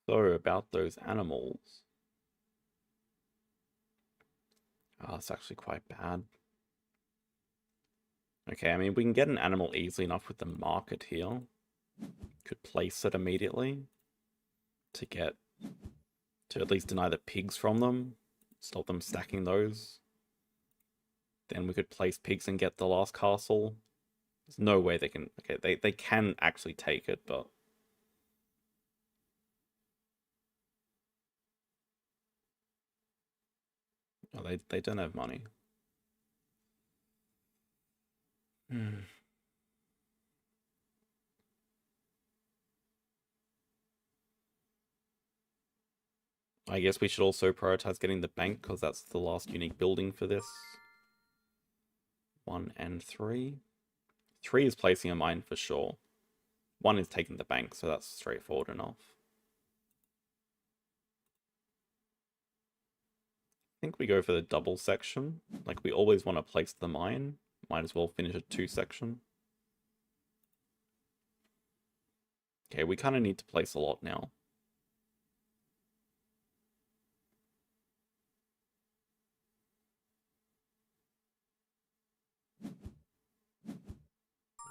So, about those animals. Oh, it's actually quite bad. Okay, I mean, we can get an animal easily enough with the market here. Could place it immediately to get... to at least deny the pigs from them. Stop them stacking those. Then we could place pigs and get the last castle. There's no way they can... Okay, they can actually take it, but... Oh, they don't have money. I guess we should also prioritize getting the bank, because that's the last unique building for this. 1 and 3. 3 is placing a mine for sure. 1 is taking the bank, so that's straightforward enough. I think we go for the double section. Like, we always want to place the mine. Might as well finish a 2 section. Okay, we kind of need to place a lot now.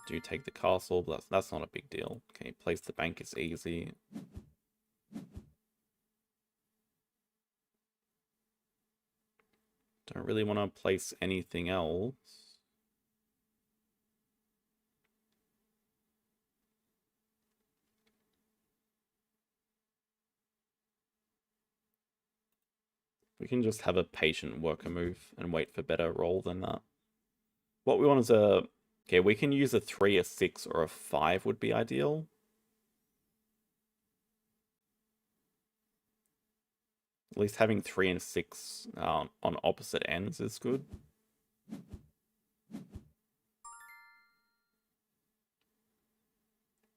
Do take the castle, but that's not a big deal. Okay, place the bank is easy. Don't really want to place anything else. We can just have a patient worker move and wait for better roll than that. What we want is a... Okay, we can use a 3, a 6, or a 5 would be ideal. At least having 3 and 6 on opposite ends is good.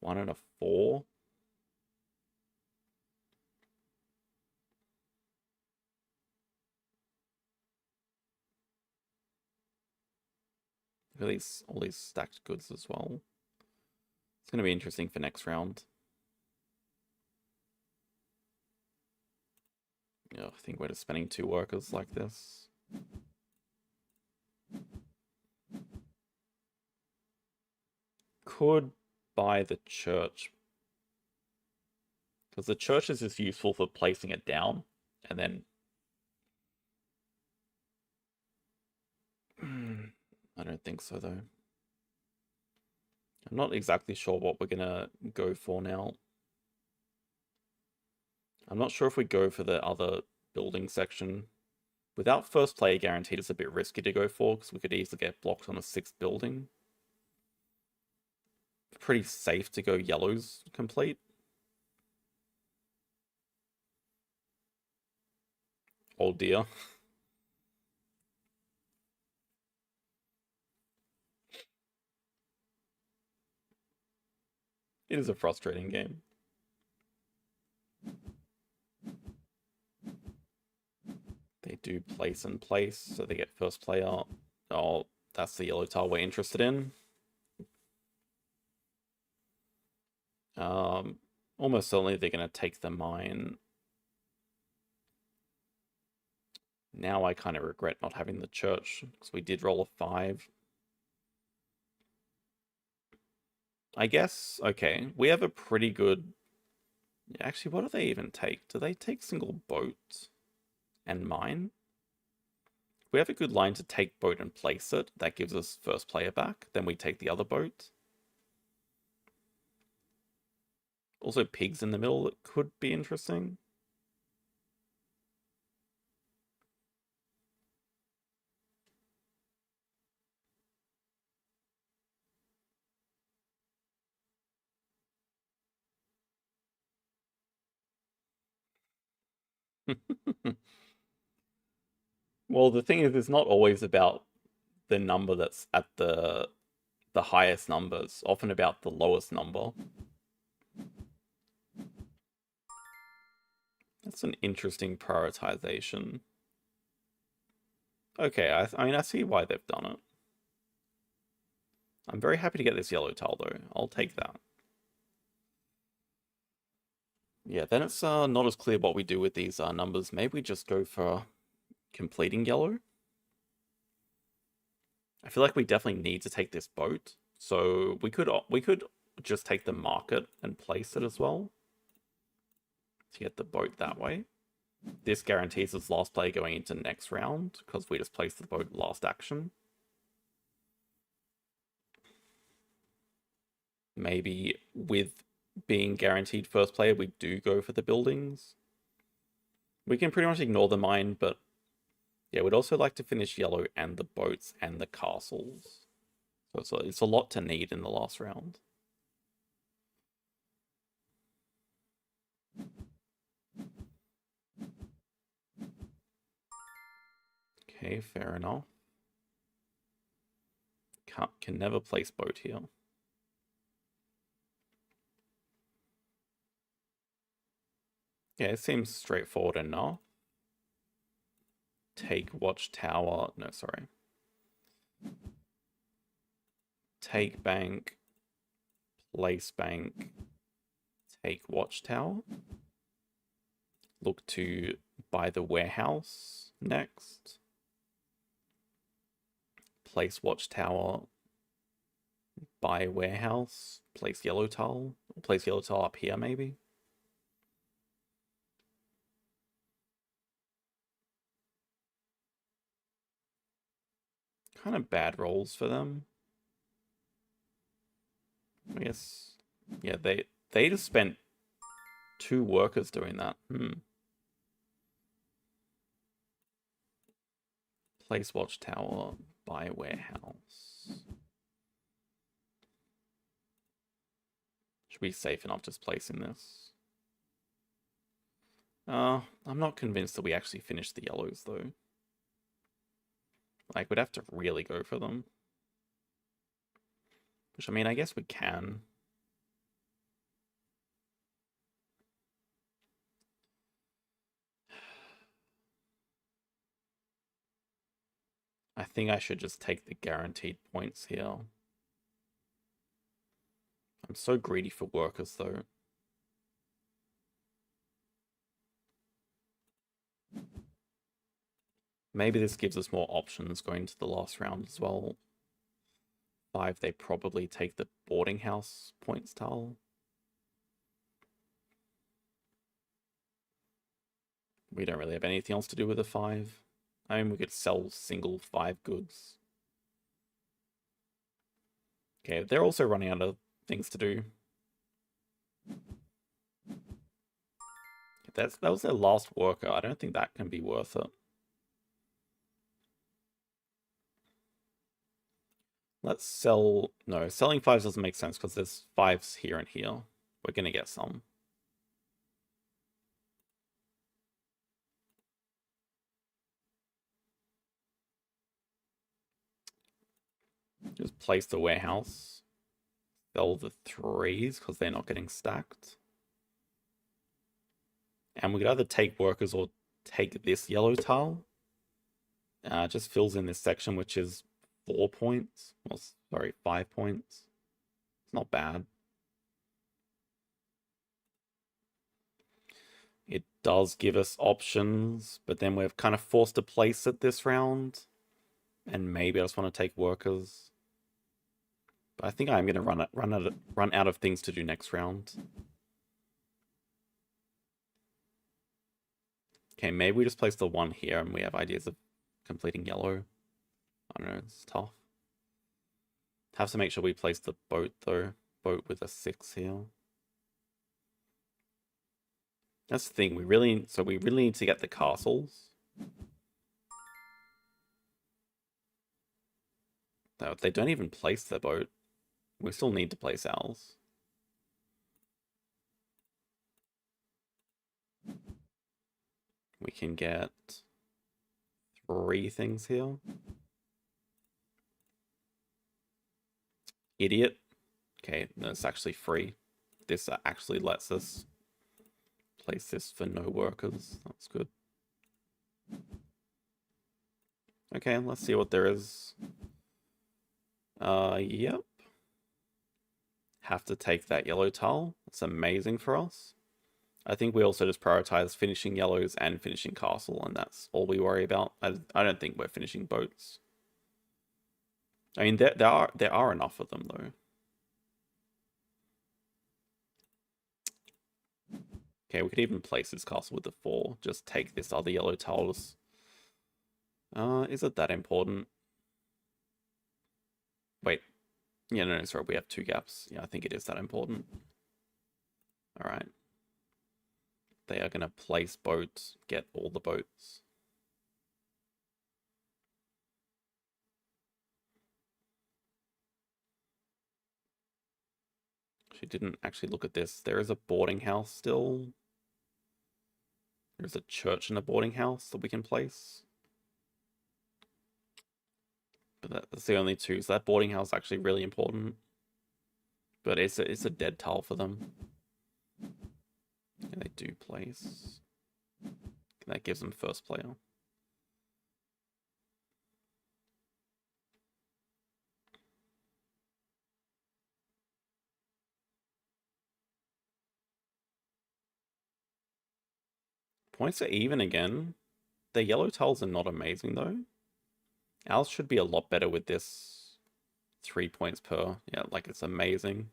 One and a 4. Look at these, all these stacked goods as well. It's going to be interesting for next round. Yeah, I think we're just spending 2 workers like this. Could buy the church. Because the church is just useful for placing it down. And then... I don't think so, though. I'm not exactly sure what we're going to go for now. I'm not sure if we go for the other building section. Without first player guaranteed, it's a bit risky to go for, because we could easily get blocked on a 6th building. Pretty safe to go yellows complete. Oh dear. It is a frustrating game. They do place and place, so they get first player. Oh, that's the yellow tile we're interested in. Almost certainly they're going to take the mine. Now I kind of regret not having the church, because we did roll a 5. I guess, okay, we have a pretty good... Actually, what do they even take? Do they take single boat and mine? If we have a good line to take boat and place it, that gives us first player back. Then we take the other boat. Also pigs in the middle, that could be interesting. Well, the thing is, it's not always about the number that's at the highest numbers, often about the lowest number. That's an interesting prioritization. Okay, I mean, I see why they've done it. I'm very happy to get this yellow tile, though. I'll take that. Yeah, then it's not as clear what we do with these numbers. Maybe we just go for completing yellow. I feel like we definitely need to take this boat. So we could just take the market and place it as well to get the boat that way. This guarantees us last play going into next round because we just placed the boat last action. Maybe with being guaranteed first player, we do go for the buildings. We can pretty much ignore the mine, but yeah, we'd also like to finish yellow and the boats and the castles. So it's a lot to need in the last round. Okay, fair enough. Can never place boat here. Yeah, it seems straightforward enough. Take watchtower. No, sorry. Take bank. Place bank. Take watchtower. Look to buy the warehouse next. Place watchtower. Buy warehouse. Place yellow tile. Place yellow tile up here, maybe. Kind of bad rolls for them. I guess, yeah, they just spent 2 workers doing that. Place watchtower, buy warehouse. Should be safe enough just placing this. I'm not convinced that we actually finished the yellows though. Like, we'd have to really go for them. Which, I mean, I guess we can. I think I should just take the guaranteed points here. I'm so greedy for workers, though. Maybe this gives us more options going to the last round as well. 5, they probably take the boarding house points tile. We don't really have anything else to do with a 5. I mean, we could sell single 5 goods. Okay, they're also running out of things to do. That was their last worker. I don't think that can be worth it. Let's sell... No, selling 5s doesn't make sense because there's 5s here and here. We're going to get some. Just place the warehouse. Sell the 3s because they're not getting stacked. And we could either take workers or take this yellow tile. Just fills in this section, which is 4 points. Well, sorry, 5 points. It's not bad. It does give us options, but then we're kind of forced to place it this round. And maybe I just want to take workers. But I think I'm going to run out of things to do next round. Okay, maybe we just place the 1 here and we have ideas of completing yellow. I don't know, it's tough. Have to make sure we place the boat though. Boat with a 6 here. That's the thing, we really need to get the castles. No, they don't even place their boat. We still need to place ours. We can get 3 things here. Idiot. Okay, no, it's actually free. This actually lets us place this for no workers. That's good. Okay, let's see what there is. Yep. Have to take that yellow tile. It's amazing for us. I think we also just prioritize finishing yellows and finishing castle, and that's all we worry about. I don't think we're finishing boats. I mean, there are enough of them though. Okay, we could even place this castle with the 4. Just take this other yellow tile. Is it that important? Wait. Yeah, no, sorry, we have 2 gaps. Yeah, I think it is that important. Alright. They are going to place boats, get all the boats. She didn't actually look at this. There is a boarding house still. There's a church and a boarding house that we can place. But that's the only 2. So that boarding house is actually really important. But it's a dead tile for them. Yeah, they do place. That gives them first player. Points are even again. The yellow tiles are not amazing though. Ours should be a lot better with this 3 points per. Yeah, like it's amazing.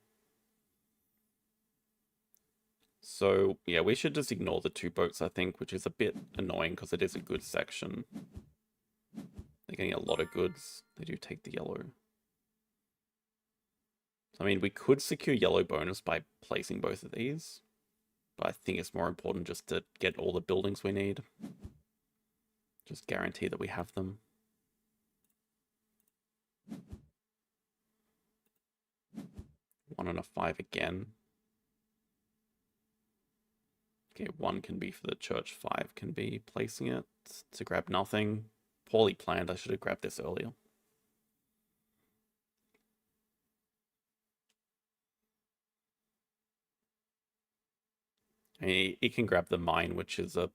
So yeah, we should just ignore the 2 boats, I think, which is a bit annoying because it is a good section. They're getting a lot of goods. They do take the yellow. I mean, we could secure yellow bonus by placing both of these. But I think it's more important just to get all the buildings we need. Just guarantee that we have them. One and a 5 again. Okay, 1 can be for the church, 5 can be placing it to grab nothing. Poorly planned, I should have grabbed this earlier. It can grab the mine, which is a...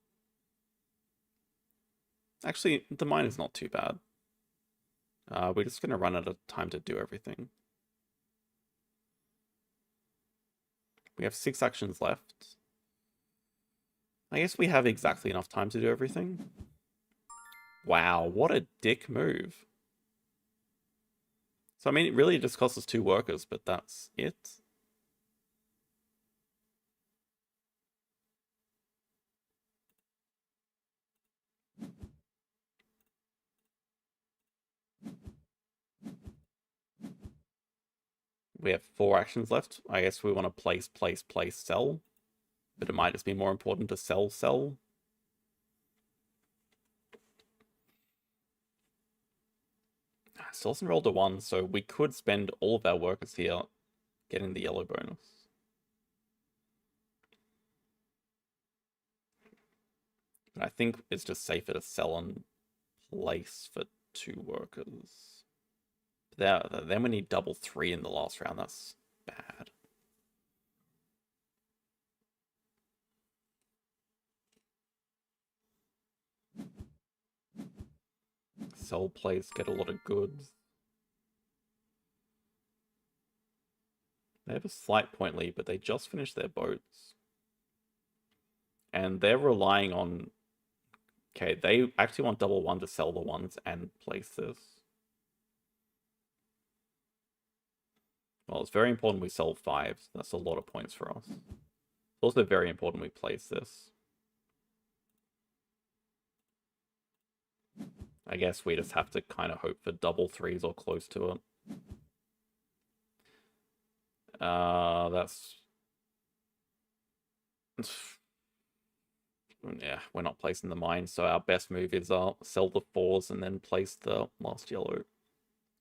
Actually, the mine is not too bad. We're just going to run out of time to do everything. We have 6 actions left. I guess we have exactly enough time to do everything. Wow, what a dick move. So, I mean, it really just costs us 2 workers, but that's it. We have 4 actions left. I guess we want to place, sell. But it might just be more important to sell. Still hasn't rolled a 1, so we could spend all of our workers here getting the yellow bonus. But I think it's just safer to sell and place for 2 workers. Then we need double 3 in the last round. That's bad. Sell place, get a lot of goods. They have a slight point lead, but they just finished their boats. And they're relying on... Okay, they actually want double 1 to sell the ones and place this. Well, it's very important we sell 5. That's a lot of points for us. It's also very important we place this. I guess we just have to kind of hope for double 3s or close to it. That's... Yeah, we're not placing the mine, so our best move is sell the 4s and then place the last yellow.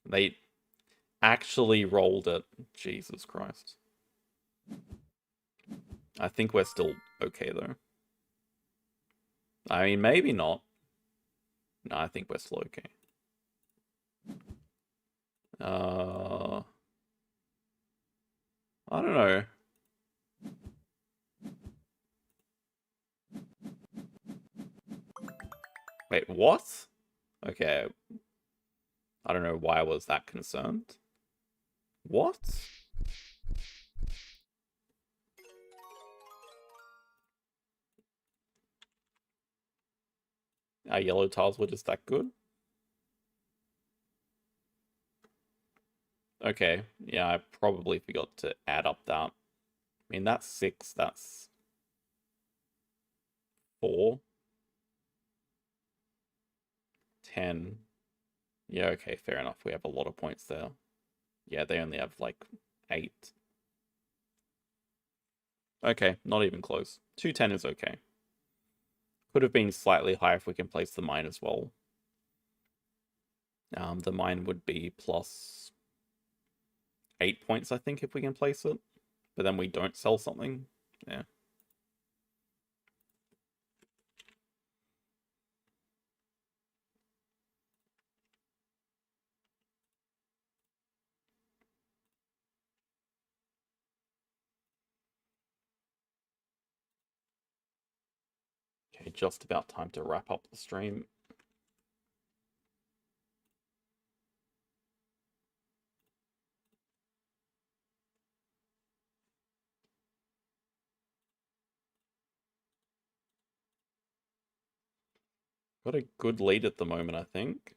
They actually rolled it. Jesus Christ. I think we're still okay, though. I mean, maybe not. No, I think we're slow, okay. I don't know. Wait, what? Okay. I don't know why I was that concerned. What? Our yellow tiles were just that good? Okay, yeah, I probably forgot to add up that. I mean, that's 6, that's 4. 10. Yeah, okay, fair enough. We have a lot of points there. Yeah, they only have like 8. Okay, not even close. 210 is okay. Could have been slightly higher if we can place the mine as well. The mine would be plus 8 points, I think, if we can place it. But then we don't sell something. Yeah. Okay, just about time to wrap up the stream. Got a good lead at the moment, I think.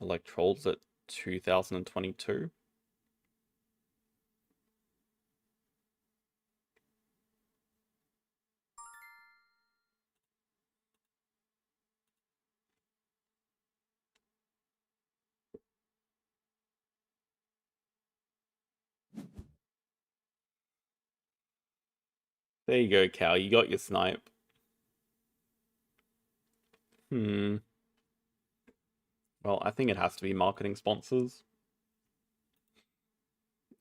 Electrol's at 2022. There you go, Cal. You got your snipe. Well, I think it has to be marketing sponsors.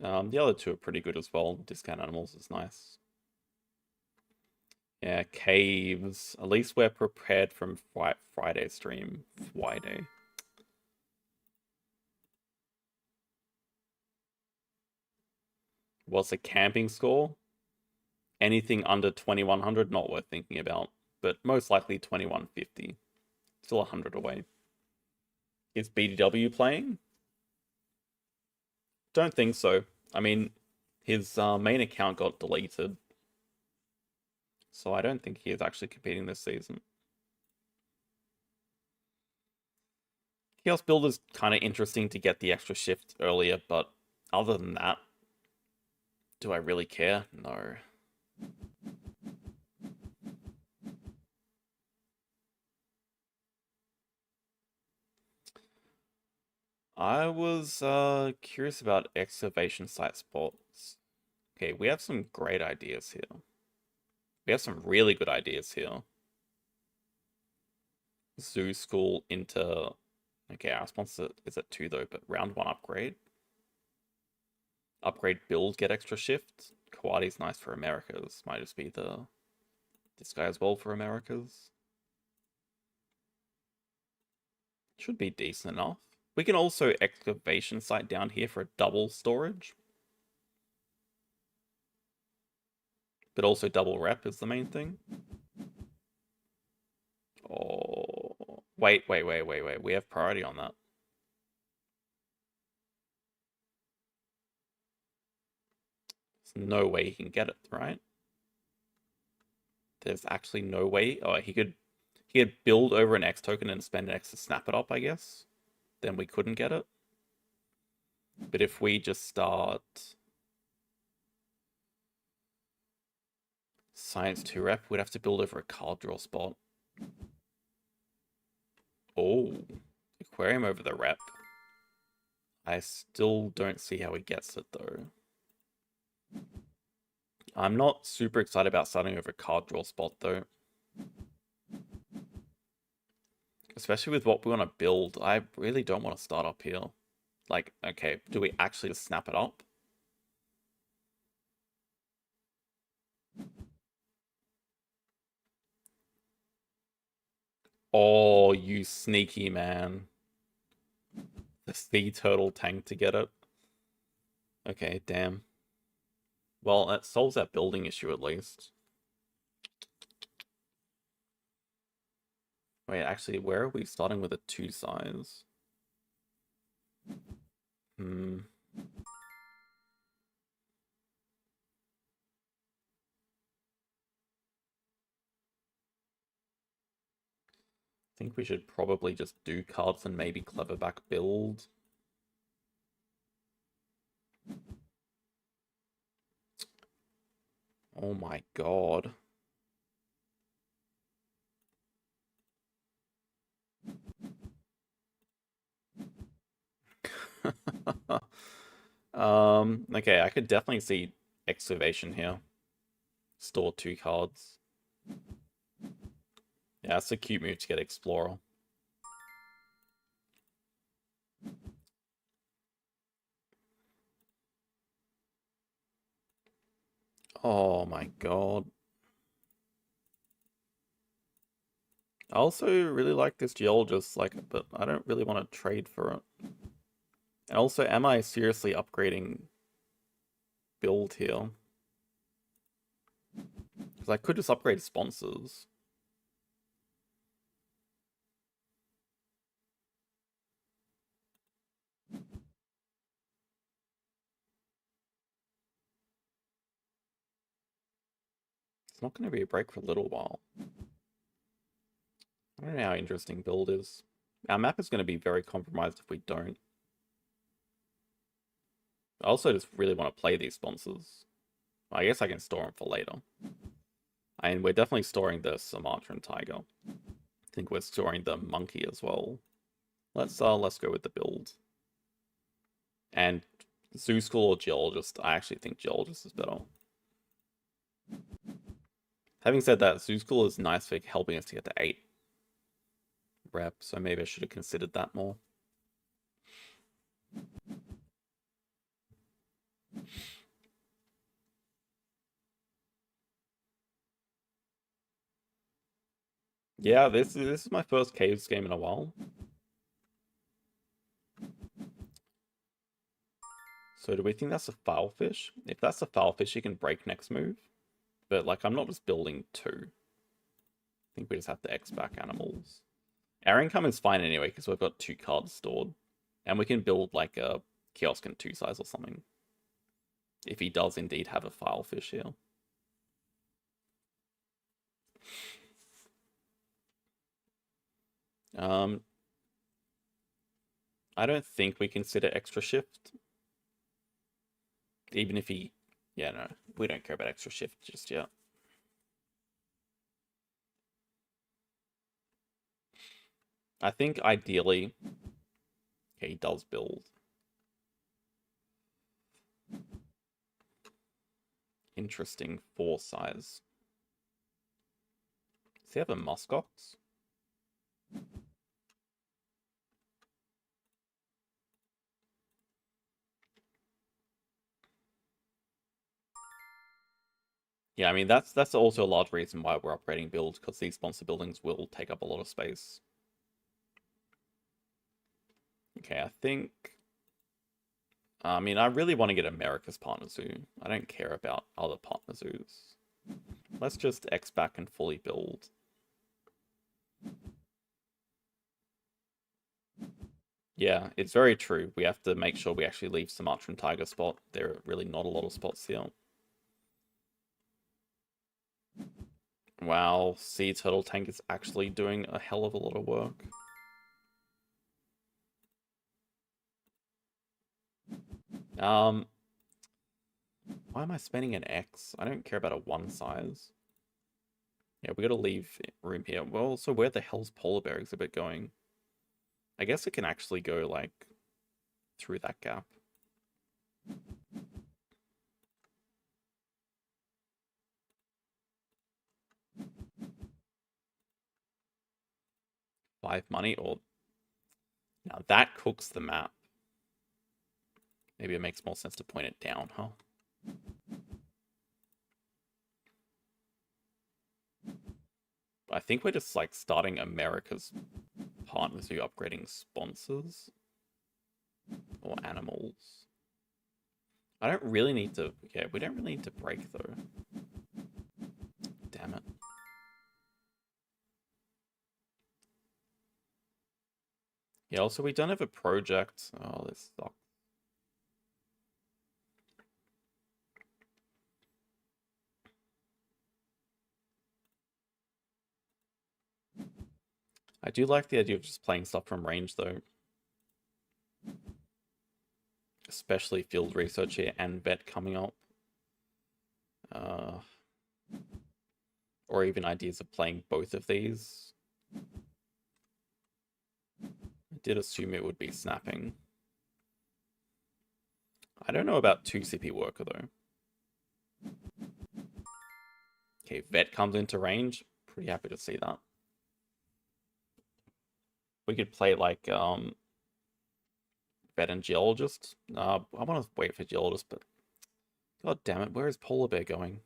The other two are pretty good as well. Discount animals is nice. Yeah, caves. At least we're prepared from Friday stream. Friday. What's a camping score? Anything under 2100, not worth thinking about. But most likely 2150. Still 100 away. Is BDW playing? Don't think so. I mean, his main account got deleted. So I don't think he is actually competing this season. Chaos Build is kind of interesting to get the extra shift earlier, but other than that, do I really care? No. I was curious about excavation site spots. Okay, we have some great ideas here. We have some really good ideas here. Zoo school into... Okay, our sponsor is at 2 though, but round 1 upgrade. Upgrade build, get extra shift. Kawadi's nice for Americas. Might just be this guy as well for Americas. Should be decent enough. We can also excavation site down here for a double storage. But also double rep is the main thing. Oh, wait. We have priority on that. There's no way he can get it, right? There's actually no way. Oh, he could build over an X token and spend an X to snap it up, I guess. Then we couldn't get it. But if we just start Science 2 rep, we'd have to build over a card draw spot. Oh, aquarium over the rep. I still don't see how he gets it though. I'm not super excited about starting over a card draw spot though. Especially with what we want to build, I really don't want to start up here. Like, okay, do we actually just snap it up? Oh, you sneaky man. The sea turtle tank to get it. Okay, damn. Well, that solves that building issue at least. Wait, actually, where are we starting with a 2 size? Hmm. I think we should probably just do cards and maybe Cleverback build. Oh my god. Okay, I could definitely see Excavation here. Store 2 cards. Yeah, that's a cute move to get Explorer. Oh my god. I also really like this Geologist, but I don't really want to trade for it. And also, am I seriously upgrading build here? Because I could just upgrade sponsors. It's not going to be a break for a little while. I don't know how interesting build is. Our map is going to be very compromised if we don't. I also just really want to play these sponsors. I guess I can store them for later. And we're definitely storing the Sumatran tiger. I think we're storing the monkey as well. Let's go with the build. And Zoo School or Geologist? I actually think Geologist is better. Having said that, Zoo School is nice for helping us to get to 8 rep, so maybe I should have considered that more. Yeah, this is my first Caves game in a while. So do we think that's a Foulfish? If that's a Foulfish, he can break next move. But like, I'm not just building 2. I think we just have to X back animals. Our income is fine anyway, because we've got 2 cards stored. And we can build like a Kiosk in 2 size or something. If he does indeed have a Filefish here. I don't think we consider extra shift. Even if he... Yeah, no. We don't care about extra shift just yet. I think ideally... Okay, he does build. Interesting 4 size. Does he have a muskox? Yeah, I mean, that's also a large reason why we're upgrading builds, because these sponsor buildings will take up a lot of space. Okay, I think... I mean, I really want to get America's Partner Zoo. I don't care about other Partner Zoos. Let's just X back and fully build. Yeah, it's very true. We have to make sure we actually leave Sumatran tiger spot. There are really not a lot of spots here. Wow, Sea Turtle Tank is actually doing a hell of a lot of work. Why am I spending an X? I don't care about a 1 size. Yeah, we gotta leave room here. Well, so where the hell's Polar Bear Exhibit going? I guess it can actually go, like, through that gap. Five money, or... Now that cooks the map. Maybe it makes more sense to point it down, huh? I think we're just like starting America's partners who upgrading sponsors or animals. I don't really need to. Yeah, we don't really need to break though. Damn it. Yeah, also we don't have a project. Oh, this sucks. I do like the idea of just playing stuff from range though. Especially field research here and vet coming up. Or even ideas of playing both of these. I did assume it would be snapping. I don't know about 2 CP worker though. Okay, vet comes into range. Pretty happy to see that. We could play like vet and geologist. I want to wait for geologist, but god damn it, where is polar bear going?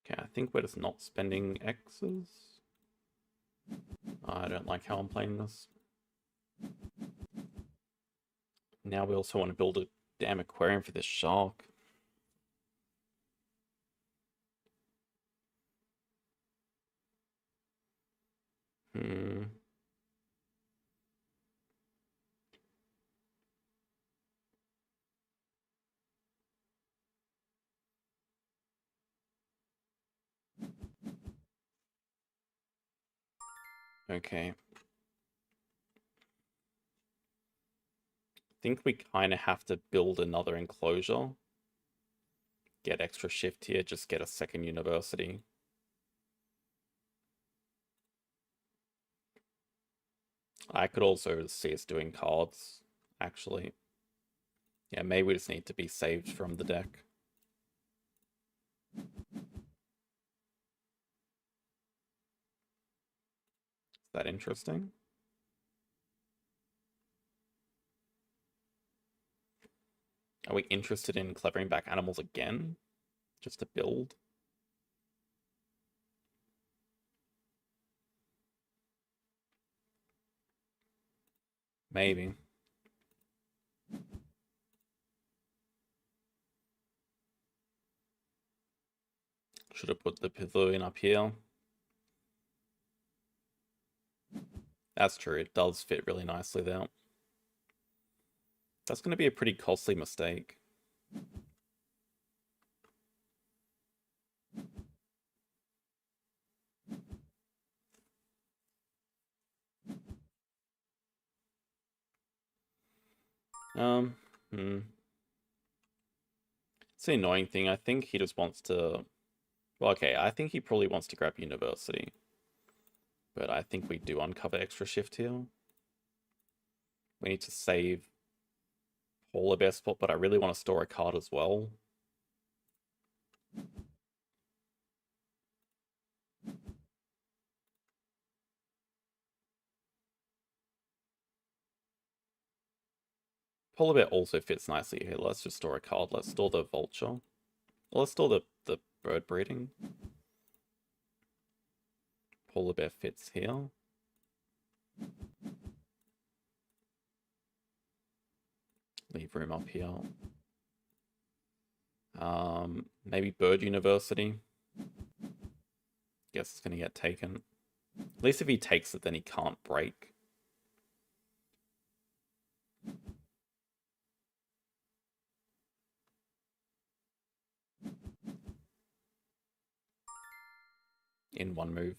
Okay, I think we're just not spending X's. I don't like how I'm playing this. Now we also want to build a damn aquarium for this shark. Okay. I think we kind of have to build another enclosure. Get extra shift here, just get a second university. I could also see us doing cards, actually. Yeah, maybe we just need to be saved from the deck. Is that interesting? Are we interested in clevering back animals again? Just to build? Maybe. Should have put the pavilion up here. That's true, it does fit really nicely there. That's going to be a pretty costly mistake. It's the annoying thing. I think he just wants to... Well, okay, I think he probably wants to grab university. But I think we do uncover extra shift here. We need to save polar bear spot, but I really want to store a card as well. Polar bear also fits nicely here. Let's just store a card. Let's store the vulture. Well, let's store the bird breeding. Polar bear fits here. Leave room up here. Maybe bird university. Guess it's going to get taken. At least if he takes it, then he can't break. In one move.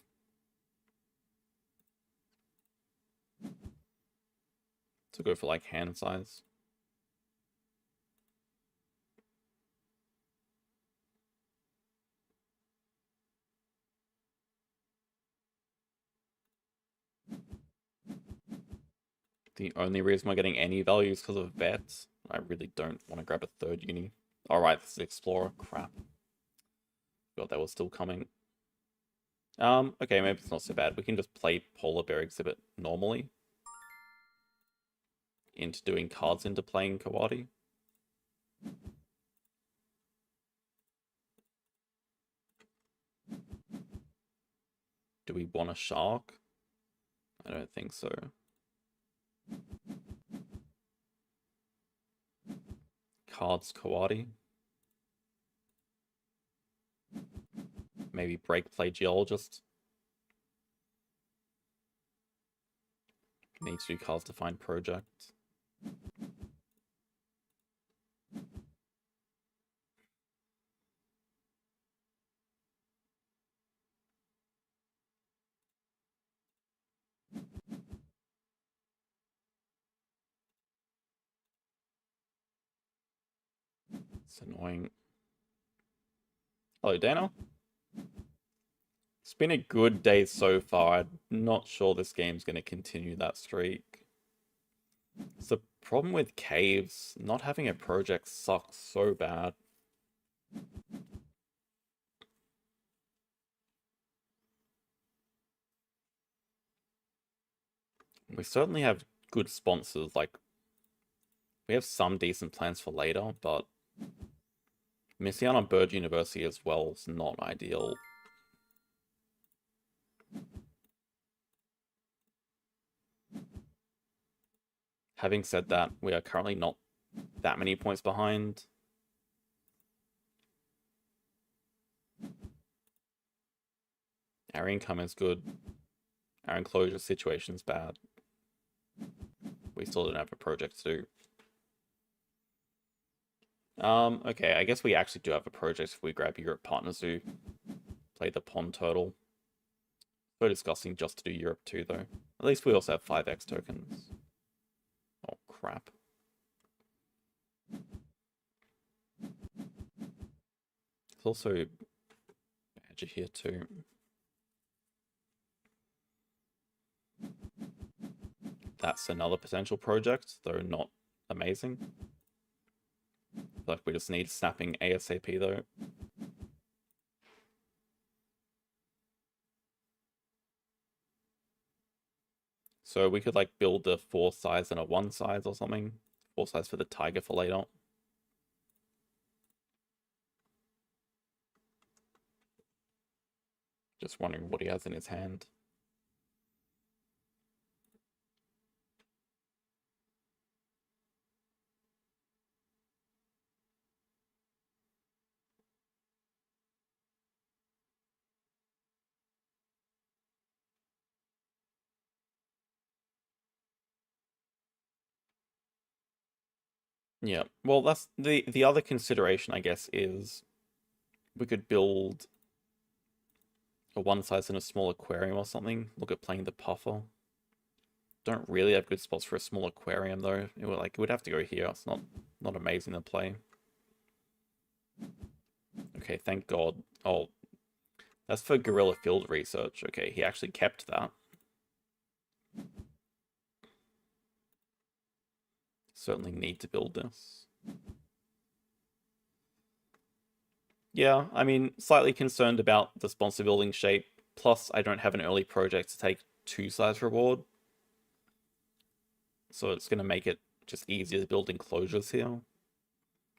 To go for like hand size. The only reason we're getting any value is because of vets. I really don't want to grab a third uni. Alright, this is Explorer. Crap. God, that was still coming. Okay, maybe it's not so bad. We can just play Polar Bear Exhibit normally. Into doing cards into playing Kawadi. Do we want a shark? I don't think so. Cards Kawadi. Maybe break play Geologist. Need to do cards to find project. It's annoying. Hello, Dana. It's been a good day so far. I'm not sure this game's going to continue that streak. It's the problem with caves. Not having a project sucks so bad. We certainly have good sponsors. Like, we have some decent plans for later, but missing out on Bird University as well is not ideal. Having said that, we are currently not that many points behind. Our income is good. Our enclosure situation's bad. We still don't have a project to do. Okay, I guess we actually do have a project if we grab Europe Partner Zoo. Play the Pond Turtle. So disgusting just to do Europe too, though. At least we also have 5x tokens. Oh, crap. There's also Badger here too. That's another potential project, though not amazing. Like, we just need snapping ASAP, though. So we could, like, build a 4 size and a 1 size or something. 4 size for the tiger for later. Just wondering what he has in his hand. Yeah, well, that's the other consideration, I guess, is we could build a 1 size in a small aquarium or something. Look at playing the puffer. Don't really have good spots for a small aquarium though. It would have to go here. It's not amazing to play. Okay, thank God. Oh, that's for guerrilla field research. Okay, he actually kept that. Certainly need to build this. Yeah, I mean, slightly concerned about the sponsor building shape. Plus, I don't have an early project to take 2 size reward. So it's going to make it just easier to build enclosures here.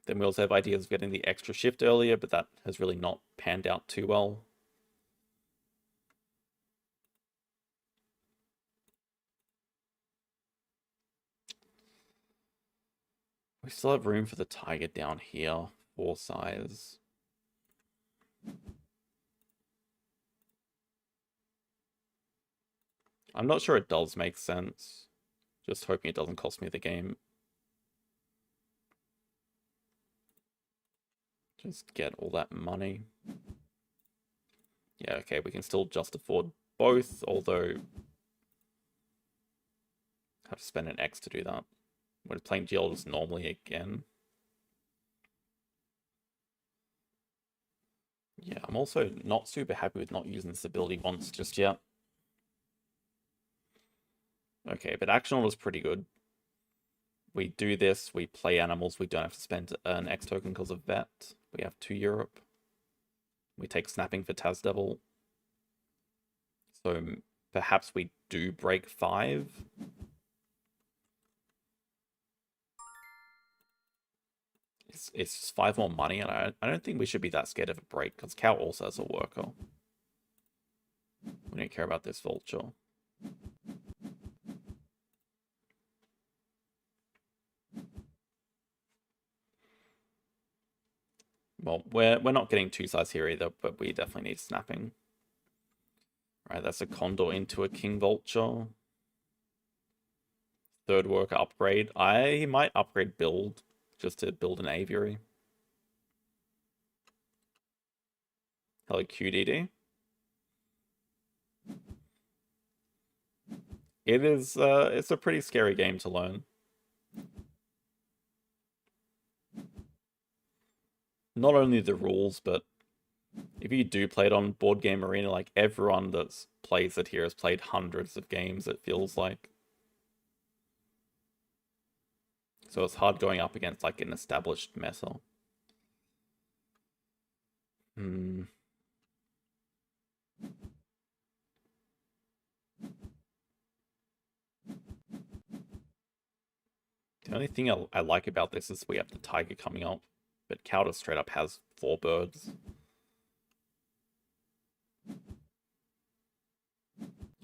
Then we also have ideas of getting the extra shift earlier, but that has really not panned out too well. We still have room for the tiger down here, 4 size. I'm not sure it does make sense. Just hoping it doesn't cost me the game. Just get all that money. Yeah, okay, we can still just afford both, although have to spend an X to do that. We're playing Geologist normally again. Yeah, I'm also not super happy with not using this ability once just yet. Okay, but action order is pretty good. We do this, we play animals, we don't have to spend an X token because of vet. We have 2 Europe. We take snapping for Tazdevil. So perhaps we do break 5. It's just 5 more money, and I don't think we should be that scared of a break, because Cow also has a worker. We don't care about this vulture. Well, we're not getting 2 size here either, but we definitely need snapping. Alright, that's a Condor into a King Vulture. 3rd worker upgrade. I might upgrade build, just to build an aviary. Hello, QDD. It is, it's a pretty scary game to learn. Not only the rules, but if you do play it on Board Game Arena, like everyone that plays it here has played hundreds of games, it feels like. So it's hard going up against like an established meta. The only thing I like about this is we have the tiger coming up, but Cowder straight up has 4 birds.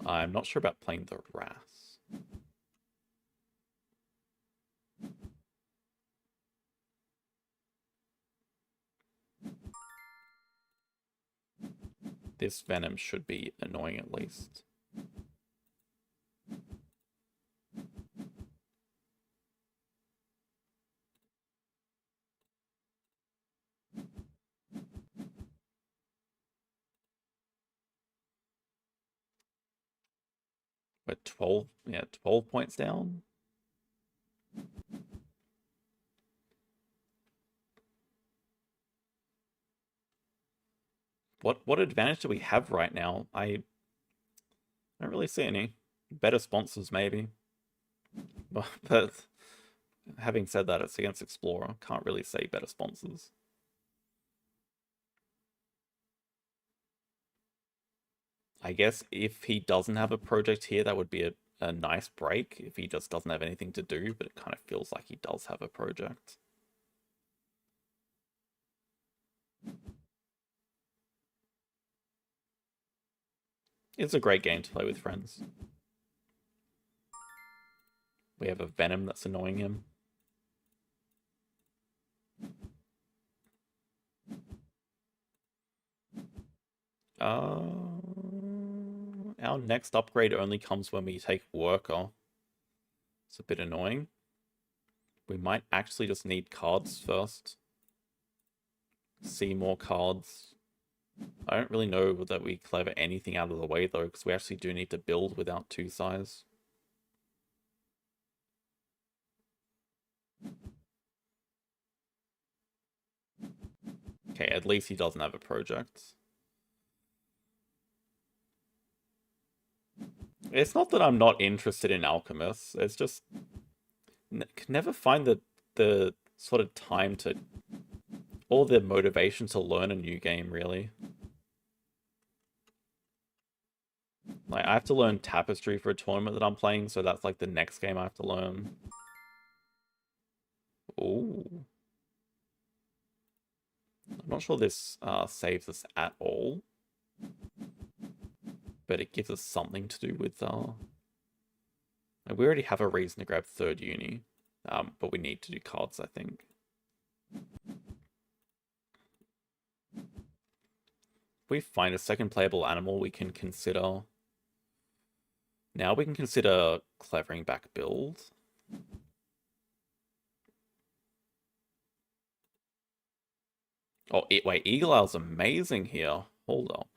I'm not sure about playing the Wrasse. This Venom should be annoying at least. We're 12, yeah, 12 points down. What advantage do we have right now? I don't really see any. Better sponsors, maybe. But having said that, it's against Explorer. Can't really say better sponsors. I guess if he doesn't have a project here, that would be a nice break. If he just doesn't have anything to do, but it kind of feels like he does have a project. It's a great game to play with friends. We have a Venom that's annoying him. Our next upgrade only comes when we take Worker. It's a bit annoying. We might actually just need cards first. See more cards. I don't really know that we clever anything out of the way though, because we actually do need to build without 2 size. Okay, at least he doesn't have a project. It's not that I'm not interested in alchemists. It's just can never find the sort of time to, or the motivation to learn a new game, really. Like, I have to learn Tapestry for a tournament that I'm playing, so that's like the next game I have to learn. Ooh. I'm not sure this saves us at all. But it gives us something to do with... Like, we already have a reason to grab 3rd uni. But we need to do cards, I think. If we find a second playable animal, we can consider... Now we can consider clevering back build. Oh, wait, Eagle Owl's amazing here. Hold up.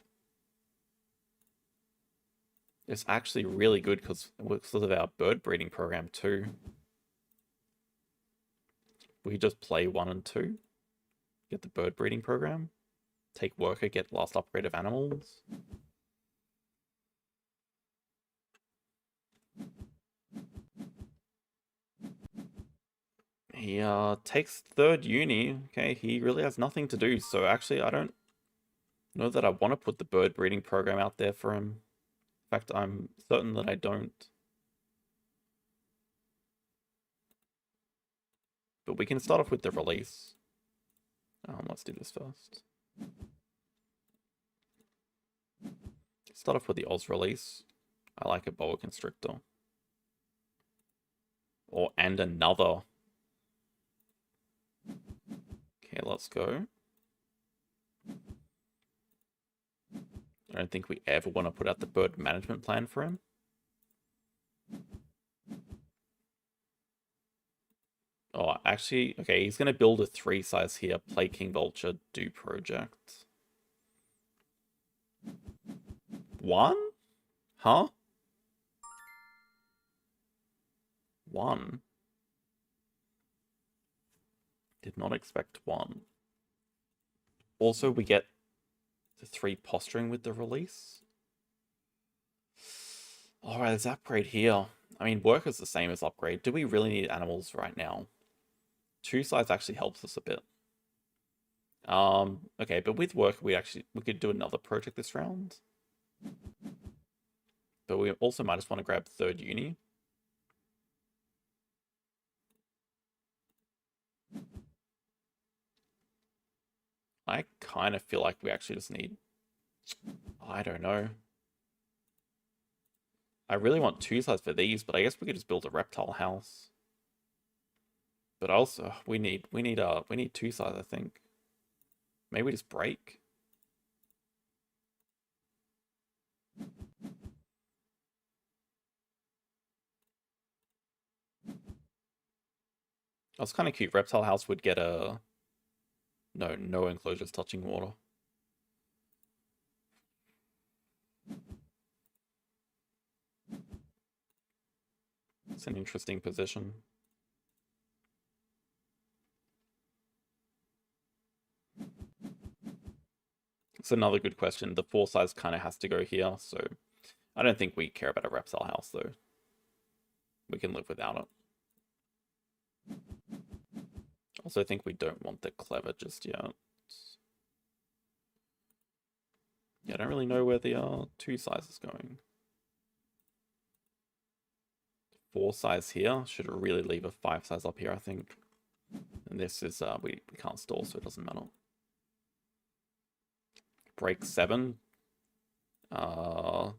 It's actually really good because of our bird breeding program too. We just play 1 and 2. Get the bird breeding program. Take Worker, get last upgrade of animals. He takes third uni. Okay, he really has nothing to do. So actually, I don't know that I want to put the bird breeding program out there for him. In fact, I'm certain that I don't. But we can start off with the release. Let's do this first. Start off with the Oz release. I like a boa constrictor. And another. Okay, let's go. I don't think we ever want to put out the bird management plan for him. Oh, actually, okay, he's going to build a 3 size here. Play King Vulture, do project. 1? Huh? 1? Did not expect 1. Also, we get the 3 posturing with the release. Alright, let's upgrade here. I mean, work is the same as upgrade. Do we really need animals right now? 2 size actually helps us a bit. Okay, but with work, we could do another project this round. But we also might just want to grab third uni. I kind of feel like we actually just need... I don't know. I really want 2 sides for these, but I guess we could just build a reptile house. But also, we need 2 sides, I think. Maybe we just break. That's kind of cute. Reptile house would get a... No enclosures touching water. It's an interesting position. It's another good question. The 4 size kind of has to go here, so I don't think we care about a reptile house, though. We can live without it. Also, I think we don't want the clever just yet. Yeah, I don't really know where the 2 size is going. 4 size here. Should really leave a 5 size up here, I think. And this is, we can't store, so it doesn't matter. Break 7. Playing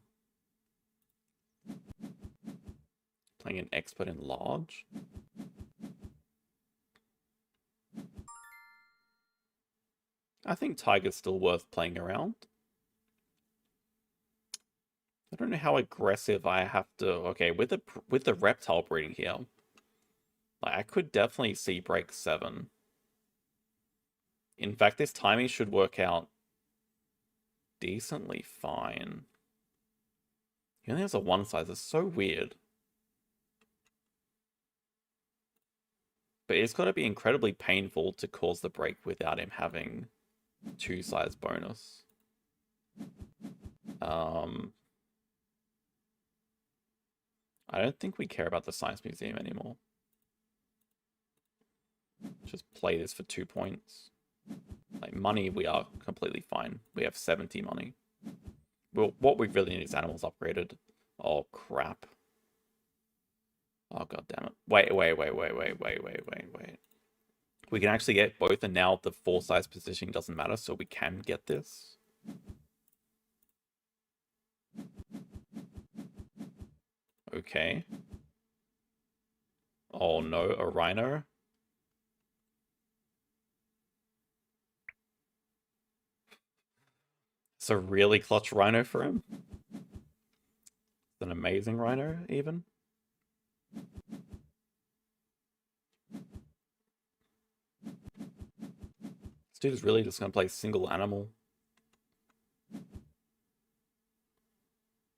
an expert in large. I think Tiger's still worth playing around. I don't know how aggressive I have to... Okay, with the reptile breeding here, like, I could definitely see break 7. In fact, this timing should work out decently fine. He only has a 1 size. It's so weird. But it's got to be incredibly painful to cause the break without him having 2 size bonus. I don't think we care about the Science Museum anymore. Just play this for 2 points. Like, money, we are completely fine. We have 70 money. Well, what we really need is animals upgraded. Oh, crap. Oh, god damn it. Wait. We can actually get both, and now the 4 size positioning doesn't matter, so we can get this. Okay. Oh no, a rhino. It's a really clutch rhino for him. It's an amazing rhino, even. This dude is really just going to play single animal.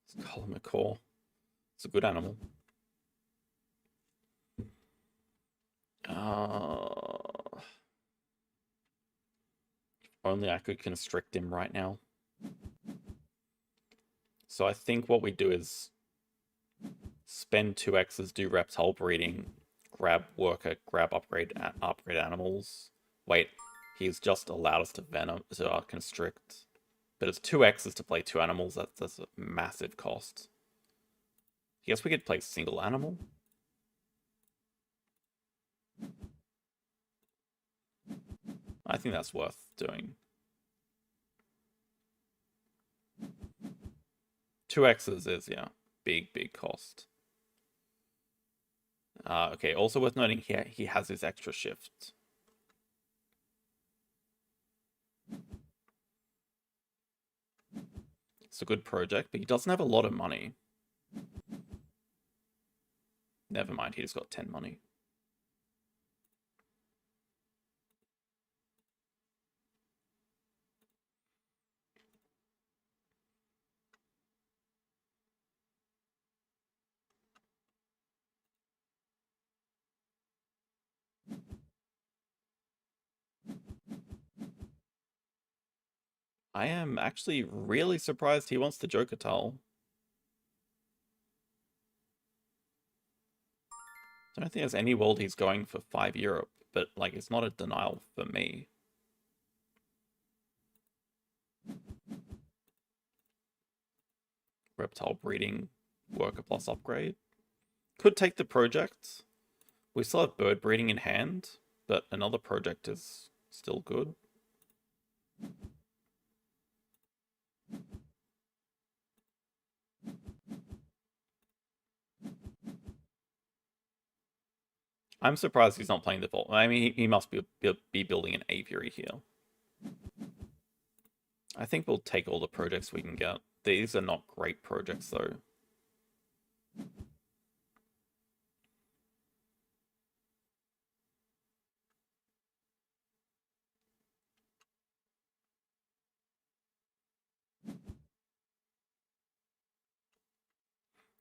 It's Colin McCaw. It's a good animal. If only I could constrict him right now. So I think what we do is spend 2 X's, do reptile breeding, grab worker, grab upgrade animals. Wait, he's just allowed us to constrict. But it's 2x's to play 2 animals. That's a massive cost. I guess we could play single animal. I think that's worth doing. 2x's is, yeah, big cost. Okay, also worth noting here, he has his extra shift. It's a good project, but he doesn't have a lot of money. Never mind, he just got 10 money. I am actually really surprised he wants the Joker towel. I don't think there's any world he's going for 5 Europe, but like it's not a denial for me. Reptile breeding, worker plus upgrade. Could take the project. We still have bird breeding in hand, but another project is still good. I'm surprised he's not playing the vault. I mean, he must be building an aviary here. I think we'll take all the projects we can get. These are not great projects, though.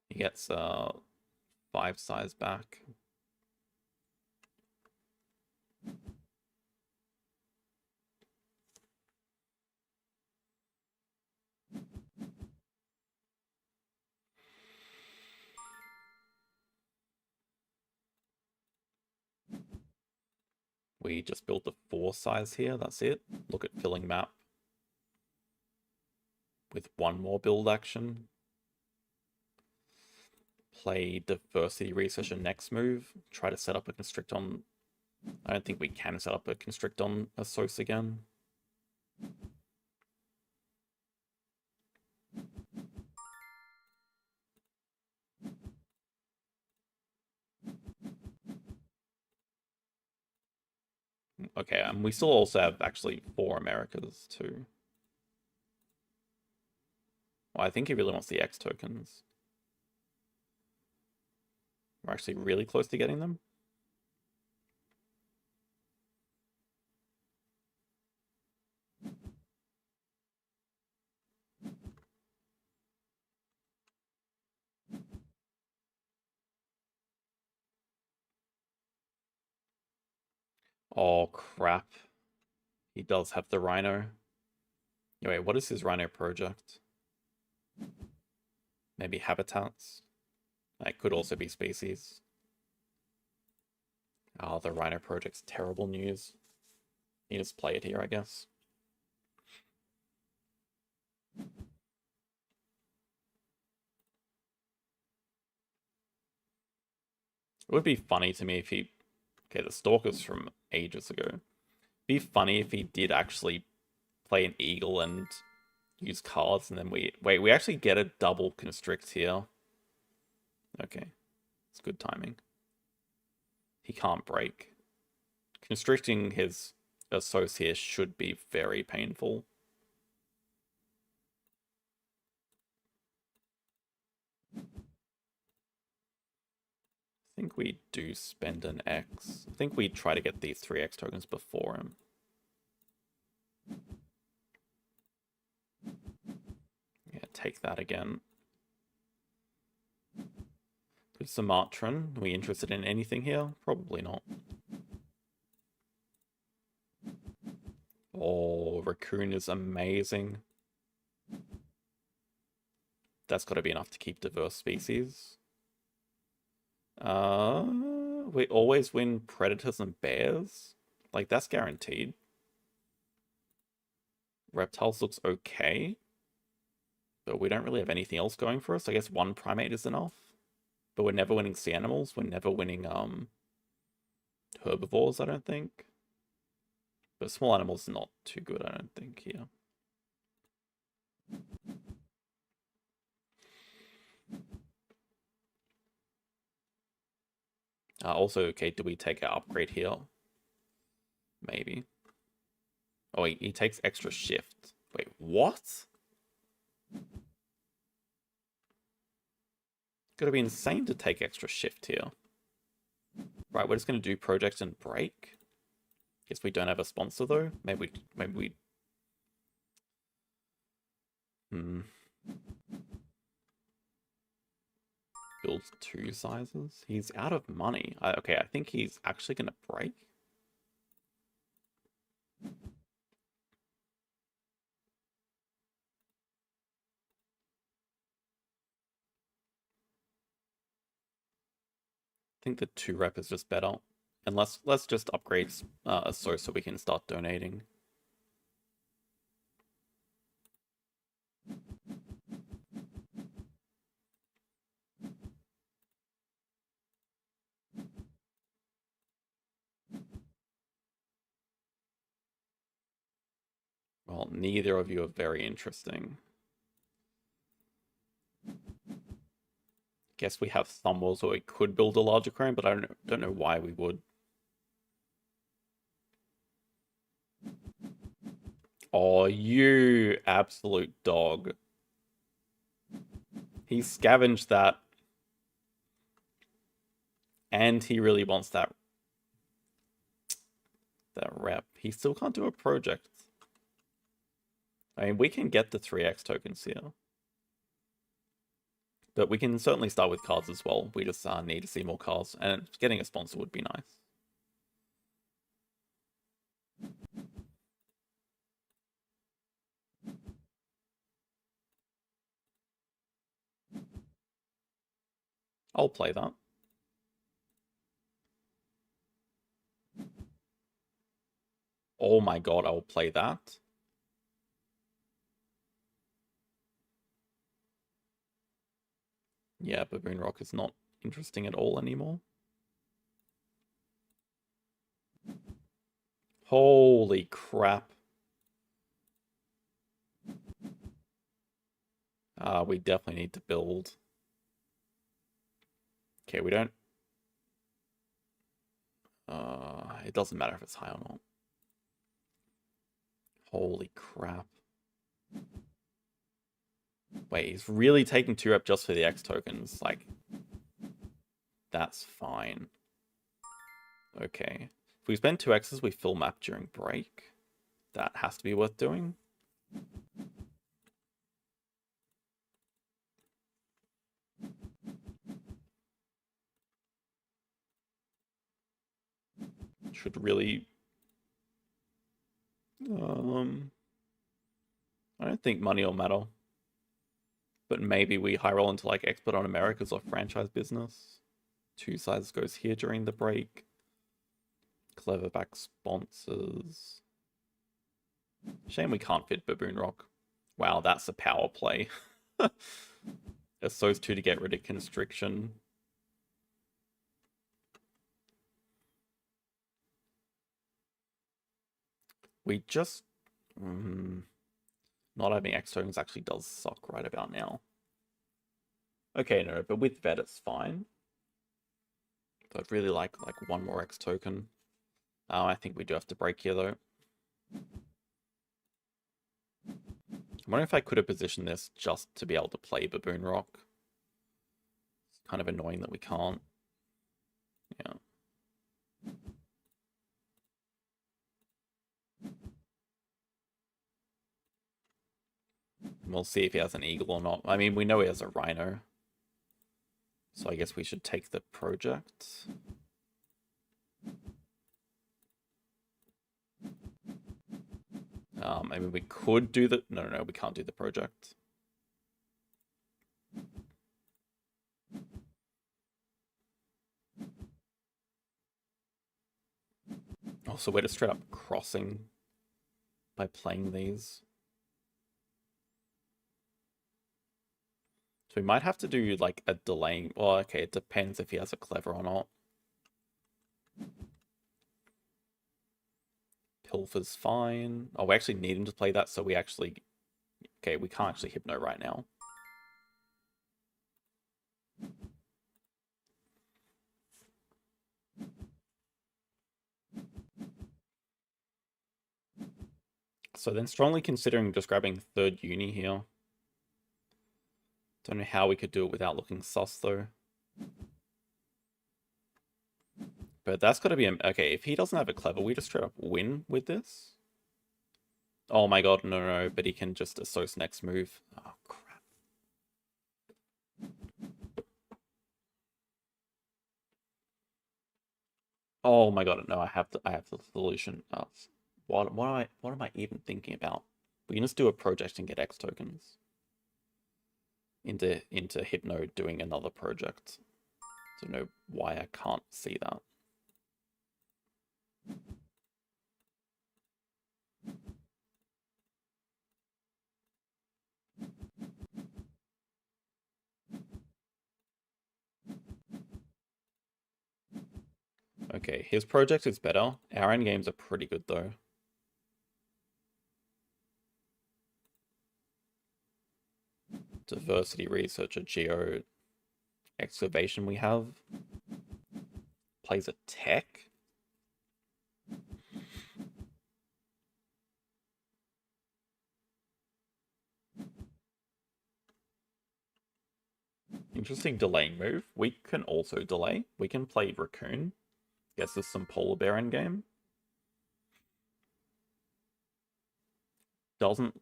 He gets 5 size back. We just built the 4 size here, that's it. Look at filling map. With 1 more build action. Play diversity research and next move. Try to set up a constrict on... I don't think we can set up a constrict on a Sos again. Okay, and we still also have actually 4 Americas too. Well, I think he really wants the X tokens. We're actually really close to getting them. Oh, crap. He does have the Rhino. Wait, what is his Rhino project? Maybe habitats? That could also be species. Oh, the Rhino project's terrible news. You just play it here, I guess. It would be funny to me if he... Okay, the Stalker's from ages ago. It'd be funny if he did actually play an Eagle and use cards, and then we... Wait, we actually get a double constrict here. Okay. It's good timing. He can't break. Constricting his associate should be very painful. I think we do spend an X. I think we try to get these 3 X tokens before him. Yeah, take that again. Good Sumatran. Are we interested in anything here? Probably not. Oh, Raccoon is amazing. That's got to be enough to keep diverse species. We always win predators and bears. Like, that's guaranteed. Reptiles looks okay. But we don't really have anything else going for us. I guess one primate is enough. But we're never winning sea animals. We're never winning herbivores, I don't think. But small animals not too good, I don't think, here. Also, okay, do we take our upgrade here? Maybe. Oh, he takes extra shift. Wait, what? Gotta be insane to take extra shift here. Right, we're just gonna do project and break. Guess we don't have a sponsor though. Maybe we. Build 2 sizes. He's out of money. Okay, I think he's actually gonna break. I think the 2 rep is just better. And let's just upgrade so we can start donating. Well, neither of you are very interesting. Guess we have some walls where we could build a larger crane, but I don't know why we would. Oh, you absolute dog. He scavenged that. And he really wants that rep. He still can't do a project. I mean, we can get the 3x tokens here. But we can certainly start with cards as well. We just need to see more cards. And getting a sponsor would be nice. I'll play that. Oh my god, I'll play that. Yeah, Baboon Rock is not interesting at all anymore. Holy crap. We definitely need to build. Okay, we don't... it doesn't matter if it's high or not. Holy crap. Wait, he's really taking 2 rep just for the X tokens. Like, that's fine. Okay. If we spend 2 X's, we fill map during break. That has to be worth doing. Should really... I don't think money will matter. But maybe we high roll into like Expert on Americas or franchise business. 2 sizes goes here during the break. Cleverback sponsors. Shame we can't fit Baboon Rock. Wow, that's a power play. It's those 2 to get rid of Constriction. We just... not having X tokens actually does suck right about now. Okay, no, but with vet it's fine. But I'd really like 1 more X token. I think we do have to break here though. I'm wondering if I could have positioned this just to be able to play Baboon Rock. It's kind of annoying that we can't. Yeah. We'll see if he has an eagle or not. I mean, we know he has a rhino. So I guess we should take the project. I mean, we could do the... No, we can't do the project. so we're just straight up crossing by playing these. So we might have to do like a delaying. Well, okay, it depends if he has a clever or not. Pilfer's fine. Oh, we actually need him to play that, so we actually... Okay, we can't actually Hypno right now. So then strongly considering just grabbing third uni here. Don't know how we could do it without looking sus though. But that's got to be... Okay, if he doesn't have a clever, we just straight up win with this. Oh my god, no, but he can just associate next move. Oh, crap. Oh my god, no, I have the solution. What am I even thinking about? We can just do a project and get X tokens. Into Hypno doing another project. Don't know why I can't see that. Okay, his project is better. Our end games are pretty good though. Diversity researcher, geo excavation we have. Plays a tech. Interesting delaying move. We can also delay. We can play Raccoon. Gets us some polar bear end game. Doesn't...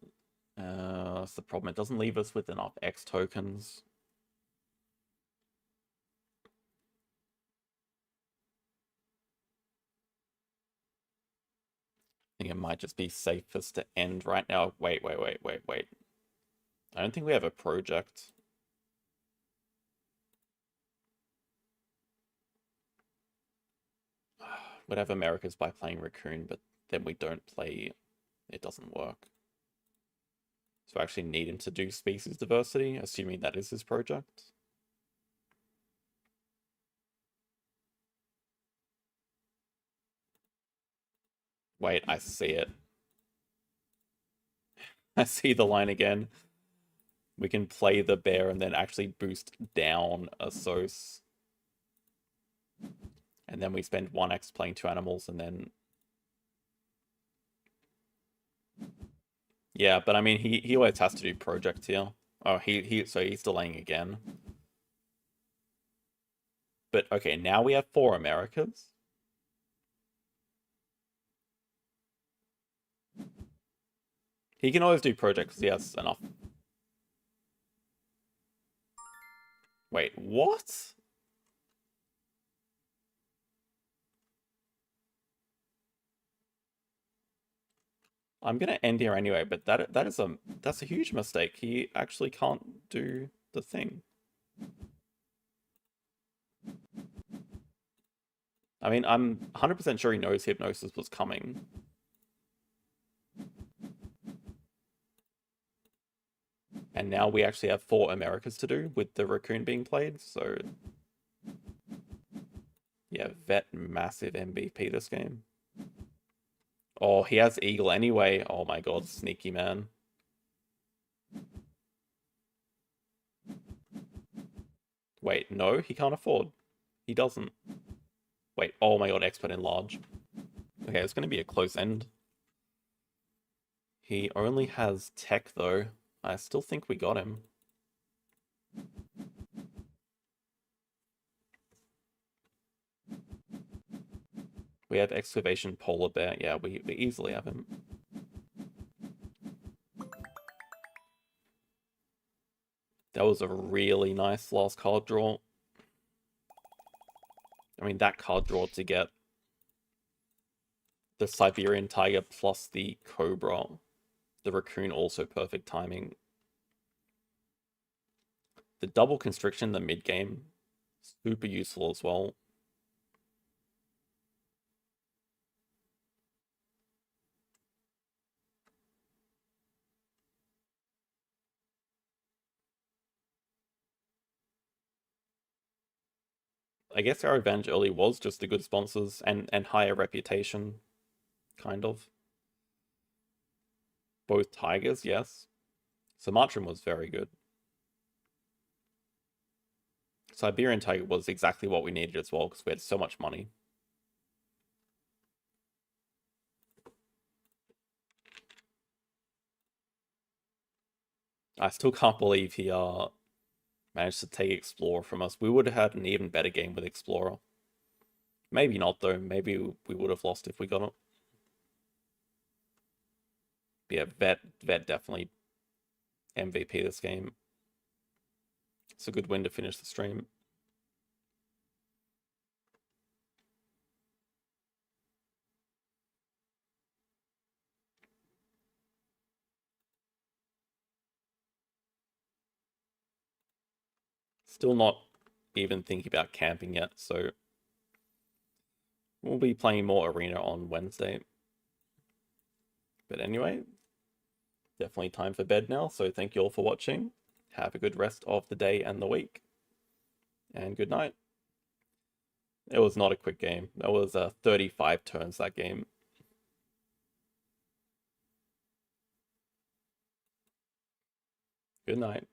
that's the problem. It doesn't leave us with enough X tokens. I think it might just be safest to end right now. Wait. I don't think we have a project. We'd have Americas by playing Raccoon, but then we don't play... It doesn't work. So I actually need him to do species diversity, assuming that is his project. Wait, I see it. I see the line again. We can play the bear and then actually boost down a source. And then we spend 1x playing 2 animals and then... Yeah, but I mean, he always has to do project here. Oh, so he's delaying again. But okay, now we have 4 Americas. He can always do projects because he has enough. Wait, what? I'm gonna end here anyway, but that's a huge mistake. He actually can't do the thing. I mean, I'm 100% sure he knows Hypnosis was coming. And now we actually have 4 Americas to do with the Raccoon being played, so... Yeah, Vet massive MVP this game. Oh, he has Eagle anyway. Oh my god, sneaky man. Wait, no, he can't afford. He doesn't. Wait, oh my god, Expert Enlarge. Okay, it's going to be a close end. He only has tech though. I still think we got him. We have Excavation Polar Bear. Yeah, we easily have him. That was a really nice last card draw. I mean, that card draw to get the Siberian Tiger plus the Cobra. The Raccoon also perfect timing. The double constriction in the mid game, super useful as well. I guess our advantage early was just the good sponsors and higher reputation, kind of. Both Tigers, yes. Sumatran was very good. Siberian Tiger was exactly what we needed as well because we had so much money. I still can't believe he managed to take Explorer from us. We would have had an even better game with Explorer. Maybe not though. Maybe we would have lost if we got it. But yeah, Vet definitely MVP this game. It's a good win to finish the stream. Still not even thinking about camping yet, so we'll be playing more Arena on Wednesday. But anyway, definitely time for bed now, so thank you all for watching. Have a good rest of the day and the week. And good night. It was not a quick game. That was 35 turns, that game. Good night.